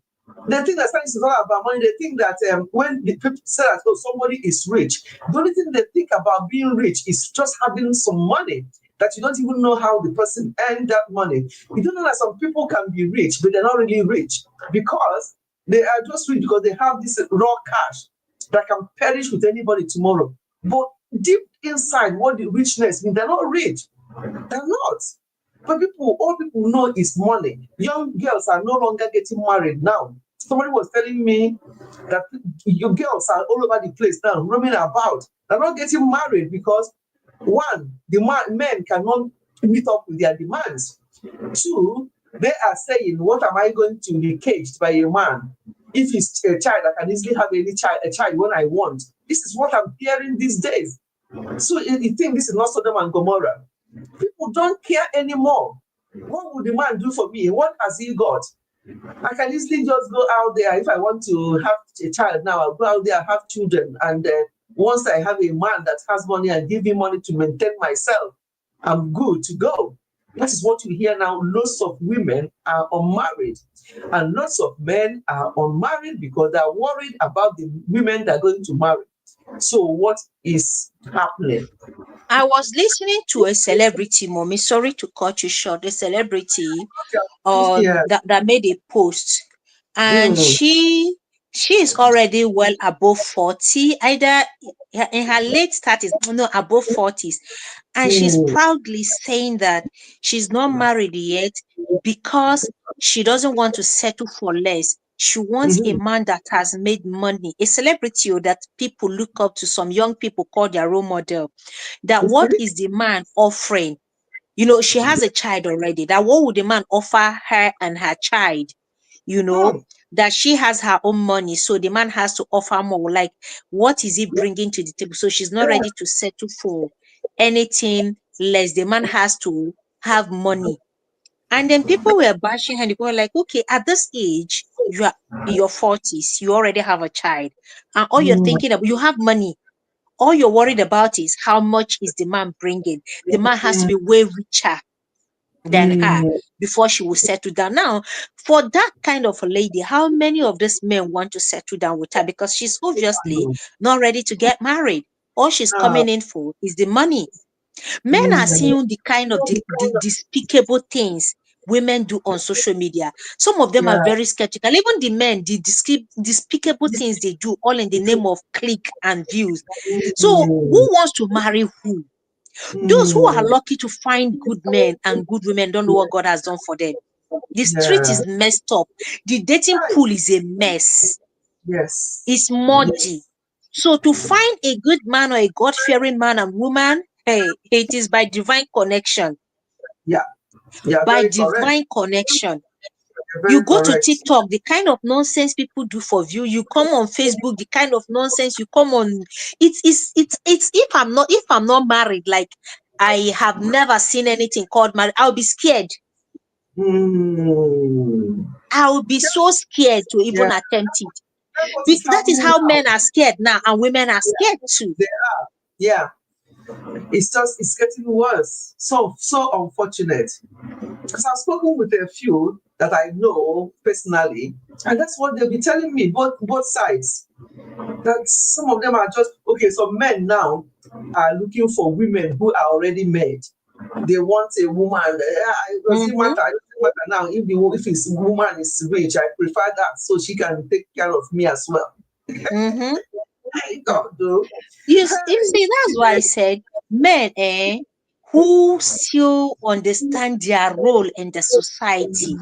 They think that sanity is all about money. They think that when the people say that, oh, somebody is rich, the only thing they think about being rich is just having some money, that you don't even know how the person earned that money. You don't know that some people can be rich, but they're not really rich, because they are just rich because they have this raw cash that can perish with anybody tomorrow. But deep inside, what the richness means, they're not rich. They're not. But all people know is money. Young girls are no longer getting married now. Somebody was telling me that your girls are all over the place now, roaming about. They're not getting married because, one, men cannot meet up with their demands. Two, they are saying, what am I going to be caged by a man? If it's a child, I can easily have a child when I want. This is what I'm hearing these days. So you think this is not Sodom and Gomorrah? People don't care anymore. What would the man do for me? What has he got? I can easily just go out there. If I want to have a child now, I'll go out there and have children. And once I have a man that has money and give him money to maintain myself, I'm good to go. That is what you hear now. Lots of women are unmarried, and lots of men are unmarried because they're worried about the women they're going to marry. So what is happening? I was listening to a celebrity, Mommy. Sorry to cut you short. A celebrity that made a post, and she she is already well above 40, either in her late 30s, no, above 40s. And she's proudly saying that she's not married yet because she doesn't want to settle for less. She wants a man that has made money, a celebrity that people look up to, some young people call their role model. That what is the man offering? She has a child already. That what would the man offer her and her child? That she has her own money, so the man has to offer more. Like, what is he bringing to the table? So she's not ready to settle for anything less. The man has to have money. And then people were bashing her. People were like, okay, at this age, you are in your 40s, you already have a child, and all you're thinking of, you have money. All you're worried about is how much is the man bringing. The man has to be way richer than her before she will settle down. Now, for that kind of a lady, how many of these men want to settle down with her? Because she's obviously not ready to get married. All she's coming in for is the money. Men are seeing the kind of the despicable things women do on social media. Some of them are very skeptical. Even the men, the despicable things they do, all in the name of click and views. So who wants to marry who? Those who are lucky to find good men and good women don't know what God has done for them. The street is messed up. The dating pool is a mess. Yes. It's muddy. So to find a good man or a God-fearing man and woman, hey, it is by divine connection. Yeah. Yeah. By divine connection. You go to TikTok, the kind of nonsense people do for view. You come on Facebook, the kind of nonsense you come on. It's if I'm not married, like I have never seen anything called marriage, I'll be scared. I will be so scared to even attempt it. Because that is how men are scared now, and women are scared too. They are. Yeah. It's getting worse. So unfortunate. Because I've spoken with a few that I know personally, and that's what they'll be telling me, both sides. That some of them are just okay. So men now are looking for women who are already married. They want a woman. It doesn't matter. It doesn't matter now. If his woman is rich, I prefer that so she can take care of me as well. God, though. You see, that's why I said men who still understand their role in the society.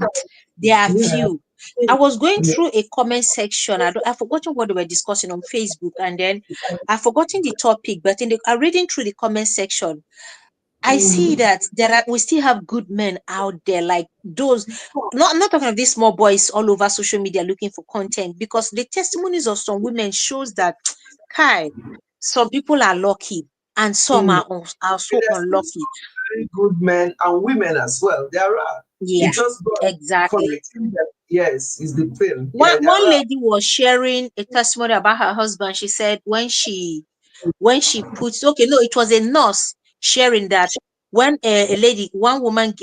They are few. I was going through a comment section. I've forgotten what they were discussing on Facebook, and then I've forgotten the topic. But I'm reading through the comment section, I see that we still have good men out there, like those. I'm not talking of these small boys all over social media looking for content, because the testimonies of some women shows that, some people are lucky and some are so unlucky. Very good men and women as well. There are. Yeah, just exactly. Yes, is the thing. One lady was sharing a testimony about her husband. She said when she puts, it was a nurse sharing that when one woman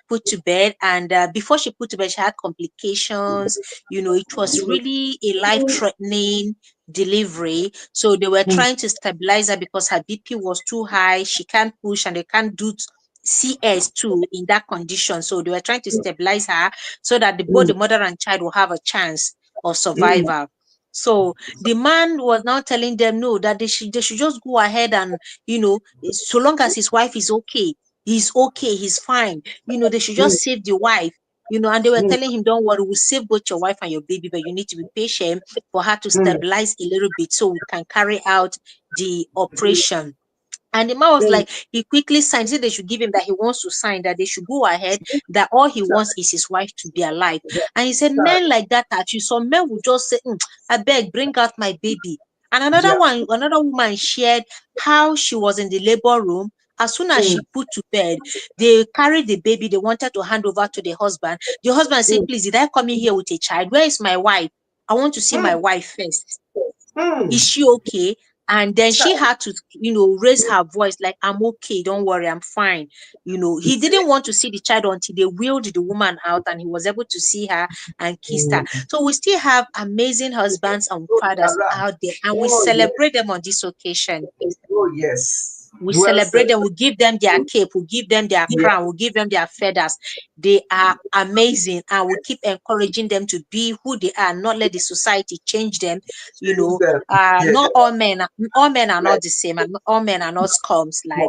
put to bed, and before she put to bed, she had complications. It was really a life-threatening delivery. So they were trying to stabilize her because her BP was too high. She can't push, and they can't do CS too in that condition. So they were trying to stabilize her so that both the mother and child will have a chance of survival. So the man was now telling them no, that they should just go ahead and, so long as his wife is okay, he's fine. They should just save the wife. And they were telling him, don't worry, we'll save both your wife and your baby, but you need to be patient for her to stabilize a little bit so we can carry out the operation. And the man was like, he quickly signed, said they should give him that he wants to sign, that they should go ahead, that all he wants is his wife to be alive. And he said, men like that at you, some men will just say, I beg, bring out my baby. And another woman shared how she was in the labor room. As soon as she put to bed, they carried the baby, they wanted to hand over to the husband. The husband said, please, did I come in here with a child? Where is my wife? I want to see my wife first. Is she okay? And then she had to, raise her voice like, I'm okay, don't worry, I'm fine. He didn't want to see the child until they wheeled the woman out and he was able to see her and kiss her. So we still have amazing husbands and fathers out there, and we celebrate them on this occasion. Oh, yes. We Well celebrate said. them, we give them their cape, we give them their crown, we give them their feathers. They are amazing, and we keep encouraging them to be who they are, not let the society change them. You Change know, them. Yeah. not all men are not the same, and not all men are not scums, like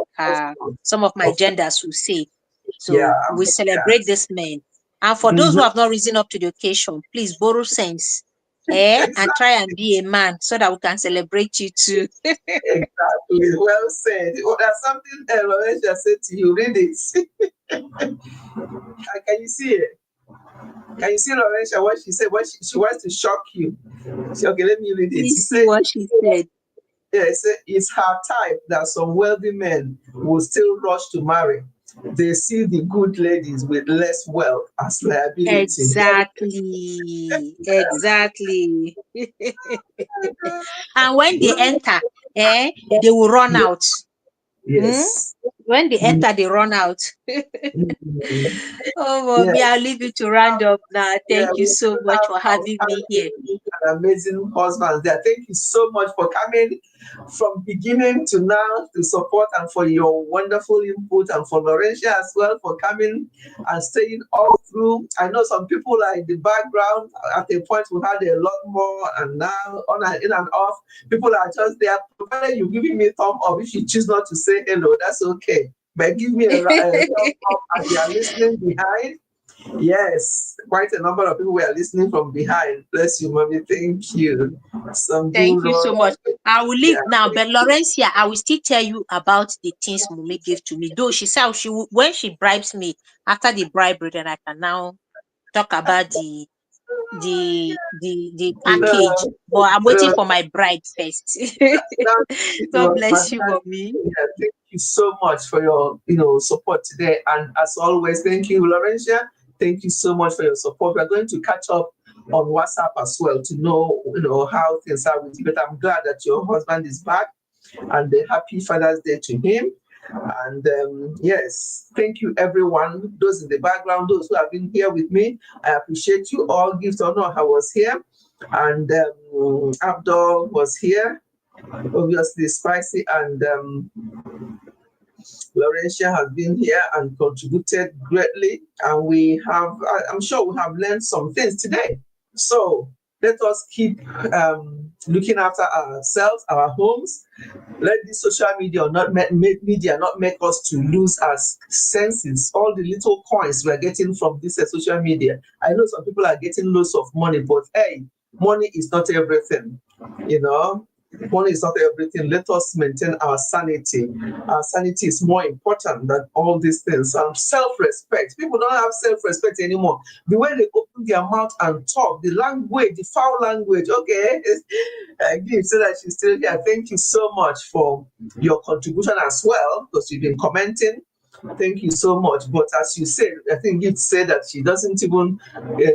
some of my Of course. genders will say. Yeah. So we Yeah. celebrate this men. And for those who Mhm. have not risen up to the occasion, please borrow sense, and try and be a man so that we can celebrate you too. Exactly. Well said. Oh, there's something Laurentia said to you. Read it. Can you see it? Can you see Laurentia what she said? What she wants to shock you. Okay, let me read it. She Please see said, what she said. yeah, it's her type that some wealthy men will still rush to marry. They see the good ladies with less wealth as liability. Exactly. Exactly. And when they enter, they will run out. Hmm? Yes. When they enter, they run out. Mhm. Oh, Yeah. mommy, I'll leave you to round up now. Yeah, Thank you we so still much for have having me here. an amazing husband there. Thank you so much for coming from beginning to now to support and for your wonderful input, and for Laurentia as well for coming and staying all through. I know some people are in the background. At a point we had a lot more, and now on and in and off, people are just there. Provided you giving me a thumb up. If you choose not to say hello, that's okay. But give me a thumb up as you are listening behind. Yes, quite a number of people were listening from behind. Bless you, mommy. Thank you. Some Thank good you so much. I will yeah. leave now, but Laurencia, I will still tell you about the things Mummy gave to me. Though she said when she bribes me after the bribery, then I can now talk about the package. But I'm waiting Uh, for my bride first. that, it God was bless you, fantastic. Mommy. Yeah, thank you so much for your support today. And as always, thank you, Laurentia. Thank you so much for your support. We're going to catch up on WhatsApp as well to know how things are with you. But I'm glad that your husband is back, and a happy Father's Day to him. And yes, thank you, everyone. Those in the background, those who have been here with me, I appreciate you all. Give to honor, I was here, and Abdul was here. Obviously, Spicy and Laurentia has been here and contributed greatly. And I'm sure we have learned some things today. So let us keep looking after ourselves, our homes. Let the social media not make us to lose our senses. All the little coins we're getting from this social media. I know some people are getting loads of money, but hey, money is not everything. Money is not everything. Let us maintain our sanity. Our sanity is more important than all these things. And self-respect. People don't have self-respect anymore. The way they open their mouth and talk, the language, the foul language. Okay, Give so that she's still here. Thank you so much for your contribution as well, because you've been commenting. Thank you so much. But as you said, I think Gift said that she doesn't even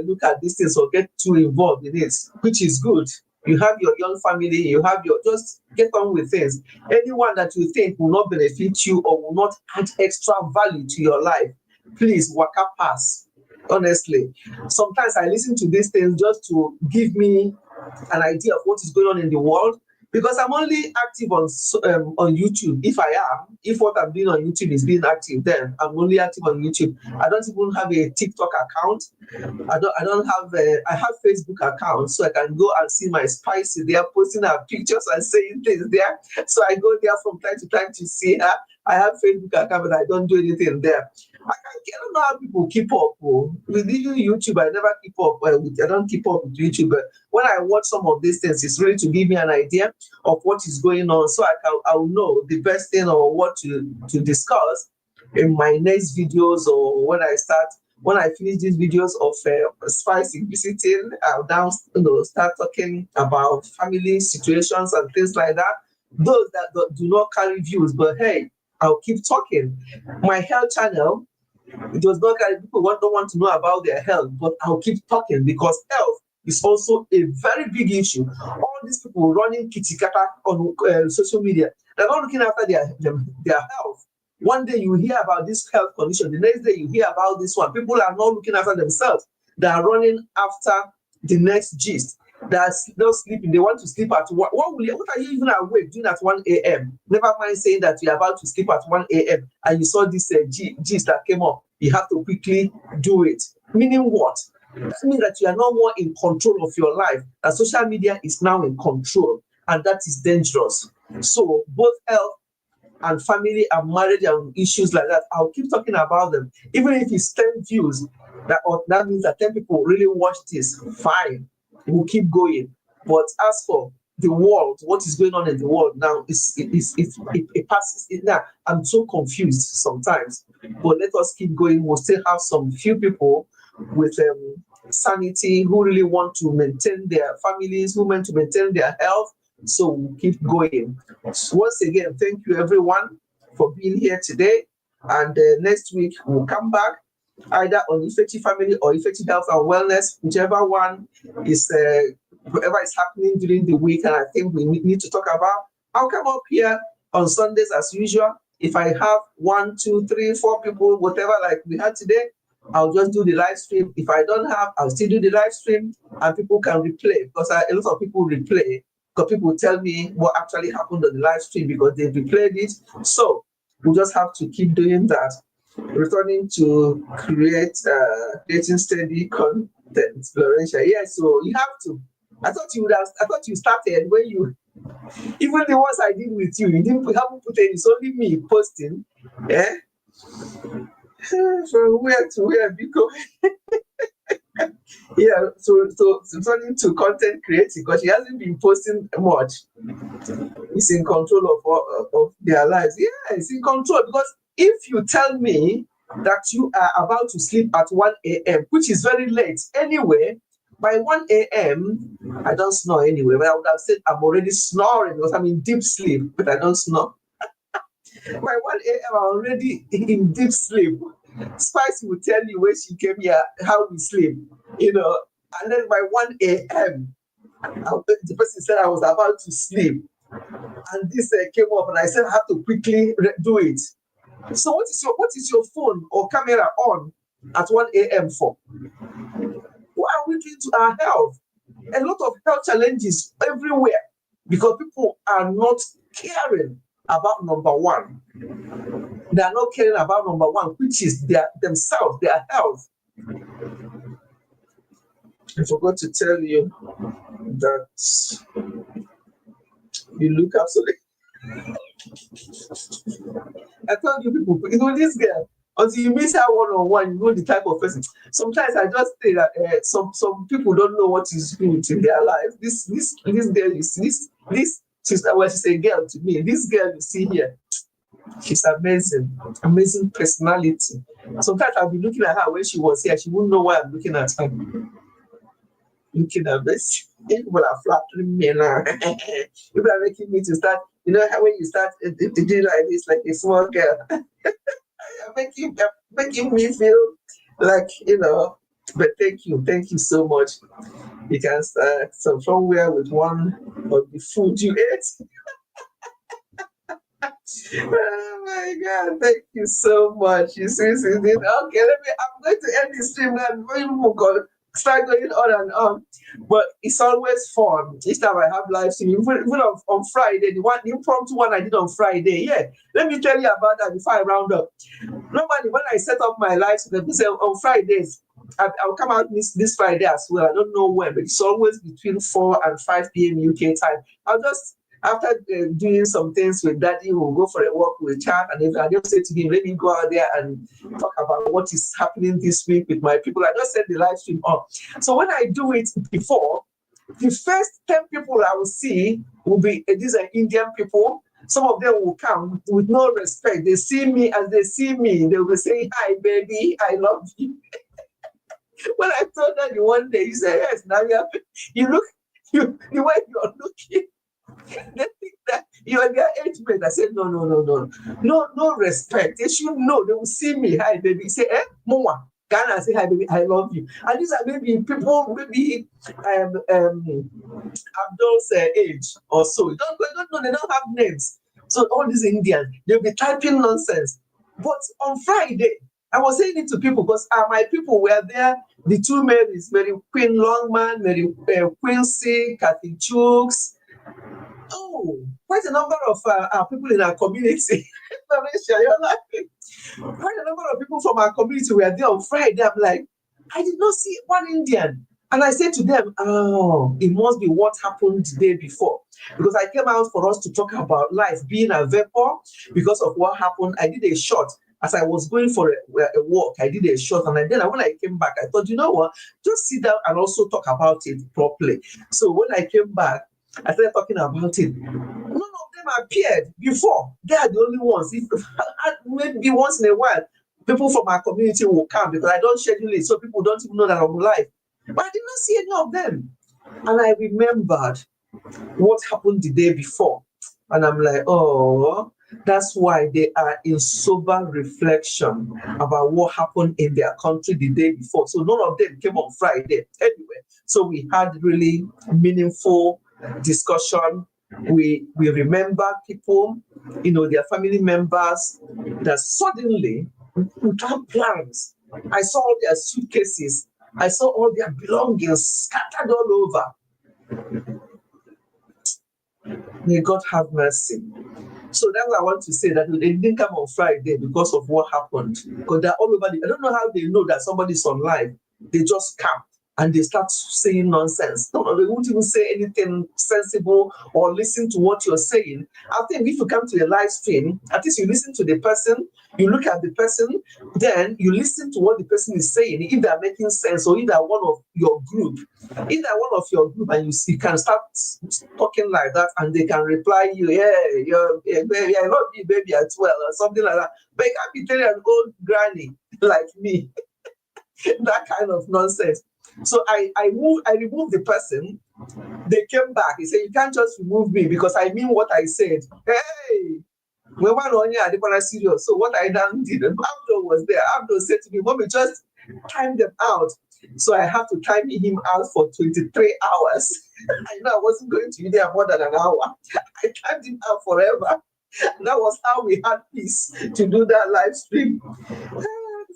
look at these things or get too involved in it, which is good. You have your young family, just get on with things. Anyone that you think will not benefit you or will not add extra value to your life, please waka pass. Honestly, sometimes I listen to these things just to give me an idea of what is going on in the world, because I'm only active on YouTube. If what I'm doing on YouTube is being active, then I'm only active on YouTube. I don't even have a TikTok account. I have Facebook account, so I can go and see my Spicy there posting her pictures and saying things there. So I go there from time to time to see her. I have Facebook account, but I don't do anything there. I don't know how people keep up with YouTube. I never keep up I don't keep up with YouTube, but when I watch some of these things, it's really to give me an idea of what is going on, so I will know the best thing or what to discuss in my next videos, or when I finish these videos of Spicy visiting. I'll now start talking about family situations and things like that. Those that do not carry views, but hey, I'll keep talking. My health channel, it does not carry people who don't want to know about their health, but I'll keep talking, because health is also a very big issue. All these people running kitikata on social media, they're not looking after their health. One day you hear about this health condition, the next day you hear about this one. People are not looking after themselves. They are running after the next gist. that's not sleeping. They want to sleep at 1. What are you even awake doing at 1 a.m.? Never mind saying that you're about to sleep at 1 a.m. and you saw this gist that came up. You have to quickly do it. Meaning what? That means that you are no more in control of your life. That social media is now in control, and that is dangerous. So both health and family and marriage and issues like that, I'll keep talking about them. Even if it's 10 views, that means that 10 people really watch this. Fine, we'll keep going. But as for the world, what is going on in the world now, it passes it now. I'm so confused sometimes. But let us keep going. We'll still have some few people with sanity who really want to maintain their families, who want to maintain their health. So we'll keep going. So once again, thank you everyone for being here today. And next week we'll come back either on Effective Family or Effective Health and Wellness, whichever one is whatever is happening during the week. And I think we need to talk about. I'll come up here on Sundays as usual. If I have 1, 2, 3, 4 people, whatever like we had today, I'll just do the live stream. If I don't have, I'll still do the live stream and people can replay, because a lot of people replay. Because people tell me what actually happened on the live stream because they replayed it. So we just have to keep doing that. Returning to creating steady content, Florencia. Yeah, so you have to. I thought you started when you, even the ones I did with you, haven't put any. It's only me posting. Yeah. From where to where? Because yeah, so turning to content creating, because she hasn't been posting much. It's in control of their lives. Yeah, it's in control, because if you tell me that you are about to sleep at 1 a.m., which is very late anyway, by 1 a.m., I don't snore anyway. But I would have said I'm already snoring because I'm in deep sleep, but I don't snore. By 1 a.m., I'm already in deep sleep. Spice will tell you when she came here how we sleep, and then by 1 a.m., the person said I was about to sleep, and this came up, and I said I have to quickly do it. So what is your phone or camera on at 1 a.m. for? What are we doing to our health? A lot of health challenges everywhere because people are not caring about number one. They are not caring about number one, which is themselves, their health. I forgot to tell you that you look absolutely. I told you people, this girl, until you meet her one-on-one, you know the type of person. Sometimes I just say that some people don't know what is good in their life. This girl you see, this sister, well, she's a girl to me. This girl you see here, she's amazing personality. Sometimes I'll be looking at her when she was here. She wouldn't know why I'm looking at her. Looking at this, people are flattering me now. People are making me to start. You know how when you start to do like this, like a small girl, making me feel like But thank you so much. You can start somewhere with one of the food you ate. Oh my God, thank you so much. You see, okay, I'm going to end this stream now before you start going on and on. But it's always fun. Each time I have live stream, even on Friday, the impromptu one I did on Friday. Yeah, let me tell you about that before I round up. Normally, when I set up my live stream, on Fridays, I'll come out this Friday as well. I don't know when, but it's always between 4 and 5 p.m. UK time. I'll just, after doing some things with Daddy, we'll go for a walk, we'll chat, and if I just say to him, let me go out there and talk about what is happening this week with my people. I just set the live stream up. So when I do it before, the first 10 people I will see will be, these are Indian people. Some of them will come with no respect. They see me, as they see me, they will say, hi, baby, I love you. When I told her the one day, he said, yes, now you look, the way you're looking, they think that you are their age mate. I said, no respect. They should know. They will see me, hi, baby. Say, Moa. Ghana, say, hi, baby, I love you. And these are maybe people, maybe Abdul's age or so. They don't know, they don't have names. So all these Indians, they'll be typing nonsense. But on Friday, I was saying it to people because my people were there the two Marys, Mary Queen Longman, Mary Quincy, Kathy Chooks. Oh, quite a number of people in our community. You're laughing. Quite a number of people from our community were there on Friday. I'm like, I did not see one Indian. And I said to them, oh, it must be what happened the day before. Because I came out for us to talk about life being a vapor because of what happened. I did a shot. As I was going for a walk, I did a shot. And then when I came back, I thought, you know what, just sit down and also talk about it properly. So when I came back, I started talking about it. None of them appeared before. They are the only ones. If maybe once in a while, people from our community will come because I don't schedule it, so people don't even know that I'm live. But I did not see any of them. And I remembered what happened the day before. And I'm like, oh, that's why they are in sober reflection about what happened in their country the day before. So none of them came on Friday anyway. So we had really meaningful discussion. We remember people, their family members that suddenly, without plans, I saw all their suitcases, I saw all their belongings scattered all over. May God have mercy. So that's what I want to say, that they didn't come on Friday because of what happened. Because they're all over. I don't know how they know that somebody's on live. They just come and they start saying nonsense. No, they won't even say anything sensible or listen to what you're saying. I think if you come to a live stream, at least you listen to the person, you look at the person, then you listen to what the person is saying, if they're making sense, or if they're one of your group. If they're one of your group and you can start talking like that and they can reply you, yeah, you're baby, I love you, baby, as well, or something like that. But you can't be telling an old granny like me that kind of nonsense. So I removed the person. They came back. He said, you can't just remove me because I mean what I said. Hey, we were on here at the serious. So what I done did, Abdo was there. Abdo said to me, Mommy, just time them out. So I have to time him out for 23 hours. I know I wasn't going to be there more than an hour. I timed him out forever. That was how we had peace to do that live stream.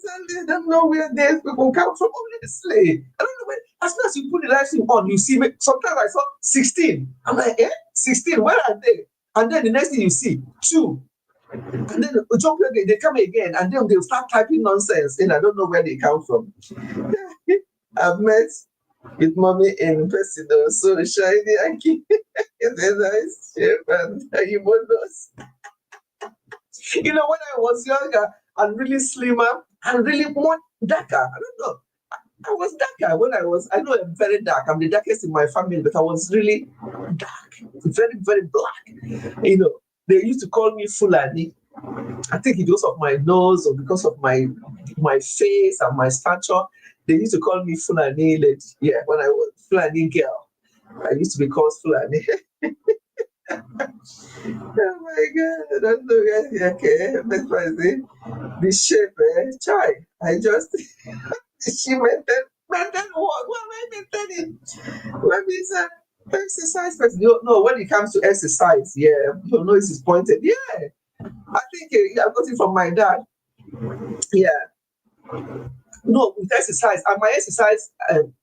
I don't know where these people come from. Honestly, I don't know where. As soon as you put the live stream on, you see me. Sometimes I saw 16. I'm like, 16? Where are they? And then the next thing you see, 2. And then they come again, and then they'll start typing nonsense, and I don't know where they come from. I've met with Mommy in person, so shiny and cute. It's a nice shape, and you knows. When I was younger and really slimmer and really more darker, I don't know. I was darker when I know I'm very dark. I'm the darkest in my family, but I was really dark, very, very black. They used to call me Fulani. I think because of my nose or because of my face and my stature, they used to call me Fulani lady. Yeah, when I was Fulani girl, I used to be called Fulani. Oh my God, I don't know. Okay, that's why I say the shape, chai. I just she maintain what? What am I maintaining? What means exercise first? No, when it comes to exercise, yeah, your nose is pointed. Yeah, I think I got it from my dad. Yeah. No, with exercise, and my exercise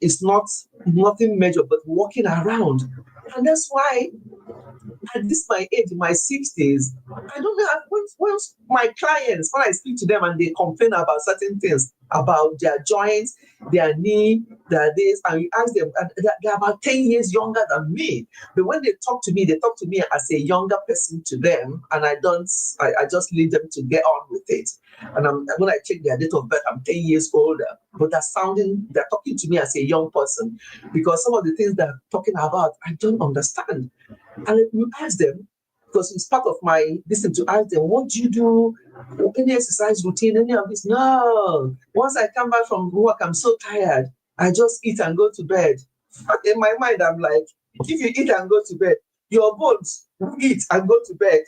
is nothing major, but walking around, and that's why at this my age, in my 60s, I don't know. Once my clients, when I speak to them and they complain about certain things, about their joints, their knee, their this, and you ask them, and they're about 10 years younger than me. But when they talk to me as a younger person to them, and I just leave them to get on with it. And when I check their date of birth, I'm 10 years older, but they're talking to me as a young person, because some of the things they're talking about, I don't understand. And you ask them, because it's part of my listen to ask them, what do you do? Any exercise routine, any of this? No. Once I come back from work, I'm so tired. I just eat and go to bed. In my mind, I'm like, if you eat and go to bed, your bones eat and go to bed.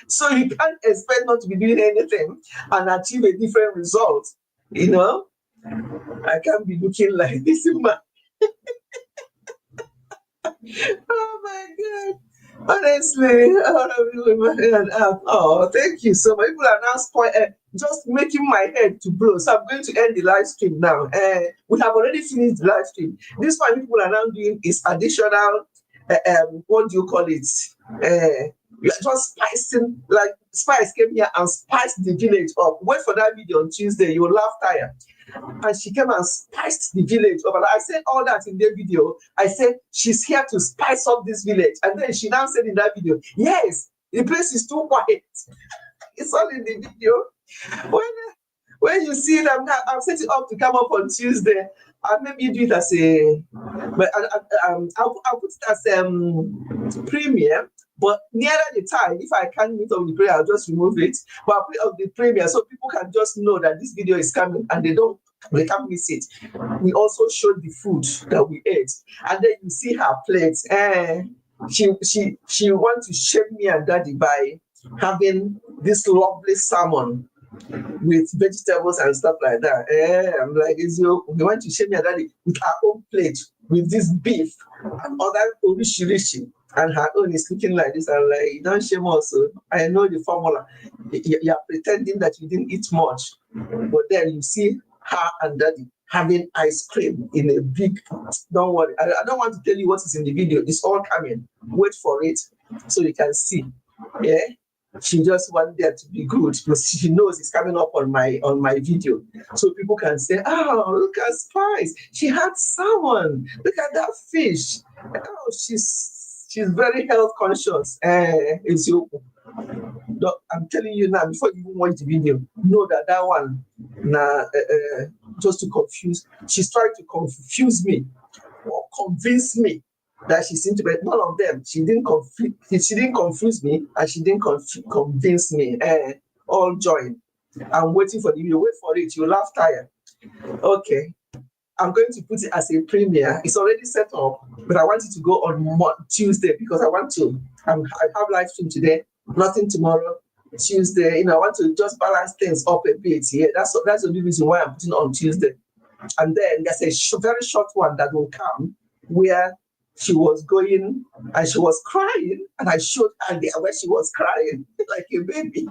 So you can't expect not to be doing anything and achieve a different result. I can't be looking like this in my. Oh my God. Honestly, oh, thank you so much. People are now just making my head to blow. So I'm going to end the live stream now. We have already finished the live stream. This one people are now doing is additional. What do you call it? You are just spicing, like Spice came here and spiced the village up. Wait for that video on Tuesday. You will laugh tired. And she came and spiced the village up. And I said all that in the video. I said she's here to spice up this village. And then she now said in that video, yes, the place is too quiet. It's all in the video. When you see it, I'm setting up to come up on Tuesday. I'll maybe do it as a, but I'll put it as premiere. But nearer the time, if I can't meet up with the premiere, I'll just remove it. But I'll put it on the premiere so people can just know that this video is coming and they can't miss it. We also showed the food that we ate, and then you see her plates. She wants to shame me and Daddy by having this lovely salmon with vegetables and stuff like that. I'm like, we want to share me and Daddy with our own plate with this beef and other rishi, and her own is looking like this. I'm like, don't shame us. I know the formula. You're pretending that you didn't eat much, but then you see her and Daddy having ice cream in a big. Don't worry, I don't want to tell you what is in the video. It's all coming. Wait for it so you can see. Yeah. She just wants there to be good because she knows it's coming up on my video, so people can say, "Oh, look at Spice! She had salmon. Look at that fish. Oh, she's very health conscious." It's you. I'm telling you now, before you even watch the video, know that one, just to confuse. She's trying to confuse me or convince me that she seemed to be none of them. She didn't confuse me, and she didn't convince me. All join. I'm waiting for the video. Wait for it. You laugh tired. Okay. I'm going to put it as a premiere. It's already set up, but I want it to go on Tuesday because I have live stream today. Nothing tomorrow. Tuesday. I want to just balance things up a bit. Yeah, that's the only reason why I'm putting on Tuesday. And then there's a very short one that will come where she was going and she was crying, and I showed her there where she was crying like a baby.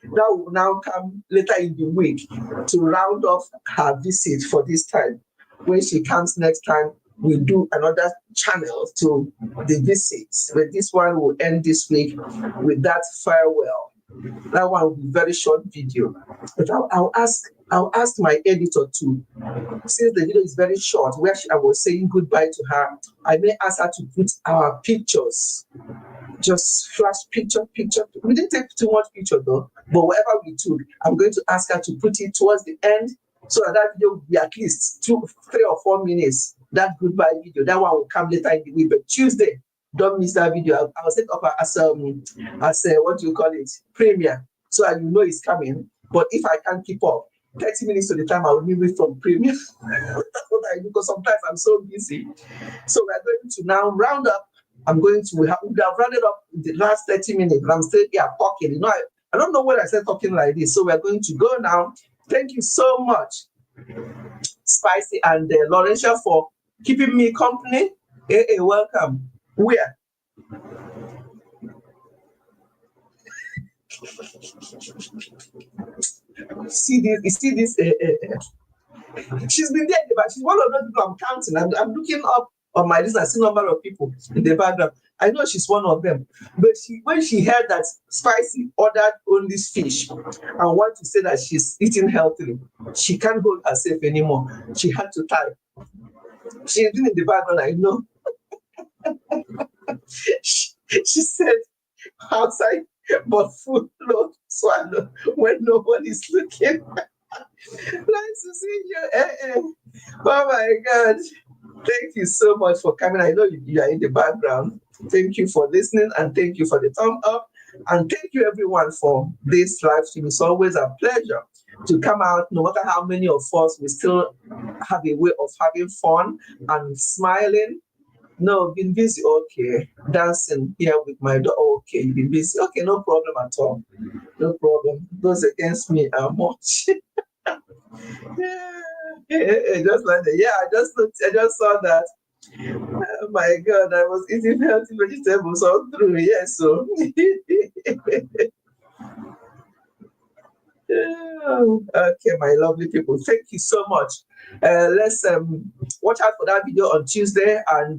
That will now come later in the week to round off her visit for this time. When she comes next time, we'll do another channel to the visits. But this one will end this week with that farewell. That one will be very short video. But I'll ask my editor to, since the video is very short, where I was saying goodbye to her, I may ask her to put our pictures, just flash picture. We didn't take too much picture though, but whatever we took, I'm going to ask her to put it towards the end so that video will be at least 2, 3 or 4 minutes. That goodbye video, that one will come later in the week. But Tuesday, don't miss that video. I'll set up as what do you call it, premiere, so you know it's coming. But if I can't keep up, 30 minutes to the time, I will leave it from premiere. That's what I do because sometimes I'm so busy. So we're going to now round up. We have rounded up the last 30 minutes, but I'm still here talking. I don't know when I said talking like this. So we're going to go now. Thank you so much, Spicy and Laurentia, for keeping me company. Hey, welcome. Where? See this? She's been there, but she's one of those people I'm counting. I'm looking up on my list. I see a number of people in the background. I know she's one of them. But when she heard that Spicy ordered only fish and want to say that she's eating healthily, she can't hold herself anymore. She had to type. She's been in the background, I know. she said, outside, but food not swallow when no one is looking. Nice to see you. Oh my God. Thank you so much for coming. I know you are in the background. Thank you for listening, and thank you for the thumb up. And thank you everyone for this live stream. It's always a pleasure to come out. No matter how many of us, we still have a way of having fun and smiling. No, been busy. Okay. Dancing here with my daughter. Okay, you've been busy. Okay, no problem at all. No problem. Those against me are much. Yeah. Just like that. Yeah, I just saw that Oh my God, I was eating healthy vegetables all through. Yes, so. Okay, my lovely people, thank you so much. Let's watch out for that video on Tuesday, and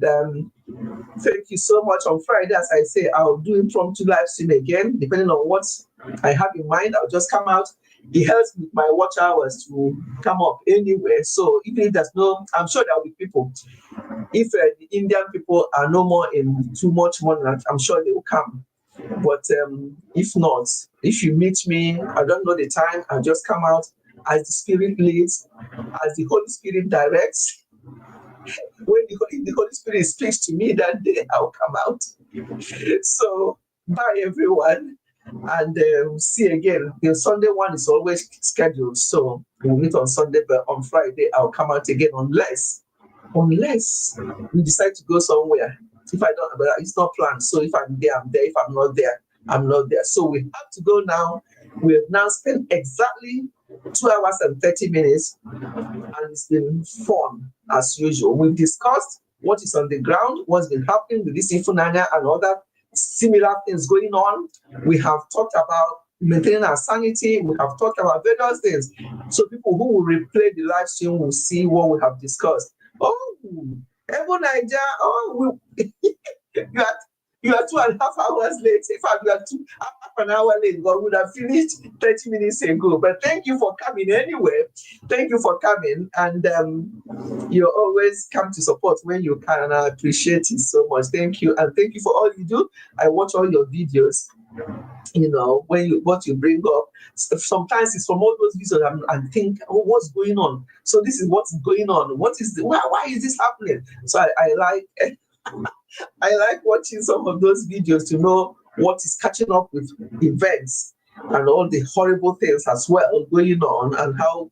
thank you so much. On Friday, as I say, I'll do impromptu live stream again, depending on what I have in mind. I'll just come out. It helps with my watch hours to come up anywhere. So even if there's no, I'm sure there will be people. If the Indian people are no more in too much money, I'm sure they will come. But if not, if you meet me, I don't know the time, I'll just come out as the Spirit leads, as the Holy Spirit directs. When the Holy Spirit speaks to me that day, I'll come out. So, bye everyone. And see again. The Sunday one is always scheduled, so we'll meet on Sunday, but on Friday I'll come out again unless we decide to go somewhere. If I don't, but it's not planned. So if I'm there, I'm there. If I'm not there, I'm not there. So we have to go now. We have now spent exactly 2 hours and 30 minutes, and it's been fun as usual. We've discussed what is on the ground, what's been happening with this Ifunanya and other similar things going on. We have talked about maintaining our sanity. We have talked about various things. So people who will replay the live stream will see what we have discussed. Oh, Evo Niger, oh, you are 2.5 hours late. In fact, you are half an hour late, but we would have finished 30 minutes ago. But thank you for coming anyway. Thank you for coming. And you always come to support when you can. And I appreciate it so much. Thank you. And thank you for all you do. I watch all your videos. You know, what you bring up. Sometimes it's from all those videos and think, oh, what's going on? So this is what's going on. Why is this happening? So I like I like watching some of those videos to know what is catching up with events and all the horrible things as well going on, and how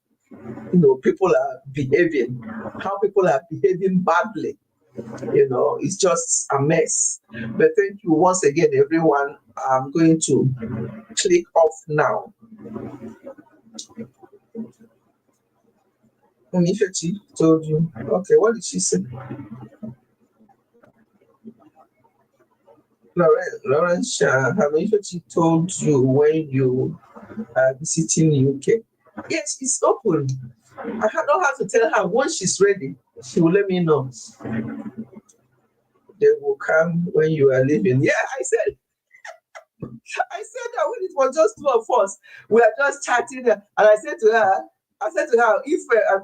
people are behaving badly. It's just a mess. But thank you once again, everyone. I'm going to click off now. Ifechi told you. Okay, what did she say? Lawrence, have Ifechi told you when you are visiting UK? Yes, it's open. I don't have to tell her. Once she's ready, she will let me know. They will come when you are leaving. Yeah, I said that when it was just two of us, we are just chatting, and I said to her, if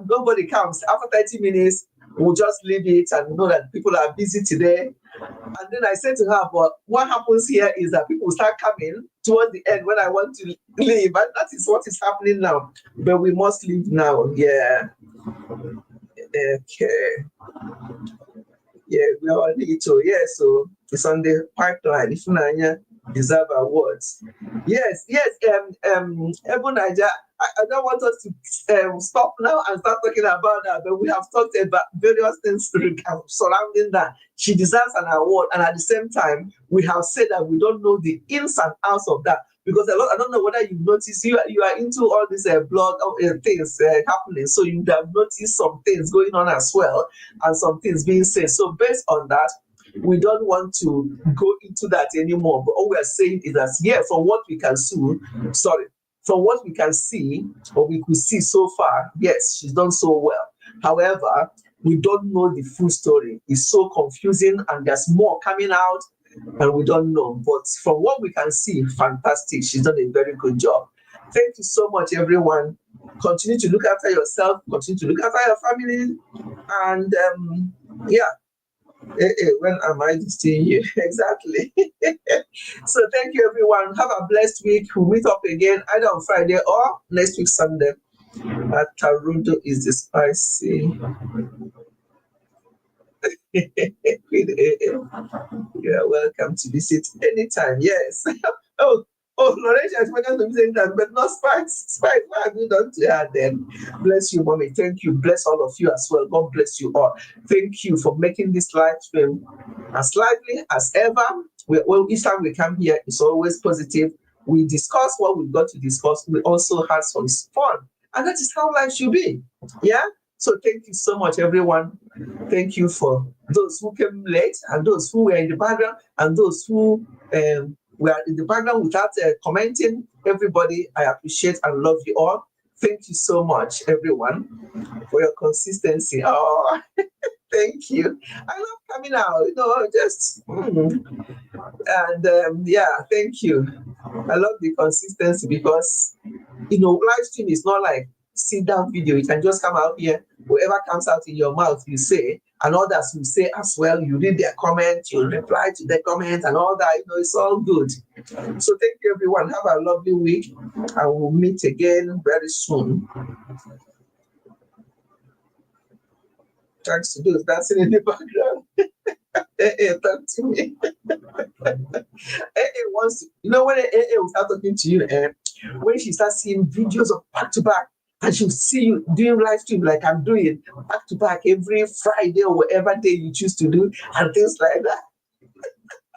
nobody comes after 30 minutes, we'll just leave it and know that people are busy today. And then I said to her, but what happens here is that people start coming towards the end when I want to leave, and that is what is happening now. But we must leave now. Yeah. Okay. Yeah, we all need to. Yeah, so it's on the pipeline. Ifunanya deserve awards. Yes. Evo Niger, I don't want us to stop now and start talking about that, but we have talked about various things surrounding that. She deserves an award, and at the same time, we have said that we don't know the ins and outs of that. Because I don't know whether you've noticed, you are into all these blog things happening, so you have noticed some things going on as well, and some things being said. So based on that, we don't want to go into that anymore. But all we are saying is that, from what we can see, or we could see so far, yes, she's done so well. However, we don't know the full story. It's so confusing, and there's more coming out, and we don't know. But from what we can see, fantastic. She's done a very good job. Thank you so much, everyone. Continue to look after yourself. Continue to look after your family. And when am I seeing you? Exactly. So thank you, everyone. Have a blessed week. We'll meet up again either on Friday or next week, Sunday. Tarudo is the spicy. You're welcome to visit anytime. Yes. Lorenzo is welcome to visit anytime, but not Spice. Spice, what have you done to her then? Bless you, mommy. Thank you. Bless all of you as well. God bless you all. Thank you for making this live stream as lively as ever. Each time we come here, it's always positive. We discuss what we've got to discuss. We also have some fun. And that is how life should be. Yeah? So thank you so much, everyone. Thank you for those who came late and those who were in the background and those who were in the background without commenting. Everybody, I appreciate and love you all. Thank you so much, everyone, for your consistency. Oh, thank you. I love coming out, just and yeah, thank you. I love the consistency because live stream is not like sit down video. You can just come out here, whatever comes out in your mouth, you say, and others will say as well. You read their comments, you reply to their comments, and all that. It's all good. So thank you, everyone. Have a lovely week. I will meet again very soon. Thanks to those dancing in the background. Talk to me. Wants to, when will start talking to you, when she starts seeing videos of back to back, and she'll see you doing live stream like I'm doing back to back every Friday or whatever day you choose to do, and things like that.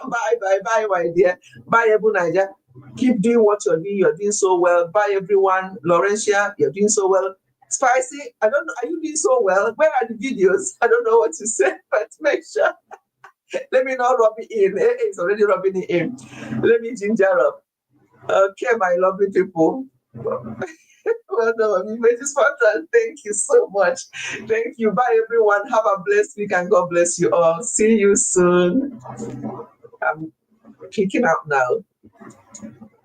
Bye, my dear. Bye, Ebu Naija. Keep doing what you're doing. You're doing so well. Bye, everyone. Laurentia, you're doing so well. Spicy, I don't know. Are you doing so well? Where are the videos? I don't know what to say, but make sure. Let me not rub it in. It's already rubbing it in. Let me ginger up. Okay, my lovely people. Well done. We made this pattern. Thank you so much. Thank you. Bye, everyone. Have a blessed week and God bless you all. See you soon. I'm kicking out now.